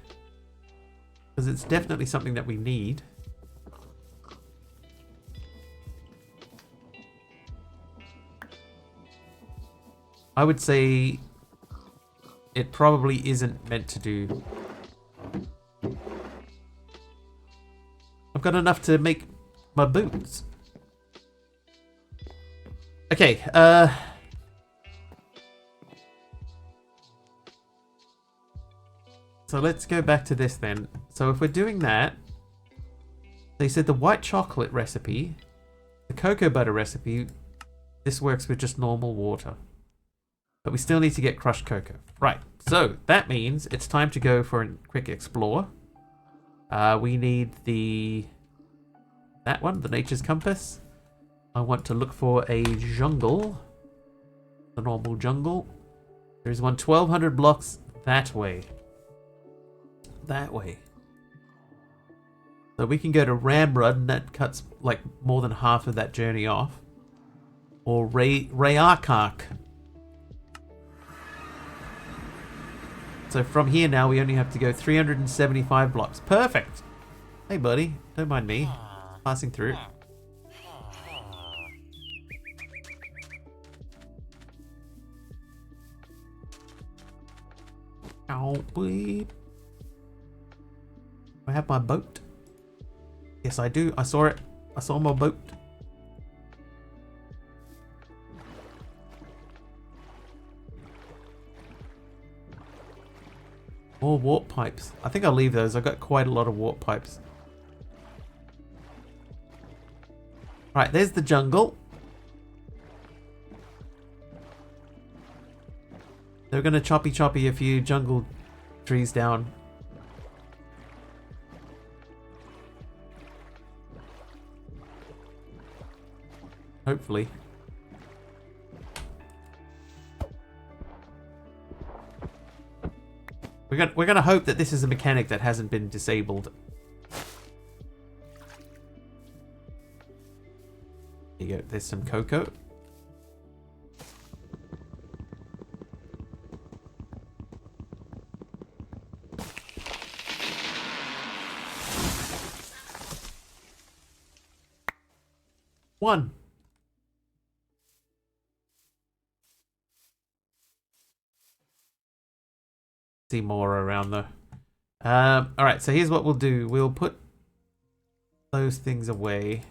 because it's definitely something that we need. I would say it probably isn't meant to do. I've got enough to make my boots. Okay, so let's go back to this then. So if we're doing that, they said the white chocolate recipe, the cocoa butter recipe, this works with just normal water. But we still need to get crushed cocoa. Right, so that means it's time to go for a quick explore. We need that one, the nature's compass. I want to look for a jungle. The normal jungle. There's one 1200 blocks that way. That way. So we can go to Ramrud, and that cuts like more than half of that journey off. Or Rayarkark. So from here now we only have to go 375 blocks. Perfect. Hey buddy, don't mind me. Passing through. Oh, bleep. I have my boat. Yes, I do. I saw it. I saw my boat. More warp pipes. I think I'll leave those. I've got quite a lot of warp pipes. Right, there's the jungle. They're going to choppy a few jungle trees down. Hopefully. We're gonna hope that this is a mechanic that hasn't been disabled. There you go. There's some cocoa. One. See more around though. All right, so here's what we'll do. We'll put those things away.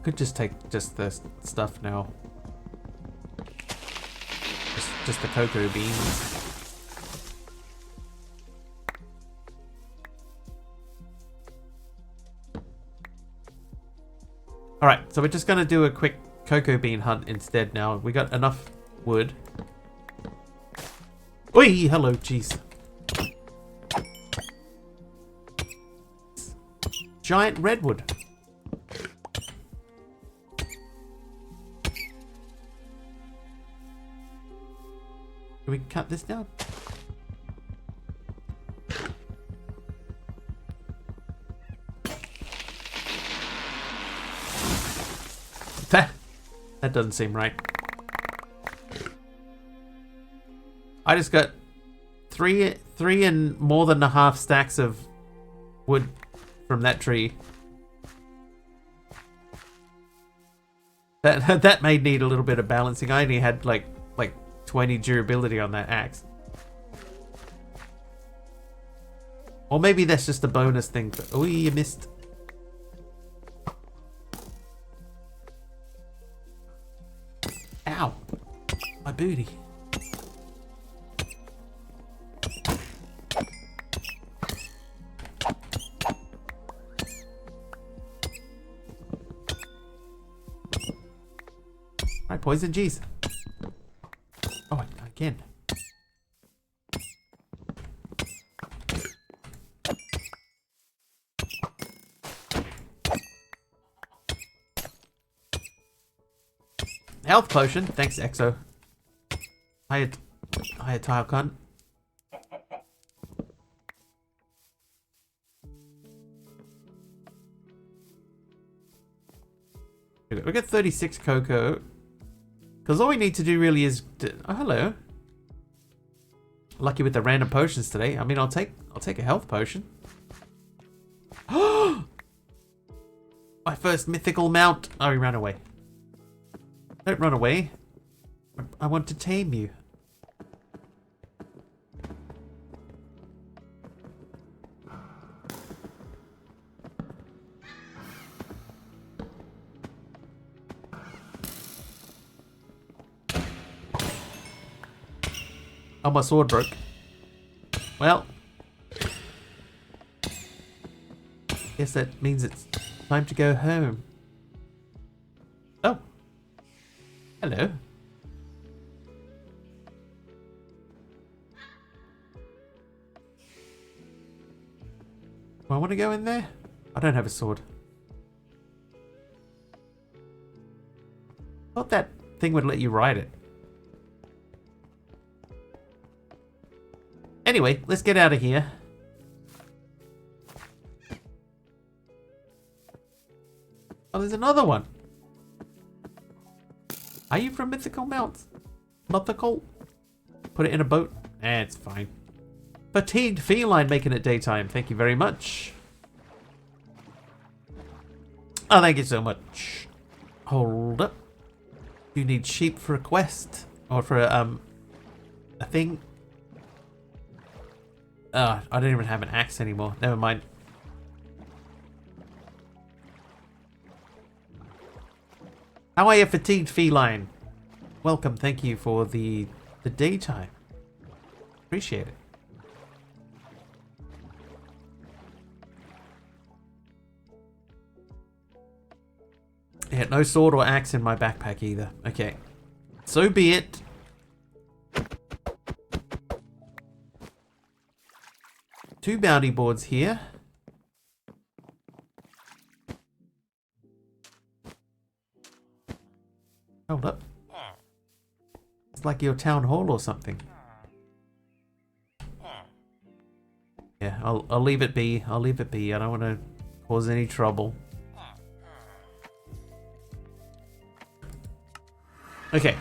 Could just take just the stuff now. Just the cocoa beans. Alright, so we're just gonna do a quick cocoa bean hunt instead now. We got enough wood. Oi, hello, jeez. Giant redwood. Can we cut this down? That doesn't seem right. I just got three and more than a half stacks of wood from that tree. That may need a little bit of balancing. I only had like 20 durability on that axe. Or maybe that's just a bonus thing. Oh, you missed. Ow. My booty. Right, poison, jeez. Oh, again. Health potion. Thanks, Exo. Hiya tile cunt. We got 36 cocoa. Because all we need to do really is... Oh, hello. Lucky with the random potions today. I mean, I'll take a health potion. My first mythical mount. Oh, he ran away. Don't run away. I want to tame you. Oh, my sword broke. Well. Guess that means it's time to go home. Oh. Hello. Do I want to go in there? I don't have a sword. Thought that thing would let you ride it. Anyway, let's get out of here. Oh, there's another one. Are you from Mythical Mounts? Mythical? Put it in a boat? It's fine. Fatigued feline making it daytime. Thank you very much. Oh, thank you so much. Hold up. You need sheep for a quest? Or for a thing? I don't even have an axe anymore. Never mind. How are you, fatigued feline? Welcome. Thank you for the daytime. Appreciate it. Yeah, no sword or axe in my backpack either. Okay. So be it. Two bounty boards here. Hold up. It's like your town hall or something. Yeah, I'll leave it be. I'll leave it be. I don't want to cause any trouble. Okay.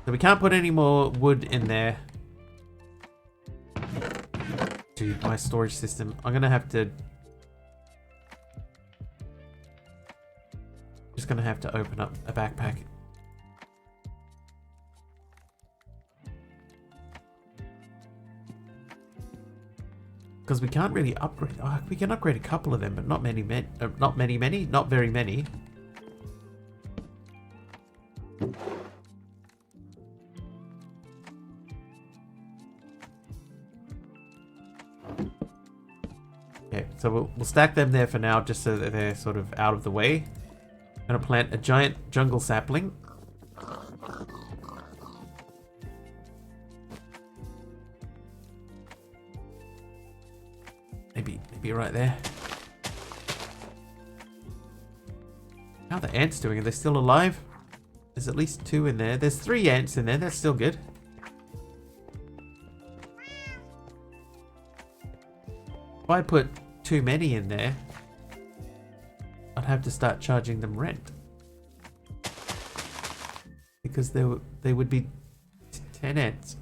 So we can't put any more wood in there. Dude, my storage system. I'm gonna have to... Just gonna have to open up a backpack. Because we can't really upgrade. Oh, we can upgrade a couple of them, but not many. Not very many. Okay, so we'll stack them there for now, just so that they're sort of out of the way. I'm gonna plant a giant jungle sapling. Maybe right there. How are the ants doing? Are they still alive? There's at least 2 in there. There's 3 ants in there. That's still good. If I put too many in there, I'd have to start charging them rent. Because they would be 10 ants.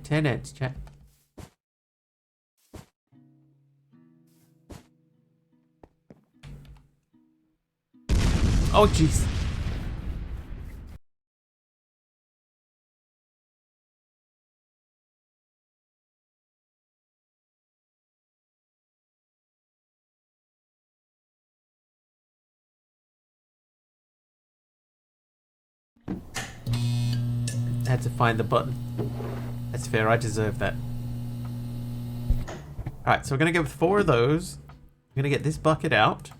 Tenants, chat. Oh, jeez. Had to find the button. That's fair, I deserve that. Alright, so we're gonna go with 4 of those. I'm gonna get this bucket out.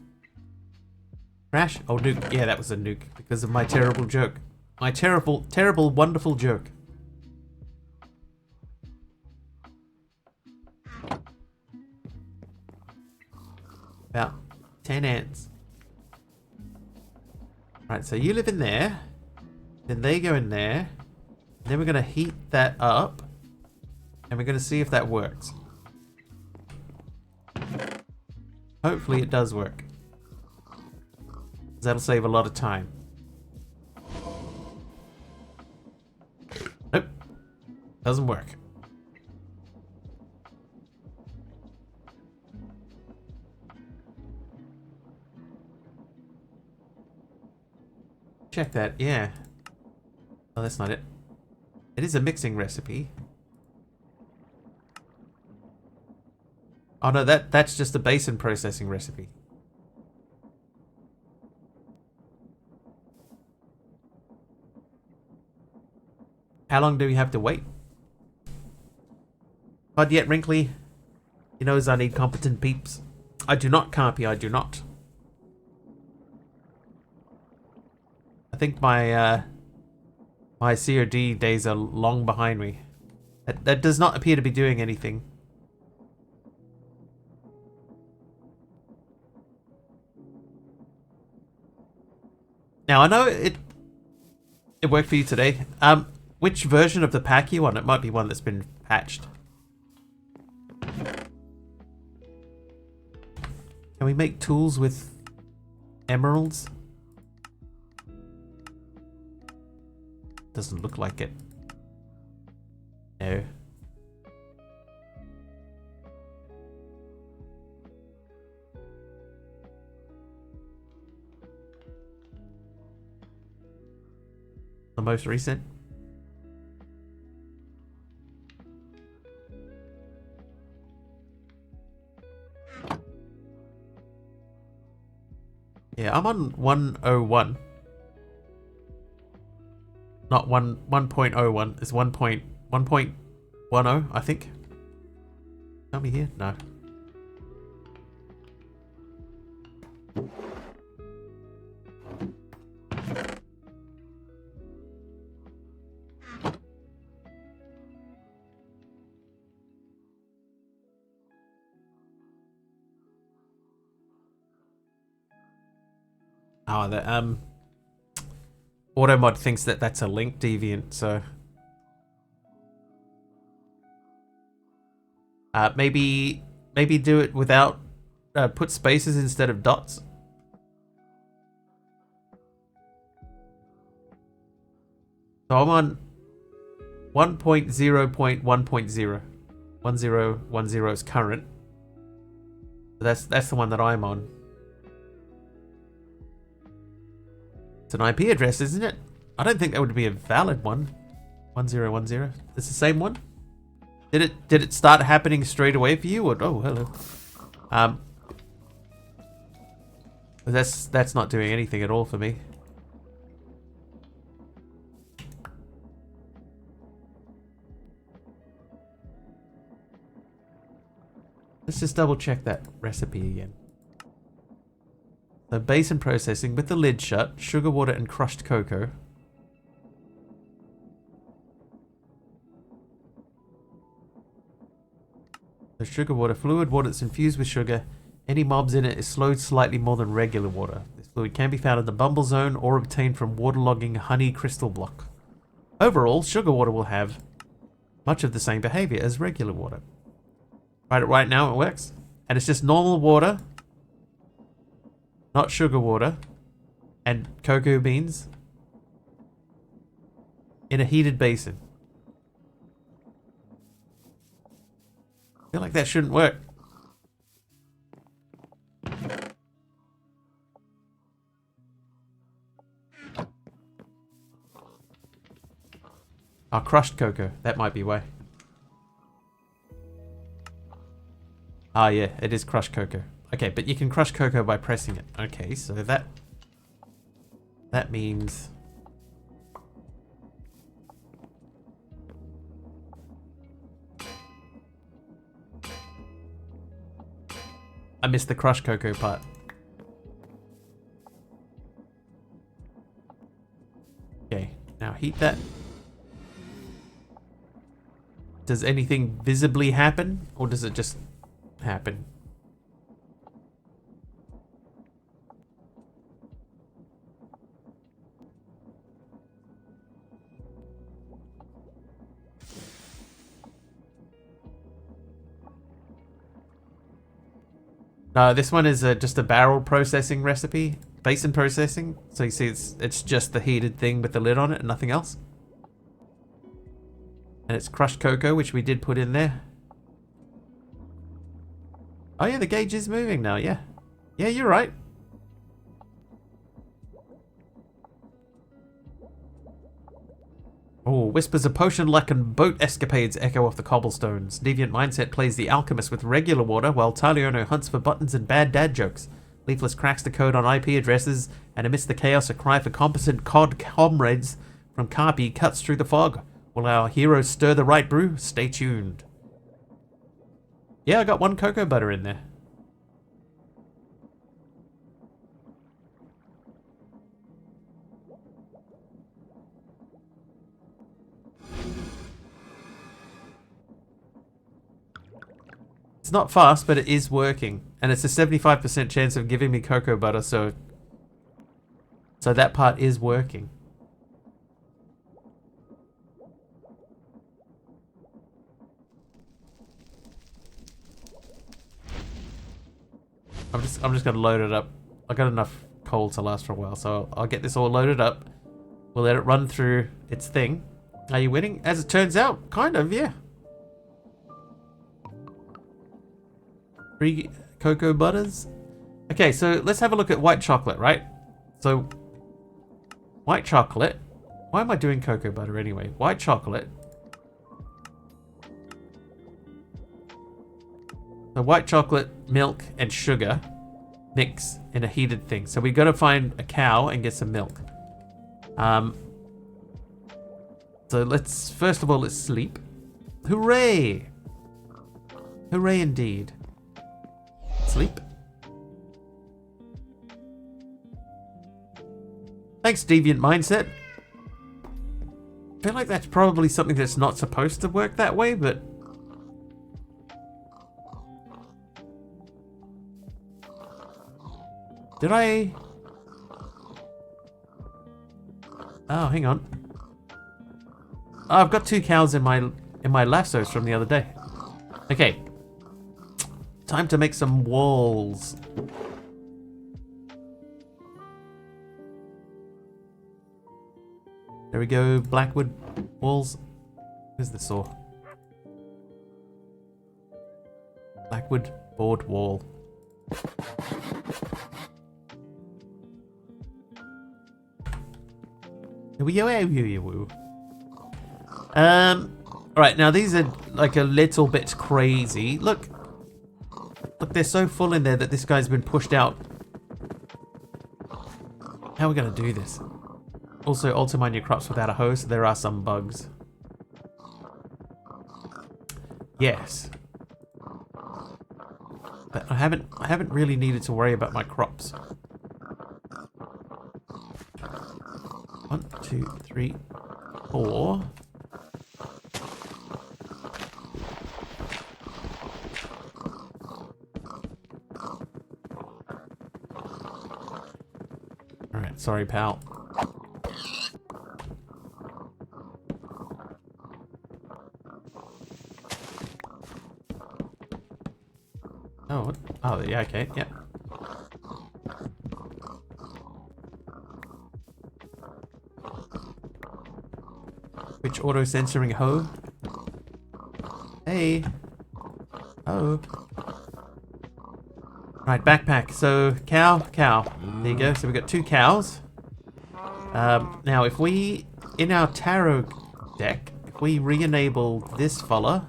Crash. Oh, nuke. Yeah, that was a nuke because of my terrible joke. My terrible, wonderful joke. About 10 ants. Right, so you live in there. Then they go in there. Then we're going to heat that up. And we're going to see if that works. Hopefully it does work. That'll save a lot of time. Nope. Doesn't work. Check that, yeah. Oh, that's not it. It is a mixing recipe. Oh no, that's just a basin processing recipe. How long do we have to wait? Not yet, Wrinkly. He knows I need competent peeps. I do not, Carpy, I do not. I think my my COD days are long behind me. That does not appear to be doing anything. Now I know it worked for you today. Which version of the pack you want? It might be one that's been patched. Can we make tools with emeralds? Doesn't look like it. No. The most recent? Yeah, I'm on 101. Not 1.01. It's 1.10, I think. Tell me here? No. Oh, the Automod thinks that that's a link deviant, so maybe do it without put spaces instead of dots. So I'm on 1.0.1.0. 1010 is current. That's the one that I'm on. It's an IP address, isn't it? I don't think that would be a valid one. 1010. It's the same one? Did it start happening straight away for you? Or oh, hello. That's not doing anything at all for me. Let's just double check that recipe again. So basin processing with the lid shut, sugar water and crushed cocoa. The sugar water, fluid water that's infused with sugar. Any mobs in it is slowed slightly more than regular water. This fluid can be found in the bumble zone or obtained from waterlogging honey crystal block. Overall, sugar water will have much of the same behavior as regular water. Right now it works. And it's just normal water, not sugar water, and cocoa beans in a heated basin. I feel like that shouldn't work. Oh, crushed cocoa. That might be why. Ah, yeah, it is crushed cocoa. Okay, but you can crush cocoa by pressing it. Okay, so that means I missed the crushed cocoa part. Okay, now heat that. Does anything visibly happen, or does it just happen? No, this one is just a barrel processing recipe, basin processing. So you see, it's just the heated thing with the lid on it and nothing else. And it's crushed cocoa, which we did put in there. Oh yeah, the gauge is moving now. Yeah, yeah, you're right. Oh, whispers of potion-luck and boat escapades echo off the cobblestones. Deviant Mindset plays the alchemist with regular water, while Taliono hunts for buttons and bad dad jokes. Leafless cracks the code on IP addresses, and amidst the chaos, a cry for competent COD comrades from Carpi cuts through the fog. Will our heroes stir the right brew? Stay tuned. Yeah, I got one cocoa butter in there. It's not fast, but it is working. And it's a 75% chance of giving me cocoa butter, so that part is working. I'm just gonna load it up. I got enough coal to last for a while, so I'll get this all loaded up. We'll let it run through its thing. Are you winning? As it turns out, kind of, yeah. 3 cocoa butters. Okay, so let's have a look at white chocolate, right? So, white chocolate. Why am I doing cocoa butter anyway? White chocolate. So white chocolate, milk, and sugar mix in a heated thing. So we got to find a cow and get some milk. So let's, first of all, let's sleep. Hooray! Hooray indeed. Sleep. Thanks, Deviant Mindset. I feel like that's probably something that's not supposed to work that way, but... Did I... Oh, hang on. Oh, I've got 2 cows in my lassos from the other day. Okay. Time to make some walls. There we go, blackwood walls. Where's the saw? Blackwood board wall. Alright, now these are like a little bit crazy. Look, they're so full in there that this guy's been pushed out. How are we gonna do this? Also, alter mine your crops without a hoe, so there are some bugs. Yes. But I haven't really needed to worry about my crops. 1, 2, 3, 4. Alright, sorry, pal. Oh, what? Oh, yeah, okay, yeah. Which auto-censoring hoe? Hey. Oh. Right, backpack. So, cow. There you go. So we've got 2 cows. Now, if we, in our tarot deck, if we re-enable this fella...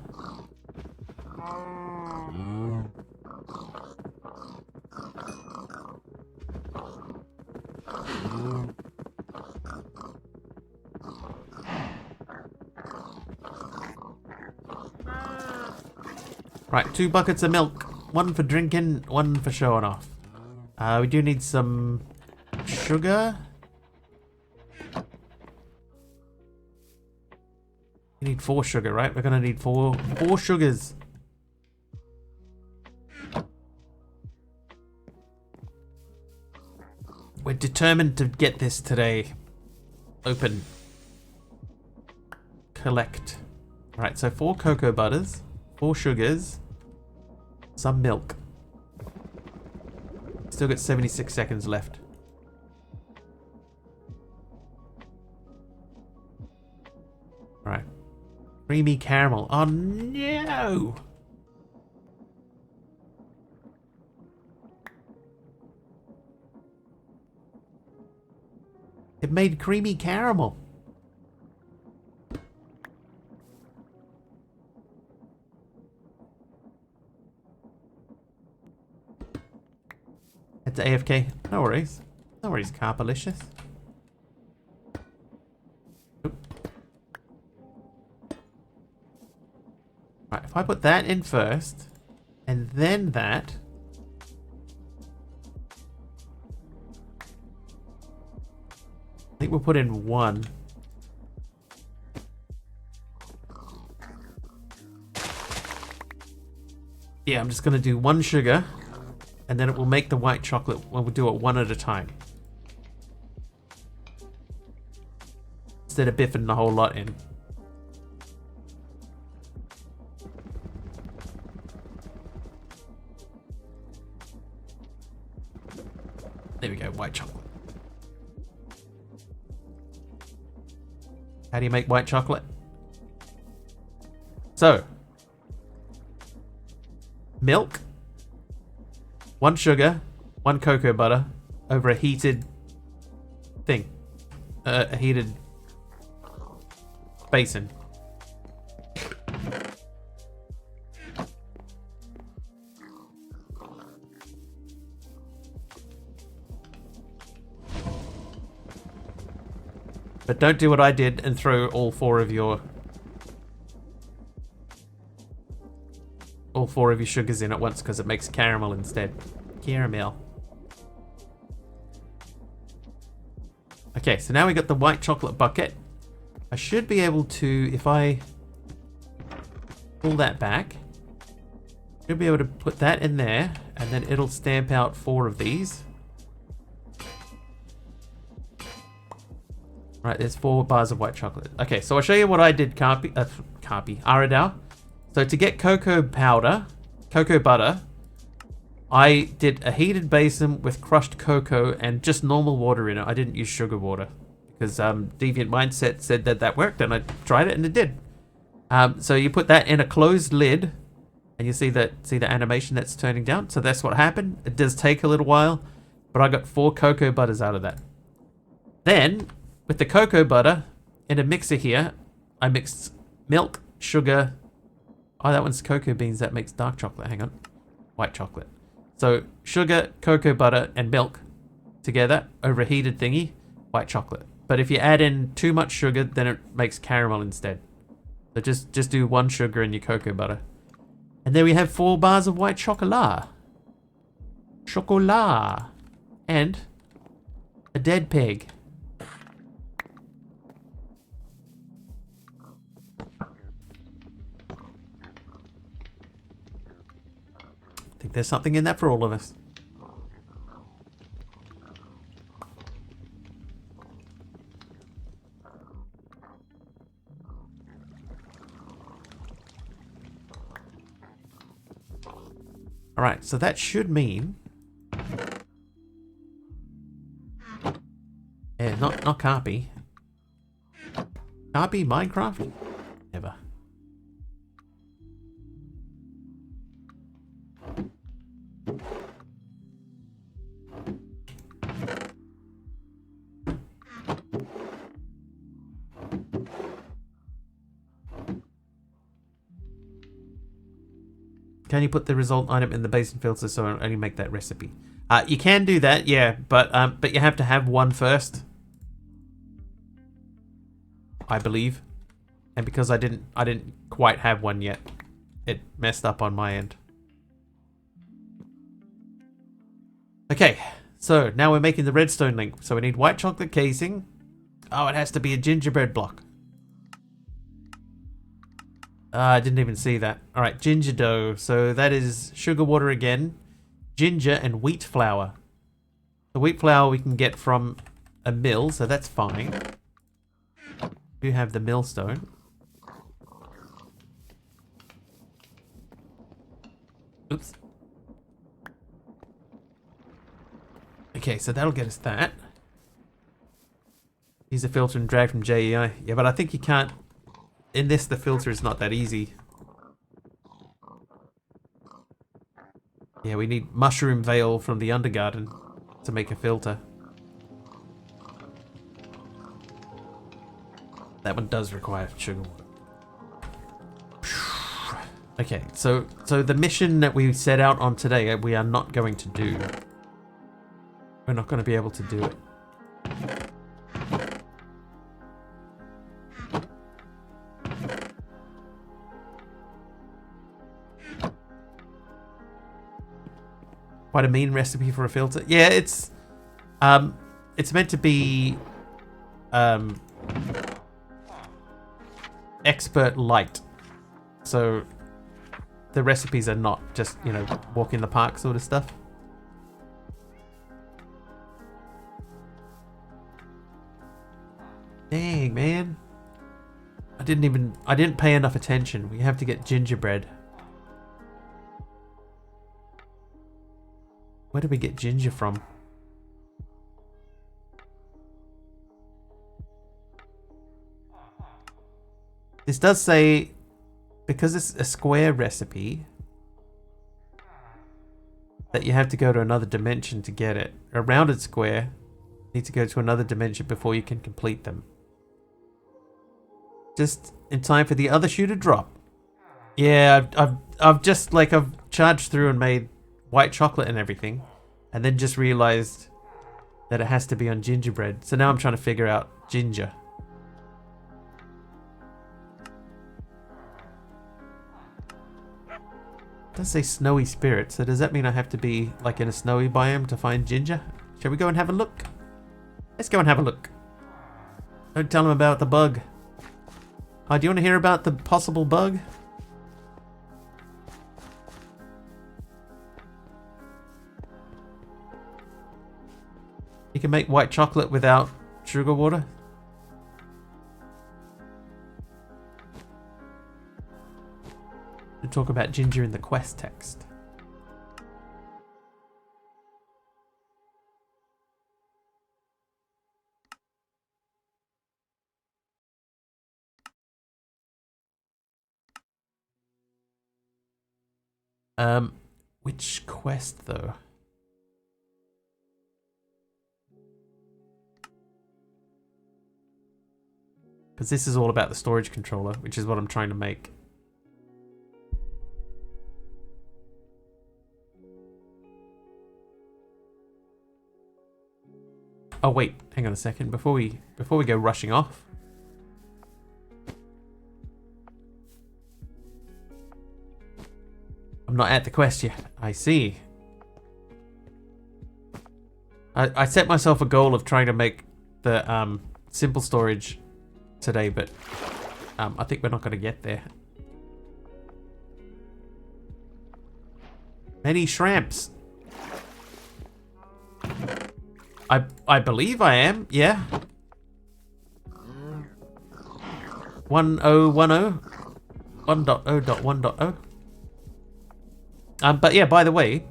Right, 2 buckets of milk. 1 for drinking, 1 for showing off. We do need some sugar. We need 4 sugar, right? We're gonna need 4 sugars. We're determined to get this today. Open. Collect. Right, so 4 cocoa butters, 4 sugars, some milk. Still got 76 seconds left. Right. Creamy caramel. Oh no! It made creamy caramel. It's AFK. No worries. No worries, Carpalicious. Right, if I put that in first, and then that... I think we'll put in 1. Yeah, I'm just going to do 1 sugar, and then it will make the white chocolate. We'll do it 1 at a time. Instead of biffing the whole lot in. There we go, white chocolate. How do you make white chocolate? So, milk, 1 sugar, 1 cocoa butter over a heated thing. A heated basin. But don't do what I did and throw all four of your sugars in at once, because it makes caramel instead. Caramel. Okay, so now we got the white chocolate bucket. I should be able to, if I pull that back, should be able to put that in there, and then it'll stamp out 4 of these. Right, there's 4 bars of white chocolate. Okay, so I'll show you what I did, Aradao. So to get cocoa butter, I did a heated basin with crushed cocoa and just normal water in it. I didn't use sugar water because Deviant Mindset said that worked, and I tried it and it did. So you put that in a closed lid, and you see the animation that's turning down. So that's what happened. It does take a little while, but I got 4 cocoa butters out of that. Then with the cocoa butter in a mixer here, I mixed milk, sugar. Oh, that one's cocoa beans. That makes dark chocolate. Hang on. White chocolate. So sugar, cocoa butter, and milk together over a heated thingy, white chocolate. But if you add in too much sugar, then it makes caramel instead. So just do 1 sugar in your cocoa butter. And then we have 4 bars of white chocolat. Chocolat. And a dead pig. I think there's something in that for all of us. Alright, so that should mean... Yeah, not Carpy. Carpy Minecraft? Never. Can you put the result item in the basin filter so it'll only make that recipe? You can do that, yeah, but you have to have one first, I believe. And because I didn't quite have one yet, it messed up on my end. Okay, so now we're making the redstone link. So we need white chocolate casing. Oh, it has to be a gingerbread block. I didn't even see that. Alright, ginger dough. So that is sugar water again, ginger, and wheat flour. The wheat flour we can get from a mill, so that's fine. We have the millstone. Oops. Okay, so that'll get us that. Use a filter and drag from JEI. Yeah, but I think you can't... In this, the filter is not that easy. Yeah, we need mushroom veil from the Undergarden to make a filter. That one does require sugar water. Okay, so the mission that we set out on today, we are not going to do. We're not going to be able to do it. Quite a mean recipe for a filter. Yeah, it's meant to be expert light. So the recipes are not just, you know, walk in the park sort of stuff. Dang, man. I didn't pay enough attention. We have to get gingerbread. Where do we get ginger from? This does say, because it's a square recipe, that you have to go to another dimension to get it. A rounded square, you need to go to another dimension before you can complete them. Just in time for the other shoe to drop. Yeah, I've charged through and made white chocolate and everything, and then just realized that it has to be on gingerbread. So now I'm trying to figure out ginger. does say snowy spirit, so does that mean I have to be like in a snowy biome to find ginger? Shall we go and have a look? Let's go and have a look. Don't tell him about the bug. Oh, do you want to hear about the possible bug? You can make white chocolate without sugar water. To talk about ginger in the quest text. Which quest though? Because this is all about the storage controller, which is what I'm trying to make. Oh wait, hang on a second. Before we go rushing off. I'm not at the quest yet. I see. I set myself a goal of trying to make the simple storage today, but I think we're not going to get there. Many shrimps. I believe I am, yeah. 1010 1.0.1.0. But yeah, by the way,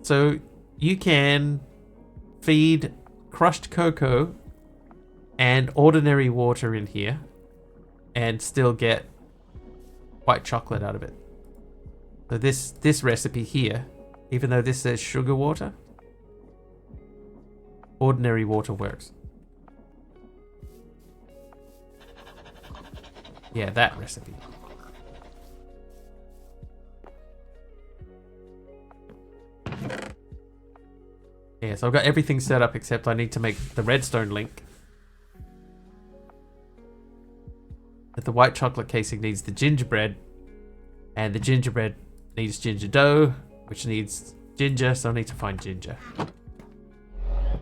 so you can feed crushed cocoa and ordinary water in here and still get white chocolate out of it. So this recipe here, even though this says sugar water, ordinary water works. Yeah, that recipe. Yeah, so I've got everything set up except I need to make the redstone link. But the white chocolate casing needs the gingerbread, and the gingerbread needs ginger dough, which needs ginger, so I need to find ginger.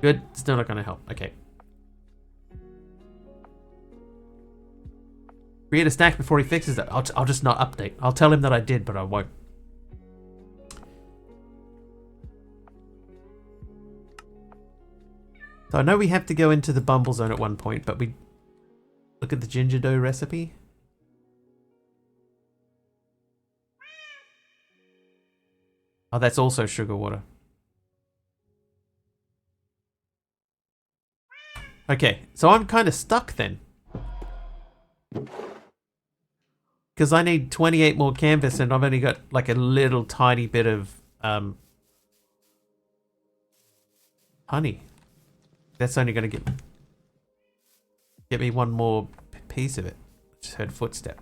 Good, still not going to help. Okay. Create a stack before he fixes it. I'll just not update. I'll tell him that I did, but I won't. So I know we have to go into the Bumble Zone at one point, but we look at the ginger dough recipe. Oh, that's also sugar water. Okay, so I'm kind of stuck then. Because I need 28 more canvas and I've only got like a little tiny bit of honey. That's only going to get me one more piece of it. Just heard footstep.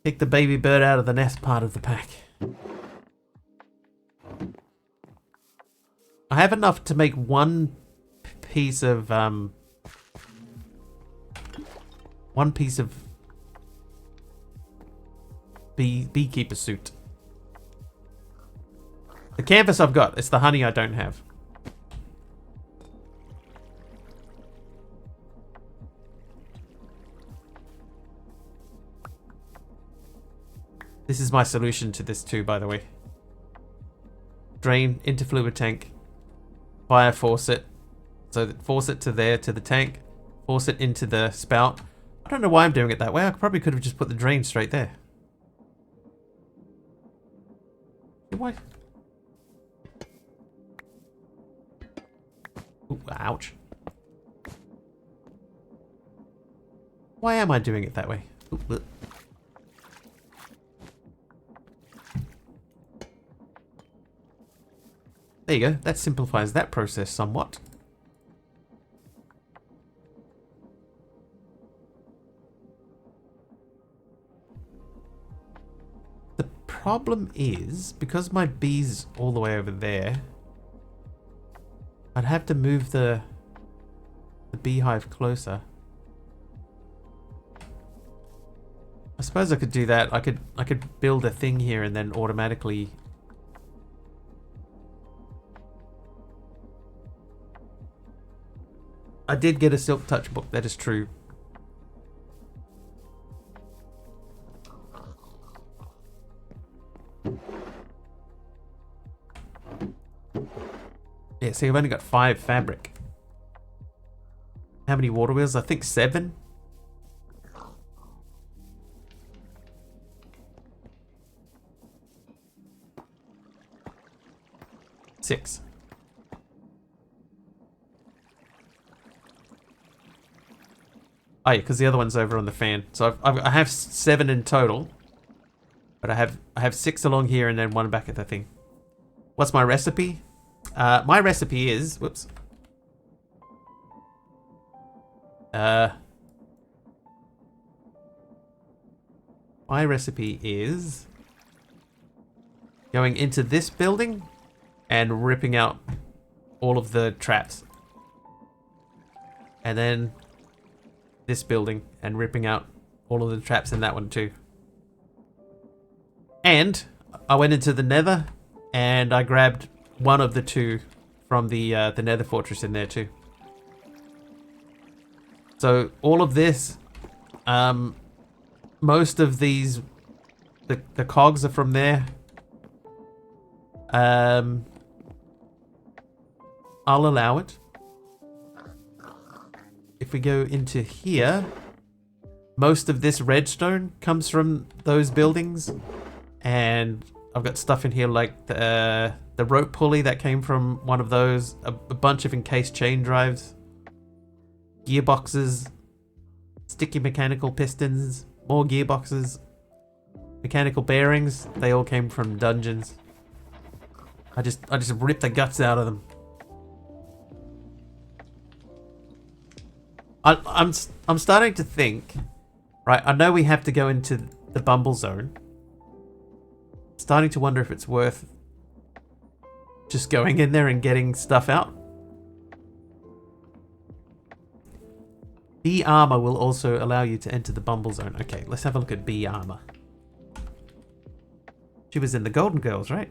Pick the baby bird out of the nest part of the pack. I have enough to make one piece of beekeeper suit. The canvas I've got, it's the honey I don't have. This is my solution to this too, by the way. Drain into fluid tank. Fire faucet. So that faucet to there, to the tank. Faucet into the spout. I don't know why I'm doing it that way. I probably could have just put the drain straight there. Why? Ooh, ouch. Why am I doing it that way? Ooh, look. There you go. That simplifies that process somewhat. The problem is, because my bee's all the way over there, I'd have to move the beehive closer. I suppose I could do that. I could build a thing here and then automatically. I did get a Silk Touch book, that is true. Yeah, see, I've only got 5 fabric. How many water wheels? I think 7. Six. Oh yeah, because the other one's over on the fan. So I have 7 in total, but I have 6 along here and then 1 back at the thing. What's my recipe? My recipe is whoops. My recipe is going into this building and ripping out all of the traps. And then this building and ripping out all of the traps in that one too. And I went into the Nether and I grabbed one of the 2 from the Nether Fortress in there too. So all of this, most of these, the cogs are from there. I'll allow it. If we go into here, most of this redstone comes from those buildings, and I've got stuff in here like the rope pulley that came from one of those, a bunch of encased chain drives, gearboxes, sticky mechanical pistons, more gearboxes, mechanical bearings. They all came from dungeons. I just ripped the guts out of them. I'm starting to think, right? I know we have to go into the Bumble Zone. Starting to wonder if it's worth just going in there and getting stuff out. B armor will also allow you to enter the Bumble Zone. Okay, let's have a look at B armor. She was in the Golden Girls, right?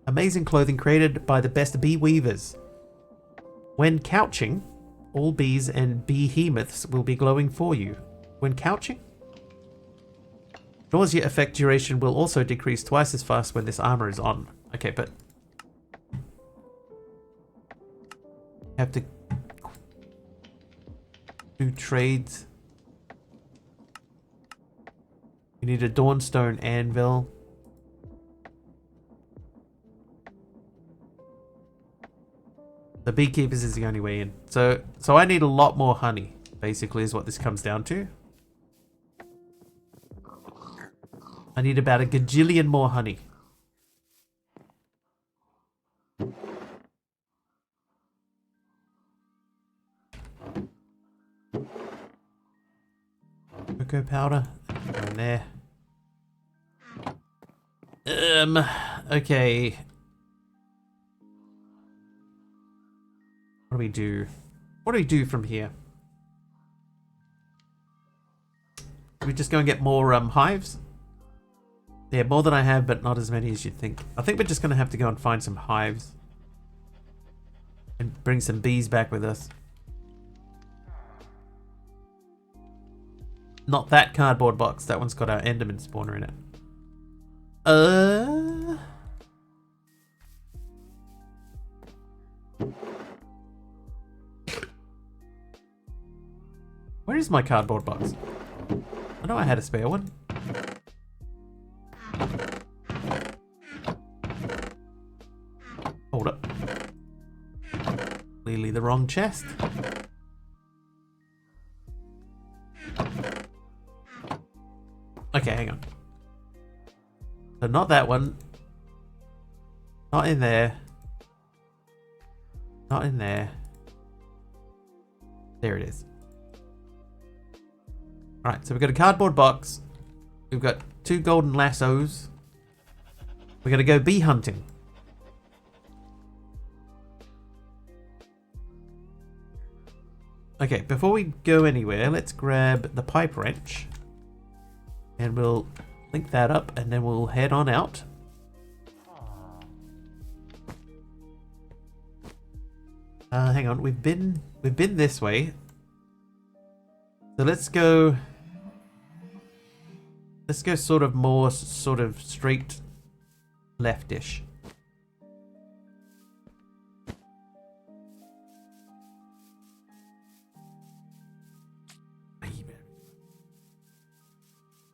Amazing clothing created by the best bee weavers. When couching, all bees and behemoths will be glowing for you. When couching? Nausea effect duration will also decrease twice as fast when this armor is on. Okay, but have to do trades. We need a Dawnstone anvil. The beekeepers is the only way in. So I need a lot more honey, basically, is what this comes down to. I need about a gajillion more honey. Cocoa powder. Go in there. Okay. What do we do? What do we do from here? Do we just go and get more hives? Yeah, more than I have, but not as many as you'd think. I think we're just going to have to go and find some hives. And bring some bees back with us. Not that cardboard box. That one's got our Enderman spawner in it. Where is my cardboard box? I know I had a spare one. Hold up. Clearly the wrong chest. Okay, hang on. So not that one. Not in there. Not in there. There it is. Alright, so we've got a cardboard box. We've got 2 golden lassos. We're gonna go bee hunting. Okay, before we go anywhere, let's grab the pipe wrench. And we'll link that up and then we'll head on out. Hang on, we've been this way. So let's go sort of more sort of straight leftish.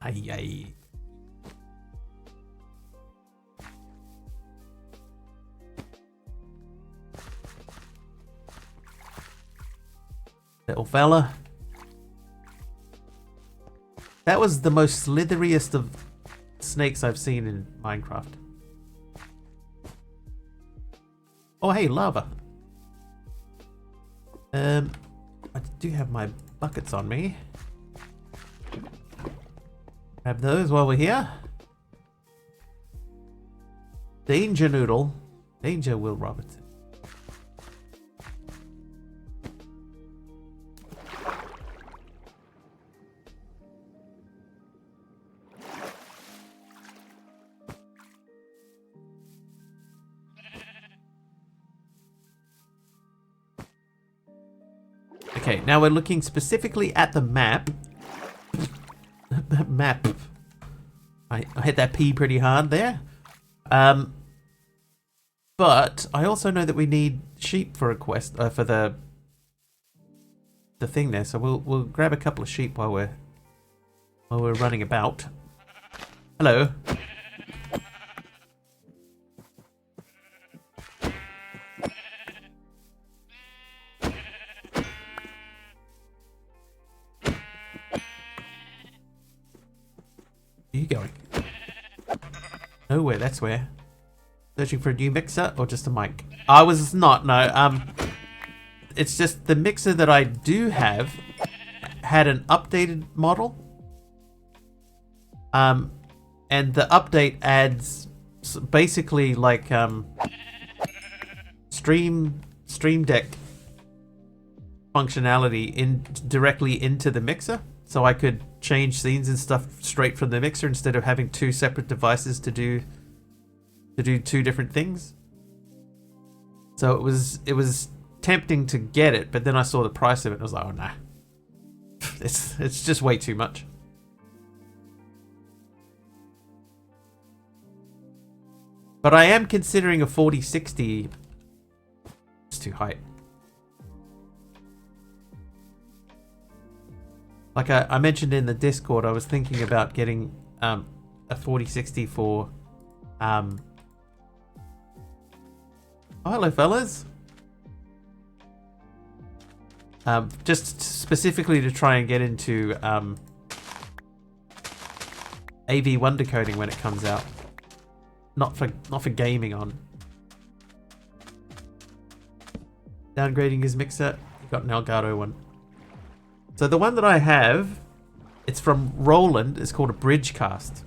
Aye. Little fella. That was the most slitheriest of snakes I've seen in Minecraft. Oh, hey, lava. I do have my buckets on me. Grab those while we're here. Danger Noodle. Danger Will Robertson. Okay, now we're looking specifically at the map. Map. I hit that P pretty hard there. But I also know that we need sheep for a quest for the thing there. So we'll grab a couple of sheep while we're running about. Hello. Where are you going? Nowhere, that's where. Searching for a new mixer or just a mic? I was not, no. It's just the mixer that I do have had an updated model. And the update adds basically like Stream Deck functionality directly into the mixer. So I could change scenes and stuff straight from the mixer instead of having two separate devices to do two different things. So it was tempting to get it, but then I saw the price of it and I was like, oh nah. It's just way too much. But I am considering a 4060. It's too high. Like I mentioned in the Discord, I was thinking about getting a 4060 for oh, hello fellas. Just specifically to try and get into AV Wonder coding when it comes out. Not for gaming on. Downgrading his mixer. You got an Elgato one. So the one that I have, it's from Roland. It's called a Bridgecast.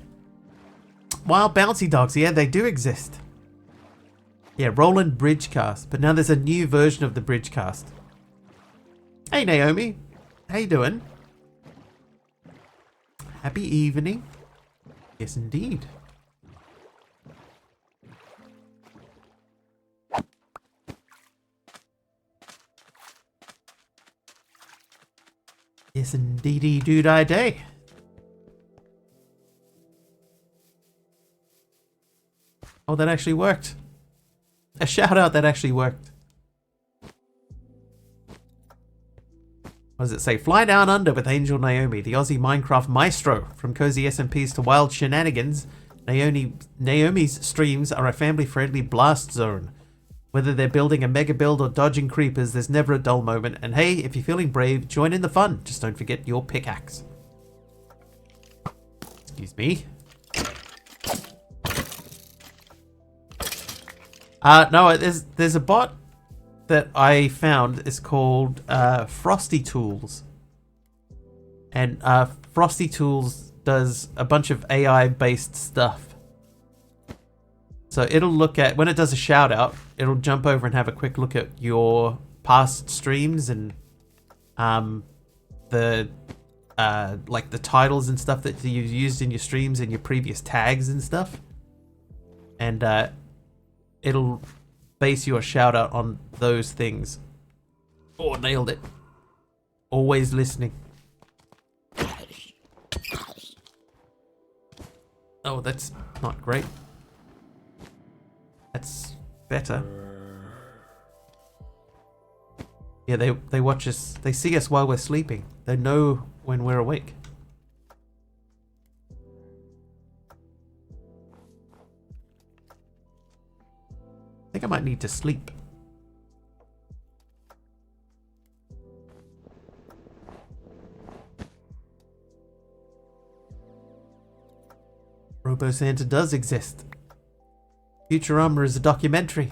Wild bouncy dogs, yeah, they do exist. Yeah, Roland Bridgecast. But now there's a new version of the Bridgecast. Hey Naomi, how you doing? Happy evening. Yes, indeed. Yes, indeedy dude I day. Oh, that actually worked. A shout out that actually worked. What does it say? Fly down under with Angel Naomi, the Aussie Minecraft maestro. From cozy SMPs to wild shenanigans, Naomi's streams are a family-friendly blast zone. Whether they're building a mega build or dodging creepers, there's never a dull moment. And hey, if you're feeling brave, join in the fun. Just don't forget your pickaxe. Excuse me. No, there's a bot that I found. It's called Frosty Tools. And Frosty Tools does a bunch of AI-based stuff. So it'll look at, when it does a shout out, it'll jump over and have a quick look at your past streams and the like the titles and stuff that you've used in your streams and your previous tags and stuff. And it'll base your shout out on those things. Oh, nailed it. Always listening. Oh, that's not great. That's better. Yeah, they watch us. They see us while we're sleeping. They know when we're awake. I think I might need to sleep. Robo Santa does exist. Futurama is a documentary.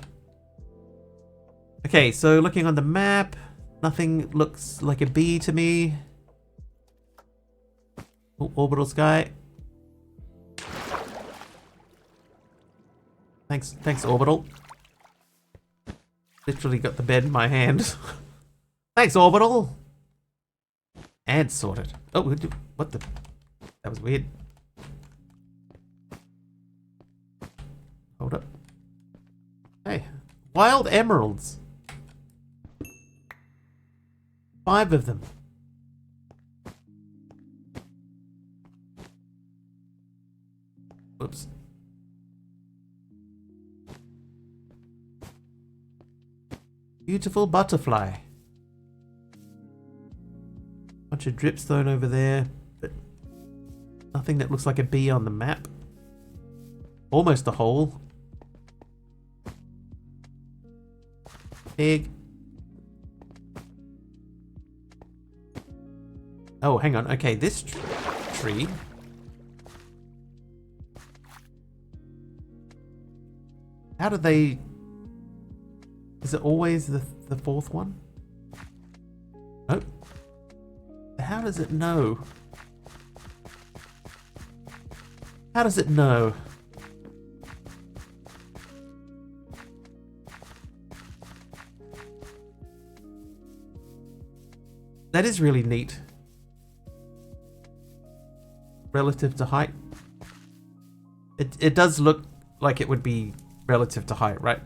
Okay, so looking on the map, nothing looks like a bee to me. Oh, orbital sky. Thanks, orbital. Literally got the bed in my hand. Thanks, orbital. And sorted. Oh, what the? That was weird. Hold up. Hey, wild emeralds. 5 of them. Whoops. Beautiful butterfly. Bunch of dripstone over there, but nothing that looks like a bee on the map. Almost a hole. Pig. Oh, hang on. Okay, this tree. How do they... Is it always the 4th one? Oh. How does it know? How does it know? That is really neat. Relative to height. It does look like it would be relative to height, right?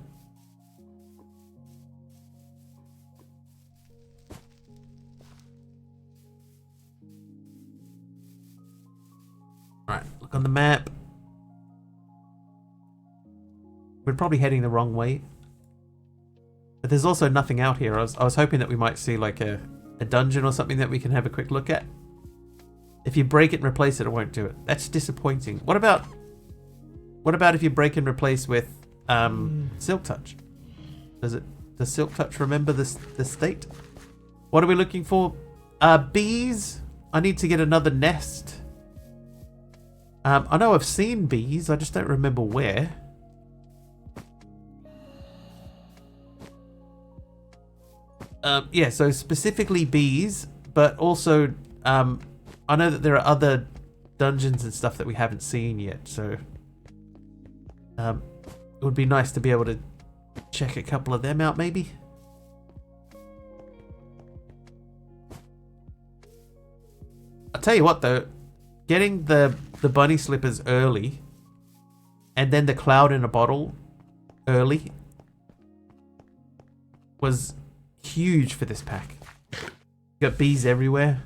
Alright, look on the map. We're probably heading the wrong way. But there's also nothing out here. I was hoping that we might see like a dungeon or something that we can have a quick look at. If you break it and replace it, it won't do it. That's disappointing. What about if you break and replace with Silk Touch? Does Silk Touch remember the state? What are we looking for? Bees. I need to get another nest. I know I've seen bees. I just don't remember where. Yeah, so specifically bees, but also I know that there are other dungeons and stuff that we haven't seen yet, so it would be nice to be able to check a couple of them out, maybe. I'll tell you what, though, getting the bunny slippers early and then the cloud in a bottle early was huge for this pack. Got bees everywhere.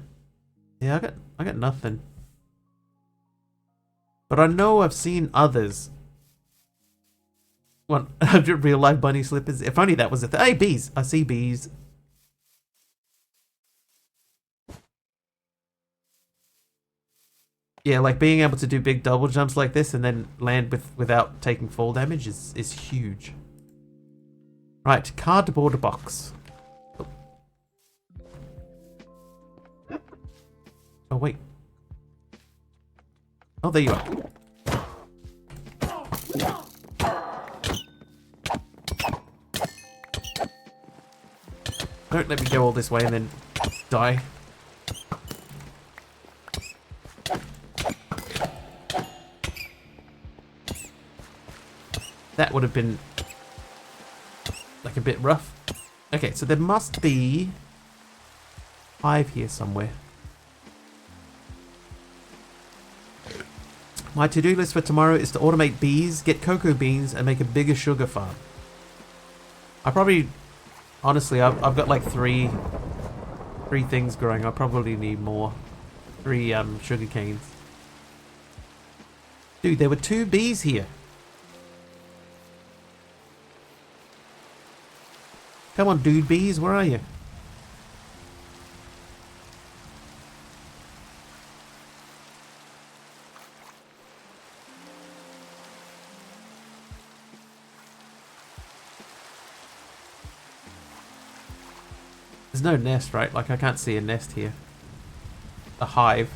Yeah, I got nothing. But I know I've seen others. What, real life bunny slippers? If only that was a thing. Hey, bees! I see bees. Yeah, like being able to do big double jumps like this and then land without taking fall damage is huge. Right, cardboard box. Oh, wait. Oh, there you are. Don't let me go all this way and then die. that would have been like a bit rough. Okay, so there must be hive here somewhere. My to-do list for tomorrow is to automate bees, get cocoa beans, and make a bigger sugar farm. I probably, honestly, I've got like three things growing. I probably need more. 3 sugar canes. Dude, there were 2 bees here. Come on, dude bees, where are you? There's no nest, right? Like, I can't see a nest here. A hive.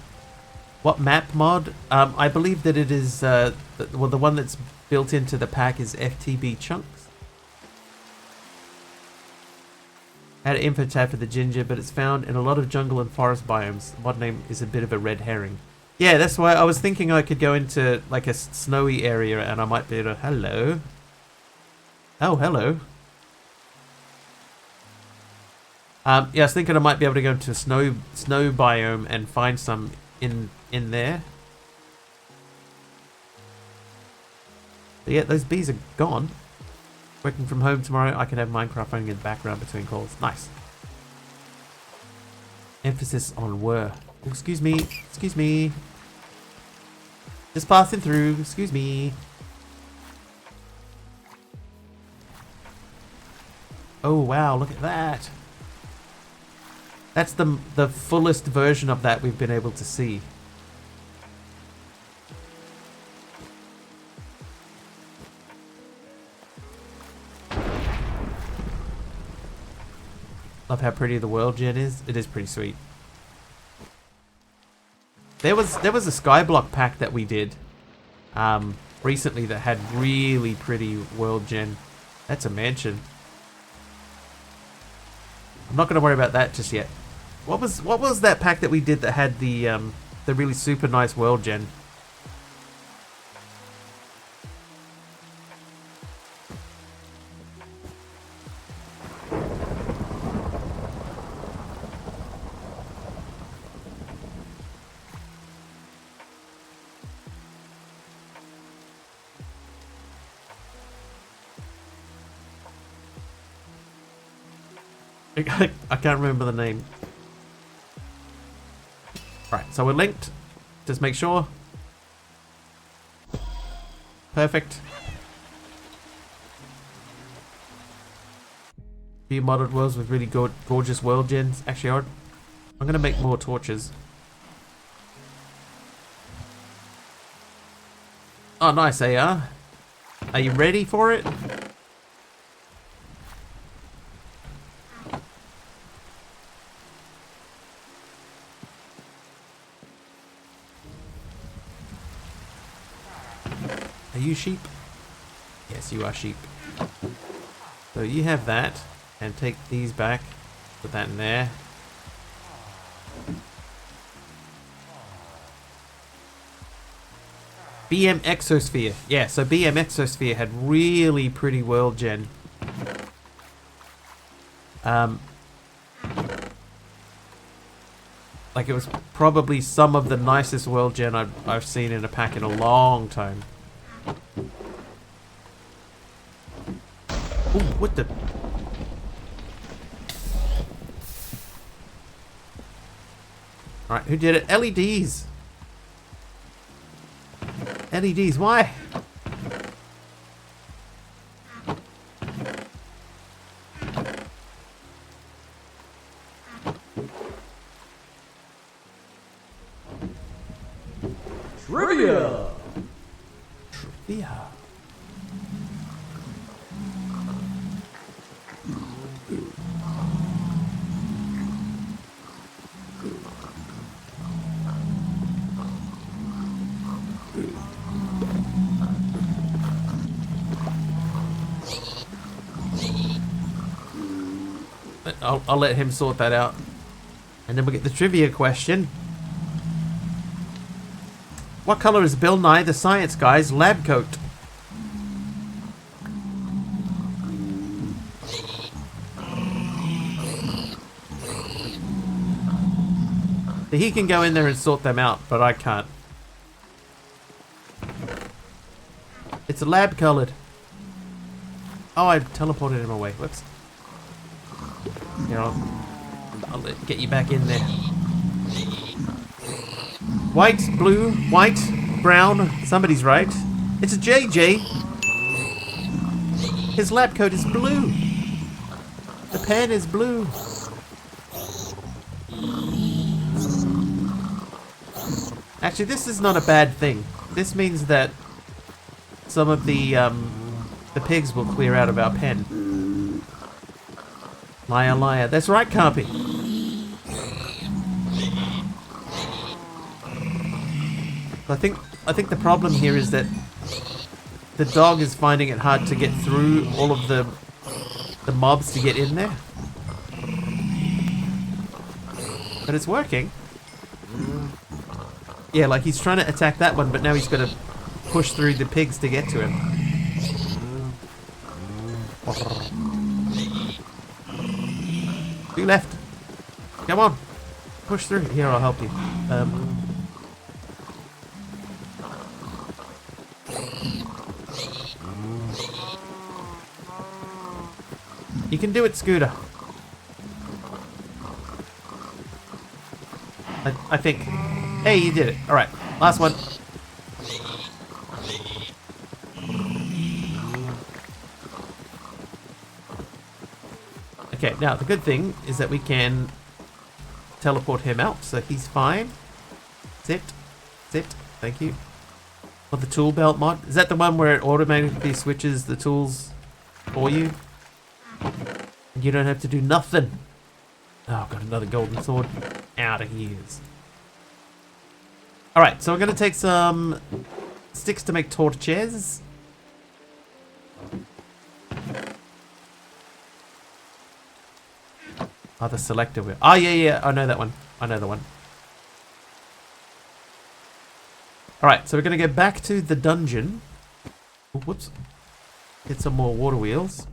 What map mod? I believe that it is, well, the one that's built into the pack is FTB chunks. Had an info tab for the ginger, but it's found in a lot of jungle and forest biomes. The mod name is a bit of a red herring. Yeah, that's why I was thinking I could go into like a snowy area and I might be able to... Hello. Oh, hello. Yeah, I was thinking I might be able to go into a snow biome and find some in there. But yeah, those bees are gone. Working from home tomorrow, I can have Minecraft running in the background between calls. Nice. Emphasis on were. Oh, excuse me. Excuse me. Just passing through. Excuse me. Oh, wow. Look at that. That's the fullest version of that we've been able to see. Love how pretty the world gen is. It is pretty sweet. There was a Skyblock pack that we did recently that had really pretty world gen. That's a mansion. I'm not going to worry about that just yet. What was that pack that we did that had the really super nice world gen? I can't remember the name. Right, so we're linked. Just make sure. Perfect. Few modded worlds with really gorgeous world gens. Actually, I'm gonna make more torches. Oh, nice, AR. Are you ready for it? Are you sheep? Yes, you are sheep. So you have that, and take these back. Put that in there. BM Exosphere. Yeah, so BM Exosphere had really pretty world gen. Like it was probably some of the nicest world gen I've seen in a pack in a long time. Ooh, what the... Alright, who did it? LEDs! LEDs, why? Trivia! Trivia. I'll let him sort that out. And then we'll get the trivia question. What color is Bill Nye the Science Guy's lab coat? He can go in there and sort them out, but I can't. It's a lab colored. Oh, I teleported him away. Whoops. Here, I'll get you back in there. White, blue, white, brown. Somebody's right. It's a JJ. His lab coat is blue. The pen is blue. Actually, this is not a bad thing. This means that some of the pigs will clear out of our pen. Liar, liar. That's right, Carpy. I think the problem here is that the dog is finding it hard to get through all of the mobs to get in there. But it's working. Yeah, like he's trying to attack that one, but now he's got to push through the pigs to get to him. Two left. Come on. Push through. Here, I'll help you. You can do it, Scooter. I think. Hey, you did it. Alright, last one. Okay, now the good thing is that we can teleport him out, so he's fine. Zip. Zip. Thank you. Or the tool belt mod. Is that the one where it automatically switches the tools for you? And you don't have to do nothing. Oh, I've got another golden sword. Out of here. Alright, so we're going to take some sticks to make torches. Oh, the selector wheel. Oh, yeah. I know that one. I know the one. Alright, so we're going to go back to the dungeon. Oh, whoops. Get some more water wheels.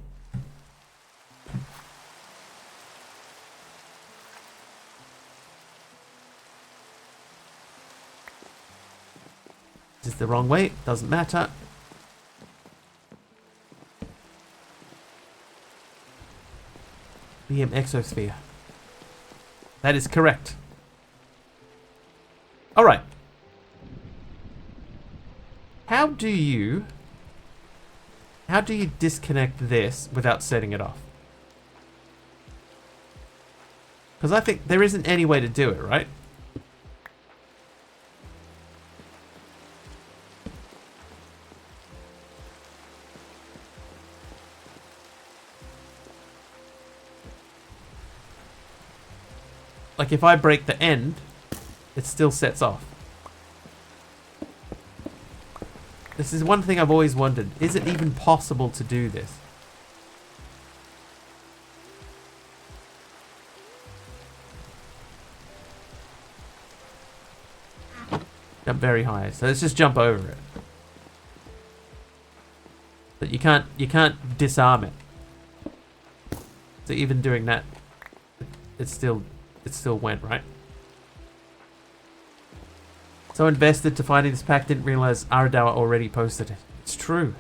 This is the wrong way. Doesn't matter. BM Exosphere. That is correct. Alright. How do you disconnect this without setting it off? Because I think there isn't any way to do it, right? Like if I break the end, it still sets off. This is one thing I've always wondered. Is it even possible to do this? Jump very high. So let's just jump over it. But you can't disarm it. So even doing that, it still went, right? So invested to finding this pack, didn't realize Aradawa already posted it. It's true.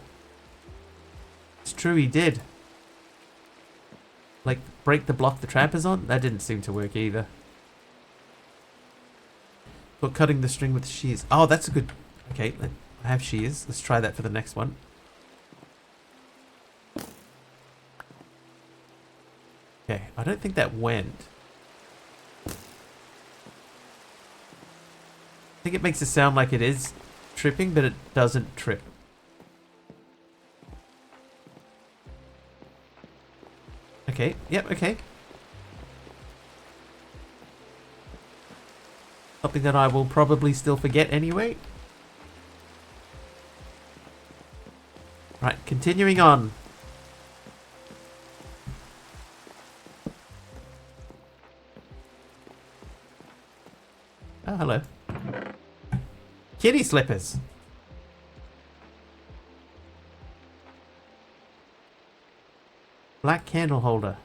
It's true, he did. Like, break the block the trap is on? That didn't seem to work either. But cutting the string with shears. Oh, that's a good... Okay, I have shears. Let's try that for the next one. Okay, I don't think that went. I think it makes it sound like it is tripping, but it doesn't trip. Okay, yep, okay. Something that I will probably still forget anyway. Right, continuing on. Oh, hello. Kitty slippers. Black candle holder.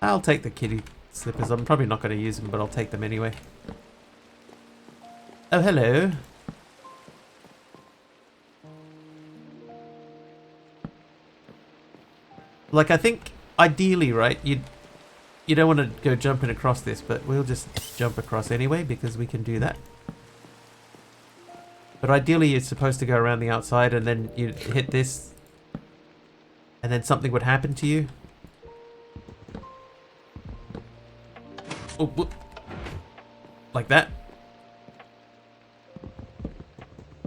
I'll take the kitty slippers. I'm probably not going to use them, but I'll take them anyway. Oh, hello. Like, I think, ideally, right, you don't want to go jumping across this, but we'll just jump across anyway, because we can do that. But ideally, you're supposed to go around the outside, and then you hit this, and then something would happen to you. Oh, whoop. Like that.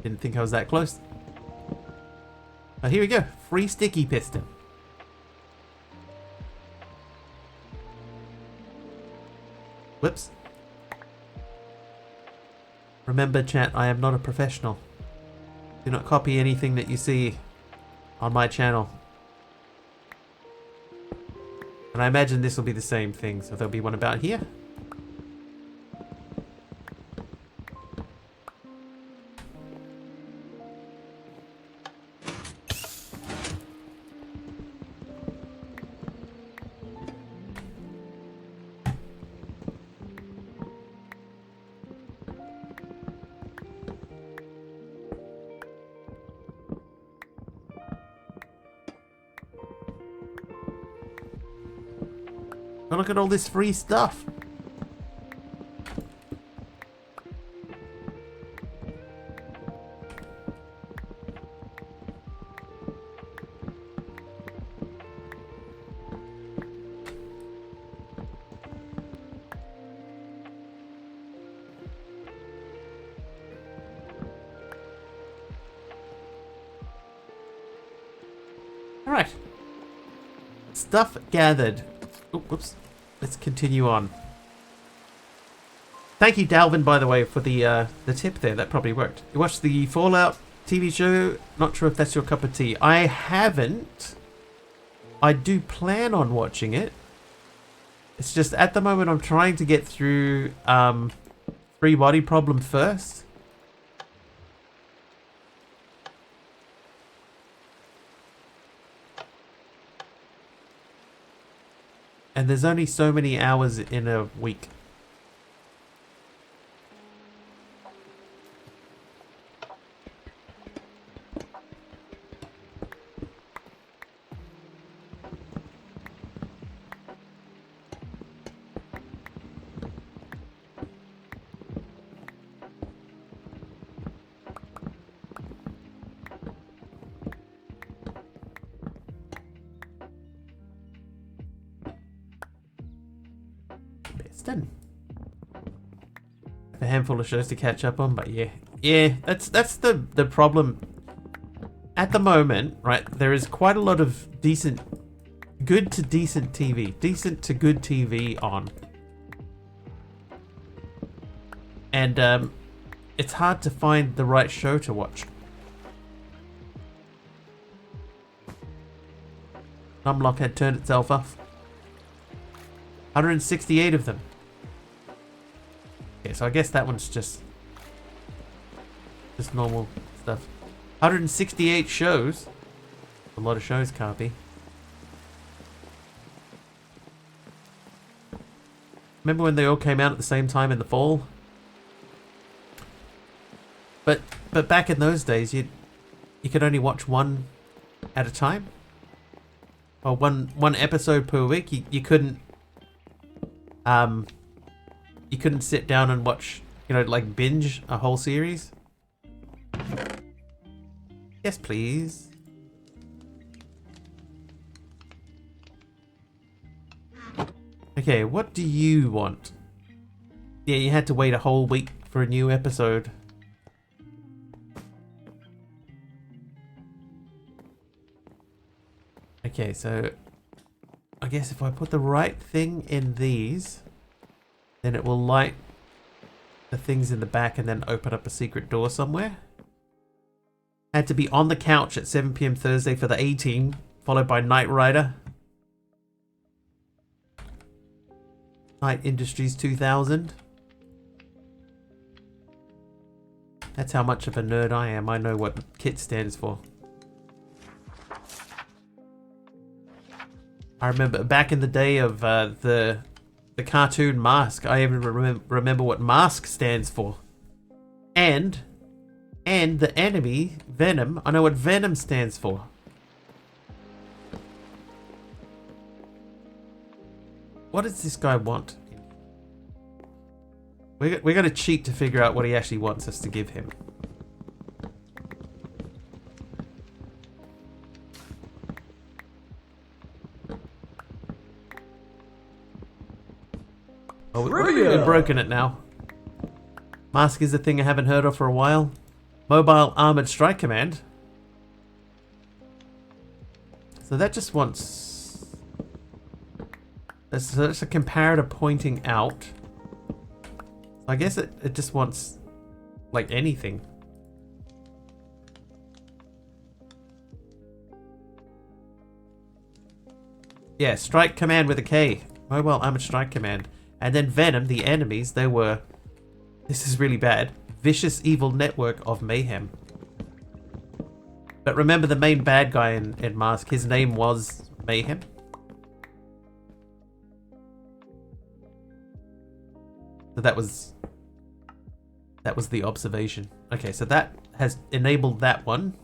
Didn't think I was that close. Oh, here we go. Free sticky piston. Whoops. Remember, chat, I am not a professional. Do not copy anything that you see on my channel. And I imagine this will be the same thing, so there'll be one about here. Oh, look at all this free stuff. All right. Stuff gathered. Oh, whoops. Let's continue on. Thank you, Dalvin, by the way, for the tip there. That probably worked. You watched the Fallout TV show? Not sure if that's your cup of tea. I haven't. I do plan on watching it. It's just at the moment I'm trying to get through Three Body Problem first. And there's only so many hours in a week. Done. A handful of shows to catch up on, but yeah, that's the problem at the moment, right? There is quite a lot of good to decent good TV on, and it's hard to find the right show to watch. Numlock had turned itself off. 168 of them. Okay, so I guess that one's just normal stuff. 168 shows. A lot of shows, can't be. Remember when they all came out at the same time in the fall? But back in those days, you could only watch one at a time. Or one episode per week. You couldn't sit down and watch, like binge a whole series. Yes, please. Okay, what do you want? Yeah, you had to wait a whole week for a new episode. Okay, so I guess if I put the right thing in these, then it will light the things in the back and then open up a secret door somewhere. Had to be on the couch at 7 PM Thursday for the A-Team, followed by Knight Rider. Knight Industries 2000. That's how much of a nerd I am. I know what KIT stands for. I remember back in the day of the the cartoon Mask. I even remember what Mask stands for. And the enemy, Venom, I know what Venom stands for. What does this guy want? We're going to cheat to figure out what he actually wants us to give him. Oh, we've broken it now. Mask is a thing I haven't heard of for a while. Mobile Armored Strike Command. So that just wants... That's a comparator pointing out. I guess it just wants, like, anything. Yeah, Strike Command with a K. Mobile Armored Strike Command. And then Venom, the enemies, they were... This is really bad. Vicious evil network of mayhem. But remember the main bad guy in Mask, his name was Mayhem. So that was the observation. Okay, so that has enabled that one.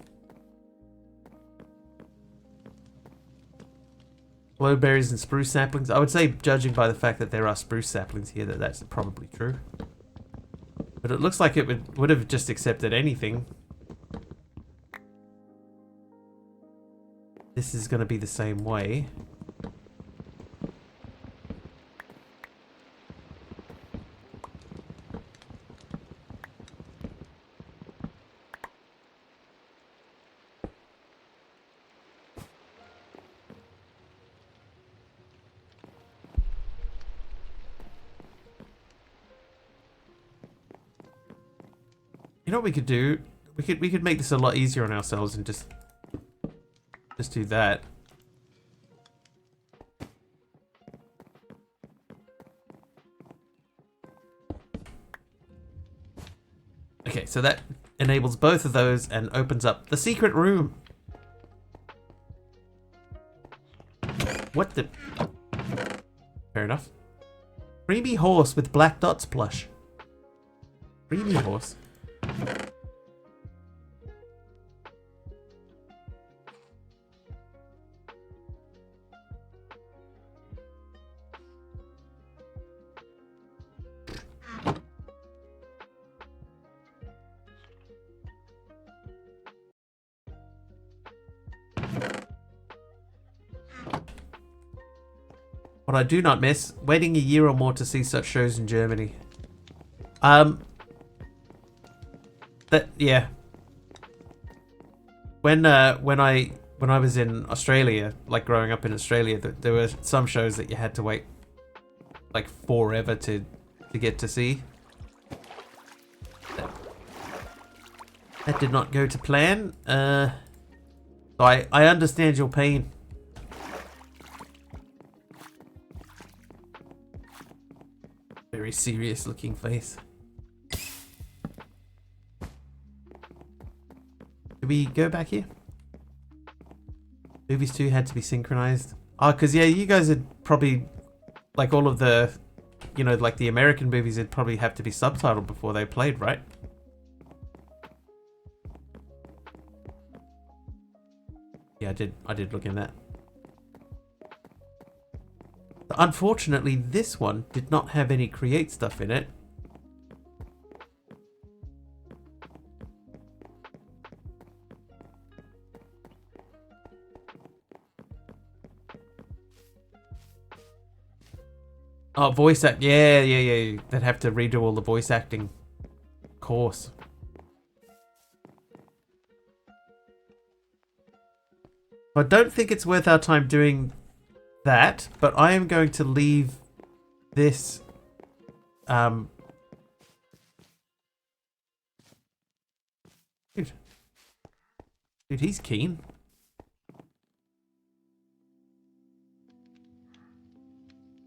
Glowberries and spruce saplings. I would say, judging by the fact that there are spruce saplings here, that's probably true. But it looks like it would have just accepted anything. This is going to be the same way. You know what we could do? We could make this a lot easier on ourselves and just do that. Okay, so that enables both of those and opens up the secret room. What the? Fair enough. Creamy horse with black dots plush. Creamy horse. What I do not miss, waiting a year or more to see such shows in Germany. Yeah. When I was in Australia, like growing up in Australia, there were some shows that you had to wait like forever to get to see. That did not go to plan. So I understand your pain. Very serious looking face. Do we go back here? Movies 2 had to be synchronized. Oh, because yeah, you guys would probably, like all of the, you know, like the American movies would probably have to be subtitled before they played, right? Yeah, I did look in that. Unfortunately, this one did not have any create stuff in it. Oh, voice act. Yeah. They'd have to redo all the voice acting. Of course. I don't think it's worth our time doing that, but I am going to leave this dude, he's keen.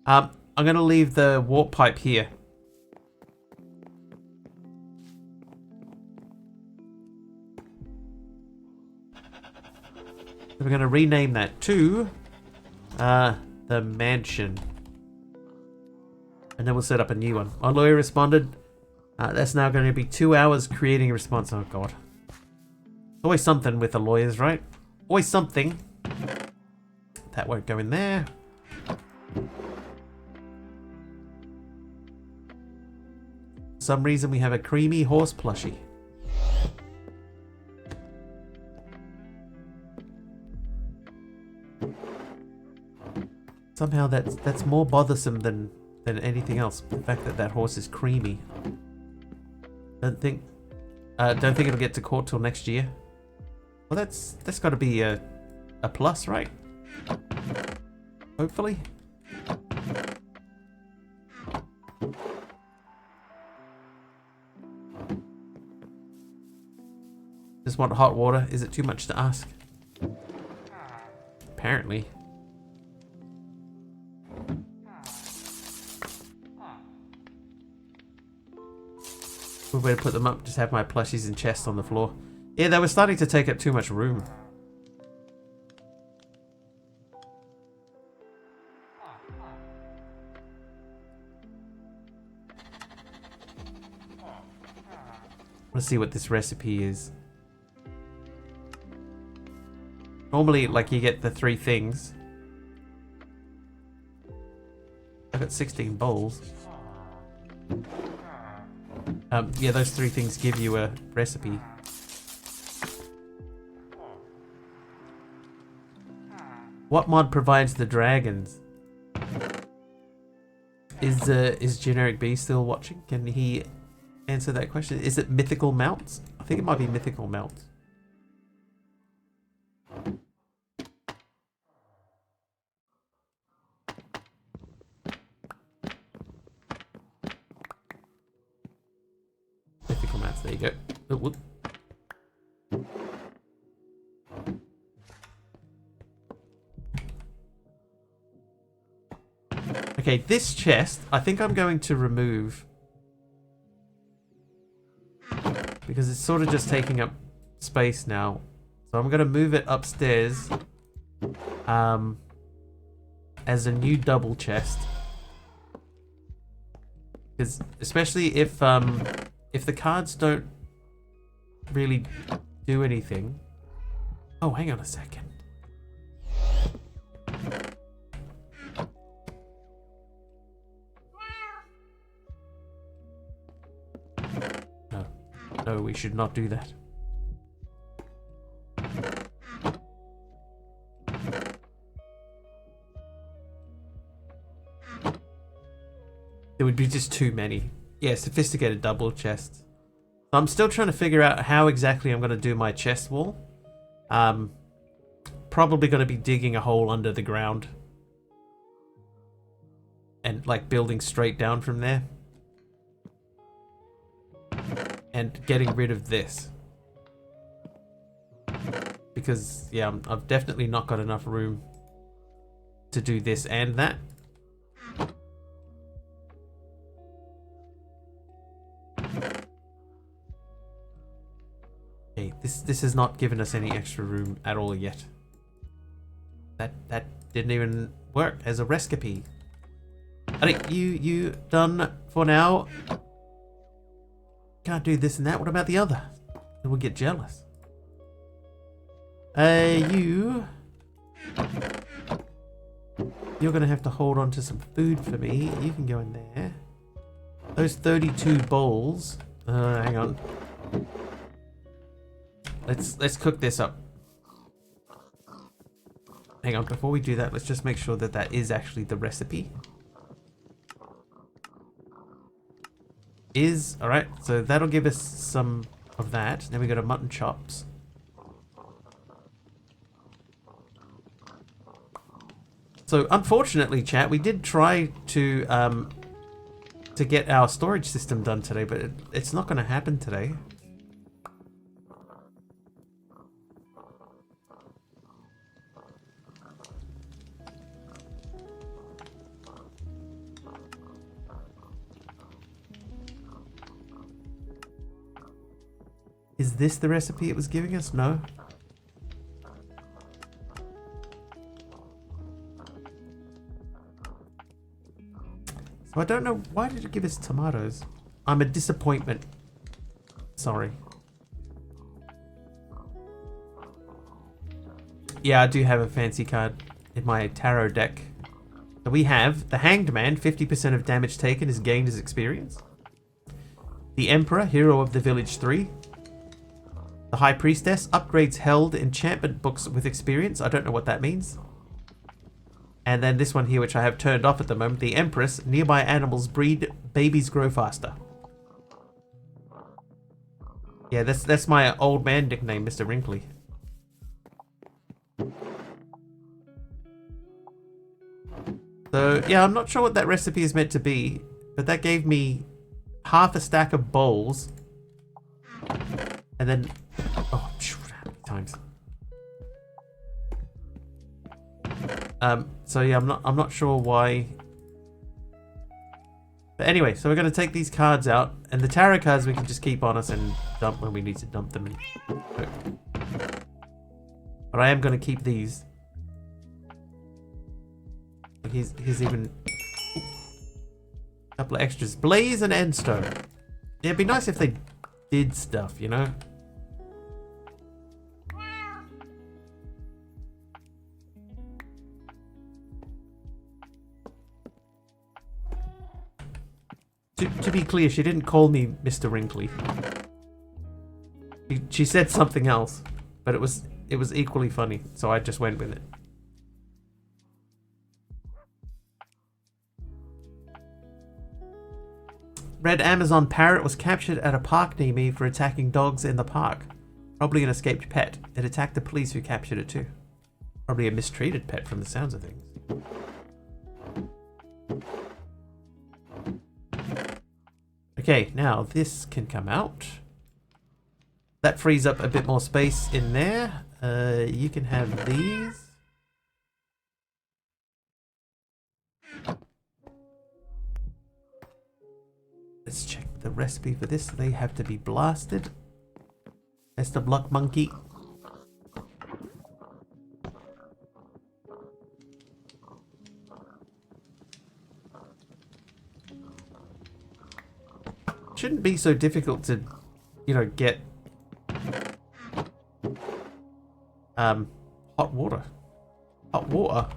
I'm gonna leave the warp pipe here. So we're gonna rename that to the mansion. And then we'll set up a new one. My lawyer responded, that's now going to be 2 hours creating a response. Oh, God. Always something with the lawyers, right? Always something. That won't go in there. For some reason we have a creamy horse plushie. Somehow that's more bothersome than anything else. The fact that horse is creamy. Don't think it'll get to court till next year. Well, that's got to be a plus, right? Hopefully. Just want hot water. Is it too much to ask? Apparently. Good way to put them up. Just have my plushies and chests on the floor. Yeah, they were starting to take up too much room. Let's see what this recipe is. Normally, like, you get the 3 things. I've got 16 bowls. Yeah, those 3 things give you a recipe. What mod provides the dragons? Is Generic B still watching? Can he answer that question? Is it mythical mounts? I think it might be mythical mounts. Mythical mounts, there you go. Oh, whoop. Okay, this chest, I think I'm going to remove. Because it's sort of just taking up space now. So I'm going to move it upstairs. As a new double chest. Because especially if the cards don't really do anything. Oh, hang on a second. No, we should not do that. There would be just too many. Yeah, sophisticated double chests. I'm still trying to figure out how exactly I'm going to do my chest wall. Probably going to be digging a hole under the ground. And like building straight down from there. And getting rid of this. Because, yeah, I've definitely not got enough room to do this and that. Okay, this has not given us any extra room at all yet. That didn't even work as a recipe. Alright, you done for now? Can't do this and that. What about the other? It will get jealous. You're gonna have to hold on to some food for me. You can go in there. Those 32 bowls. Hang on. Let's cook this up. Hang on, before we do that, let's just make sure that that is actually the recipe. Alright, so that'll give us some of that. Then we go to mutton chops. So unfortunately, chat, we did try to get our storage system done today, but it's not going to happen today. Is this the recipe it was giving us? No. So I don't know, why did it give us tomatoes? I'm a disappointment. Sorry. Yeah, I do have a fancy card in my tarot deck. So we have the Hanged Man, 50% of damage taken is gained as experience. The Emperor, Hero of the Village 3. The High Priestess, upgrades held enchantment books with experience. I don't know what that means. And then this one here, which I have turned off at the moment. The Empress, nearby animals breed, babies grow faster. Yeah, that's my old man nickname, Mr. Wrinkly. So, yeah, I'm not sure what that recipe is meant to be, but that gave me half a stack of bowls. And then... Oh, shoot, how many times? So yeah, I'm not sure why. But anyway, so we're going to take these cards out, and the tarot cards we can just keep on us and dump when we need to dump them. But I am going to keep these. Here's even a couple of extras. Blaze and Endstone. Yeah, it'd be nice if they did stuff, you know? To be clear, she didn't call me Mr. Wrinkly. She said something else, but it was equally funny, so I just went with it. Red Amazon parrot was captured at a park near me for attacking dogs in the park. Probably an escaped pet. It attacked the police who captured it too. Probably a mistreated pet from the sounds of things. Okay, now this can come out. That frees up a bit more space in there. You can have these. Let's check the recipe for this. They have to be blasted. Best of luck, monkey. Shouldn't be so difficult to, you know, get hot water. Hot water.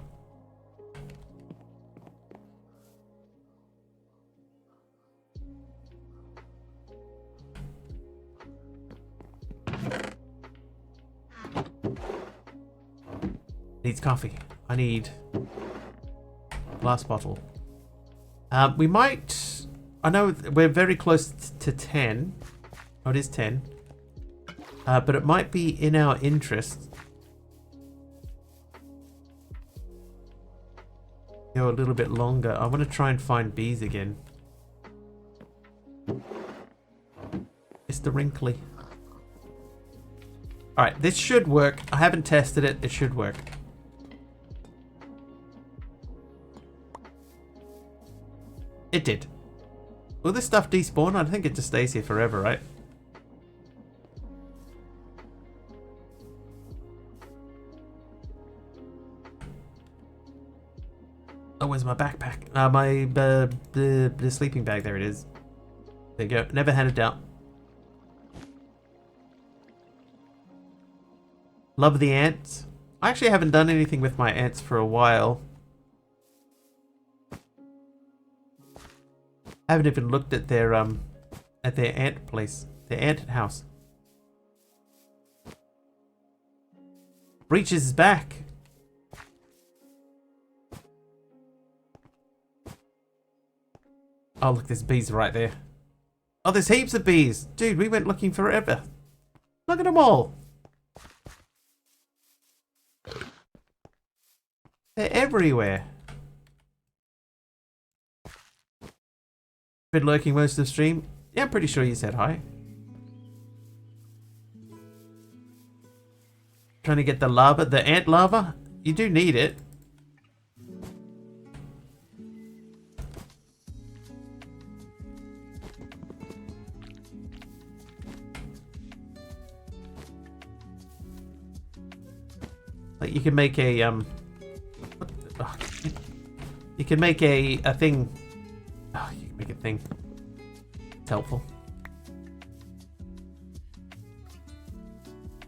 Needs coffee. I need glass bottle. We might. I know we're very close to 10. Oh, it is 10. But it might be in our interest. Go a little bit longer. I want to try and find bees again. Mr. Wrinkly. Alright, this should work. I haven't tested it. It should work. It did. Will this stuff despawn? I think it just stays here forever, right? Oh, where's my backpack? The sleeping bag. There it is. There you go. Never had a doubt. Love the ants. I actually haven't done anything with my ants for a while. I haven't even looked at their ant place, their ant house. Breaches is back. Oh look, there's bees right there. Oh, there's heaps of bees, dude. We went looking forever. Look at them all. They're everywhere. Been lurking most of the stream. Yeah, I'm pretty sure you said hi. Trying to get the larva, the ant larva. You do need it. Like you can make a you can make a thing. thing. It's helpful.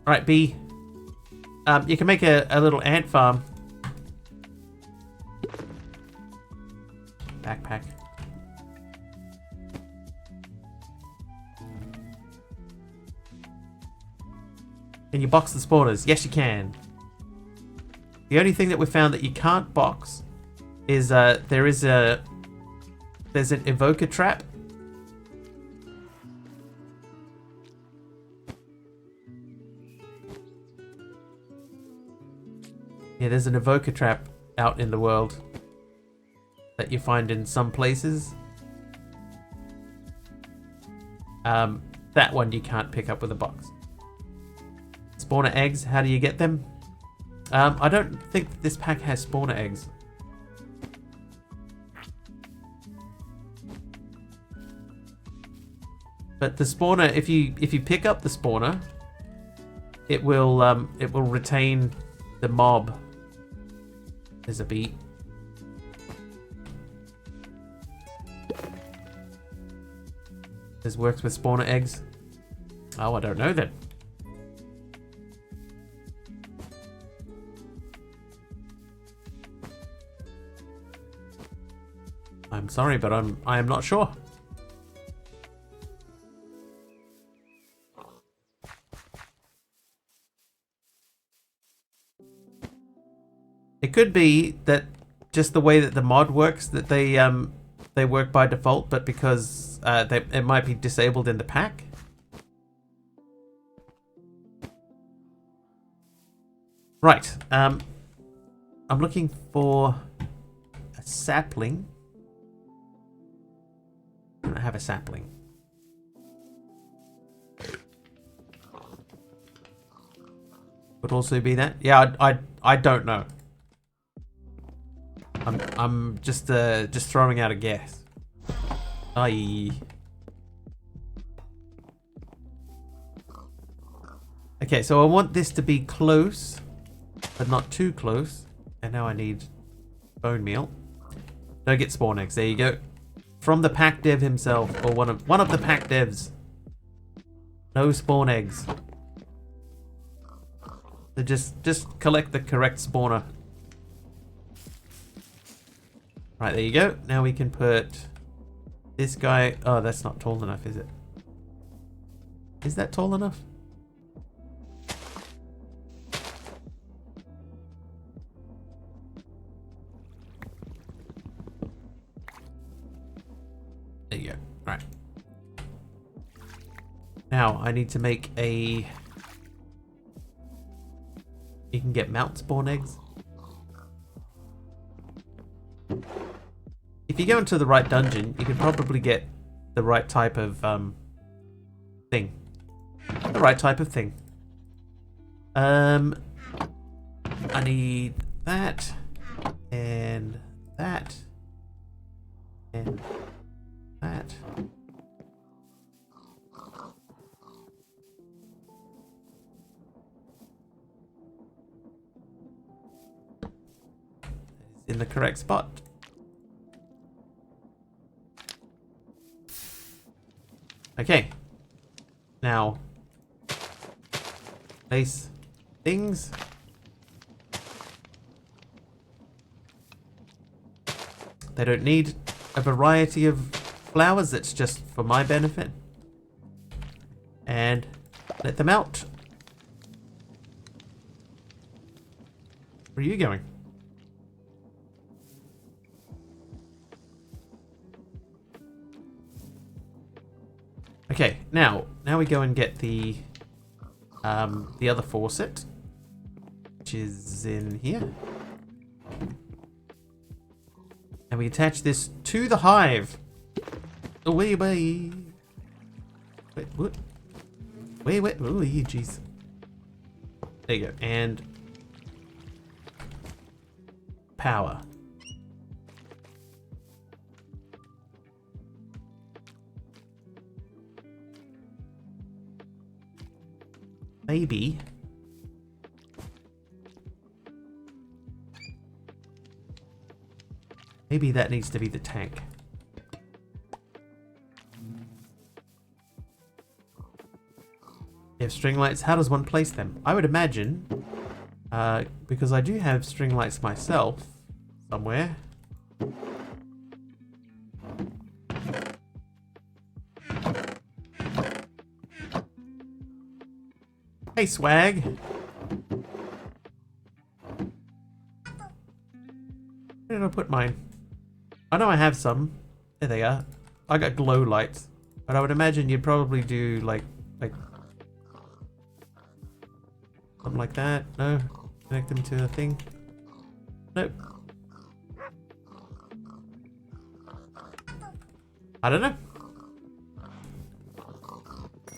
Alright, B. You can make a little ant farm. Backpack. Can you box the spawners? Yes, you can. The only thing that we found that you can't box is there's an evoker trap. Yeah, there's an evoker trap out in the world that you find in some places. That one you can't pick up with a box. Spawner eggs, how do you get them? I don't think this pack has spawner eggs. But the spawner, if you pick up the spawner, it will retain the mob. There's a bee. This works with spawner eggs. Oh, I don't know then. I'm sorry, but I am not sure. It could be that just the way that the mod works, that they work by default, but because it might be disabled in the pack. Right. I'm looking for a sapling. I have a sapling. Could also be that. Yeah, I don't know. I'm just throwing out a guess. Aye. Okay, so I want this to be close, but not too close. And now I need bone meal. Don't get spawn eggs. There you go. From the pack dev himself, or one of the pack devs. No spawn eggs. So just collect the correct spawner. Right, there you go. Now we can put this guy. Oh, that's not tall enough, is it? Is that tall enough? There you go. Right. Now I need to make a... You can get mount spawn eggs. If you go into the right dungeon, you can probably get the right type of thing. The right type of thing. I need that and that and that. In the correct spot. Okay. Now, place things. They don't need a variety of flowers. It's just for my benefit. And let them out. Where are you going? Okay, now we go and get the other faucet, which is in here, and we attach this to the hive. Away, away. Wait, what? Wait, oh, jeez. There you go, and power. Maybe that needs to be the tank. You have string lights. How does one place them? I would imagine, because I do have string lights myself somewhere. Hey, swag. Where did I put mine? I know I have some. There they are. I got glow lights, but I would imagine you'd probably do like something like that. No, connect them to a thing. Nope. I don't know.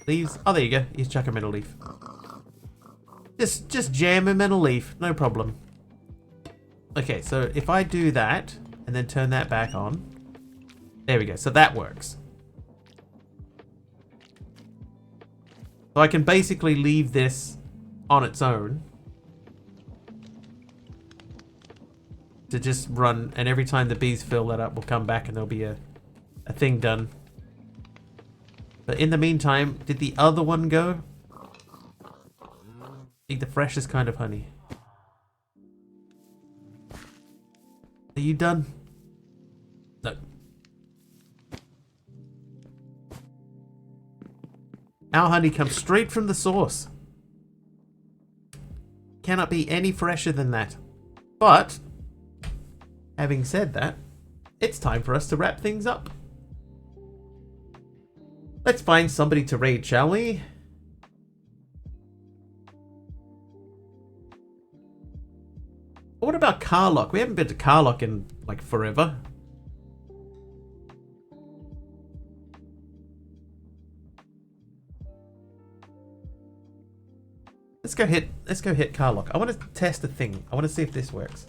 Leaves. Oh, there you go. You chuck them in a leaf. Just jam them in a leaf. No problem. Okay, so if I do that and then turn that back on, there we go. So that works. So I can basically leave this on its own to just run, and every time the bees fill that up, we'll come back and there'll be a thing done. But in the meantime, did the other one go? I think the freshest kind of honey. Are you done? No. Our honey comes straight from the source. Cannot be any fresher than that. But, having said that, it's time for us to wrap things up. Let's find somebody to raid, shall we? What about Carlock? We haven't been to Carlock in, like, forever. Let's go hit Carlock. I want to test a thing. I want to see if this works.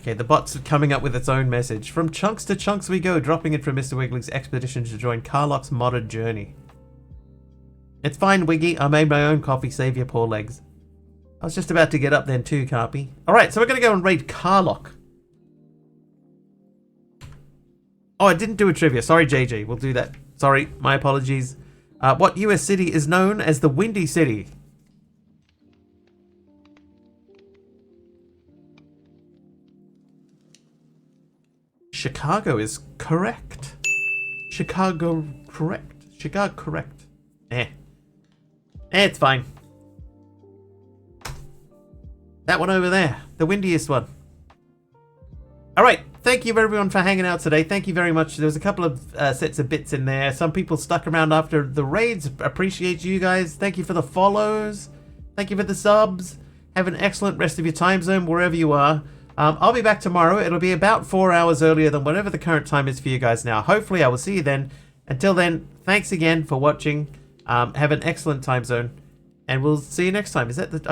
Okay, the bot's coming up with its own message. From chunks to chunks we go, dropping it from Mr. Wiggly's expedition to join Carlock's modded journey. It's fine, Wiggy. I made my own coffee. Save your poor legs. I was just about to get up then too, Carpy. Alright, so we're going to go and raid Carlock. Oh, I didn't do a trivia. Sorry, JJ. We'll do that. Sorry, my apologies. What US city is known as the Windy City? Chicago is correct. Chicago correct. Chicago correct. It's fine. That one over there. The windiest one. Alright. Thank you everyone for hanging out today. Thank you very much. There was a couple of sets of bits in there. Some people stuck around after the raids. Appreciate you guys. Thank you for the follows. Thank you for the subs. Have an excellent rest of your time zone wherever you are. I'll be back tomorrow. It'll be about 4 hours earlier than whatever the current time is for you guys now. Hopefully I will see you then. Until then, thanks again for watching. Have an excellent time zone. And we'll see you next time. Is that the...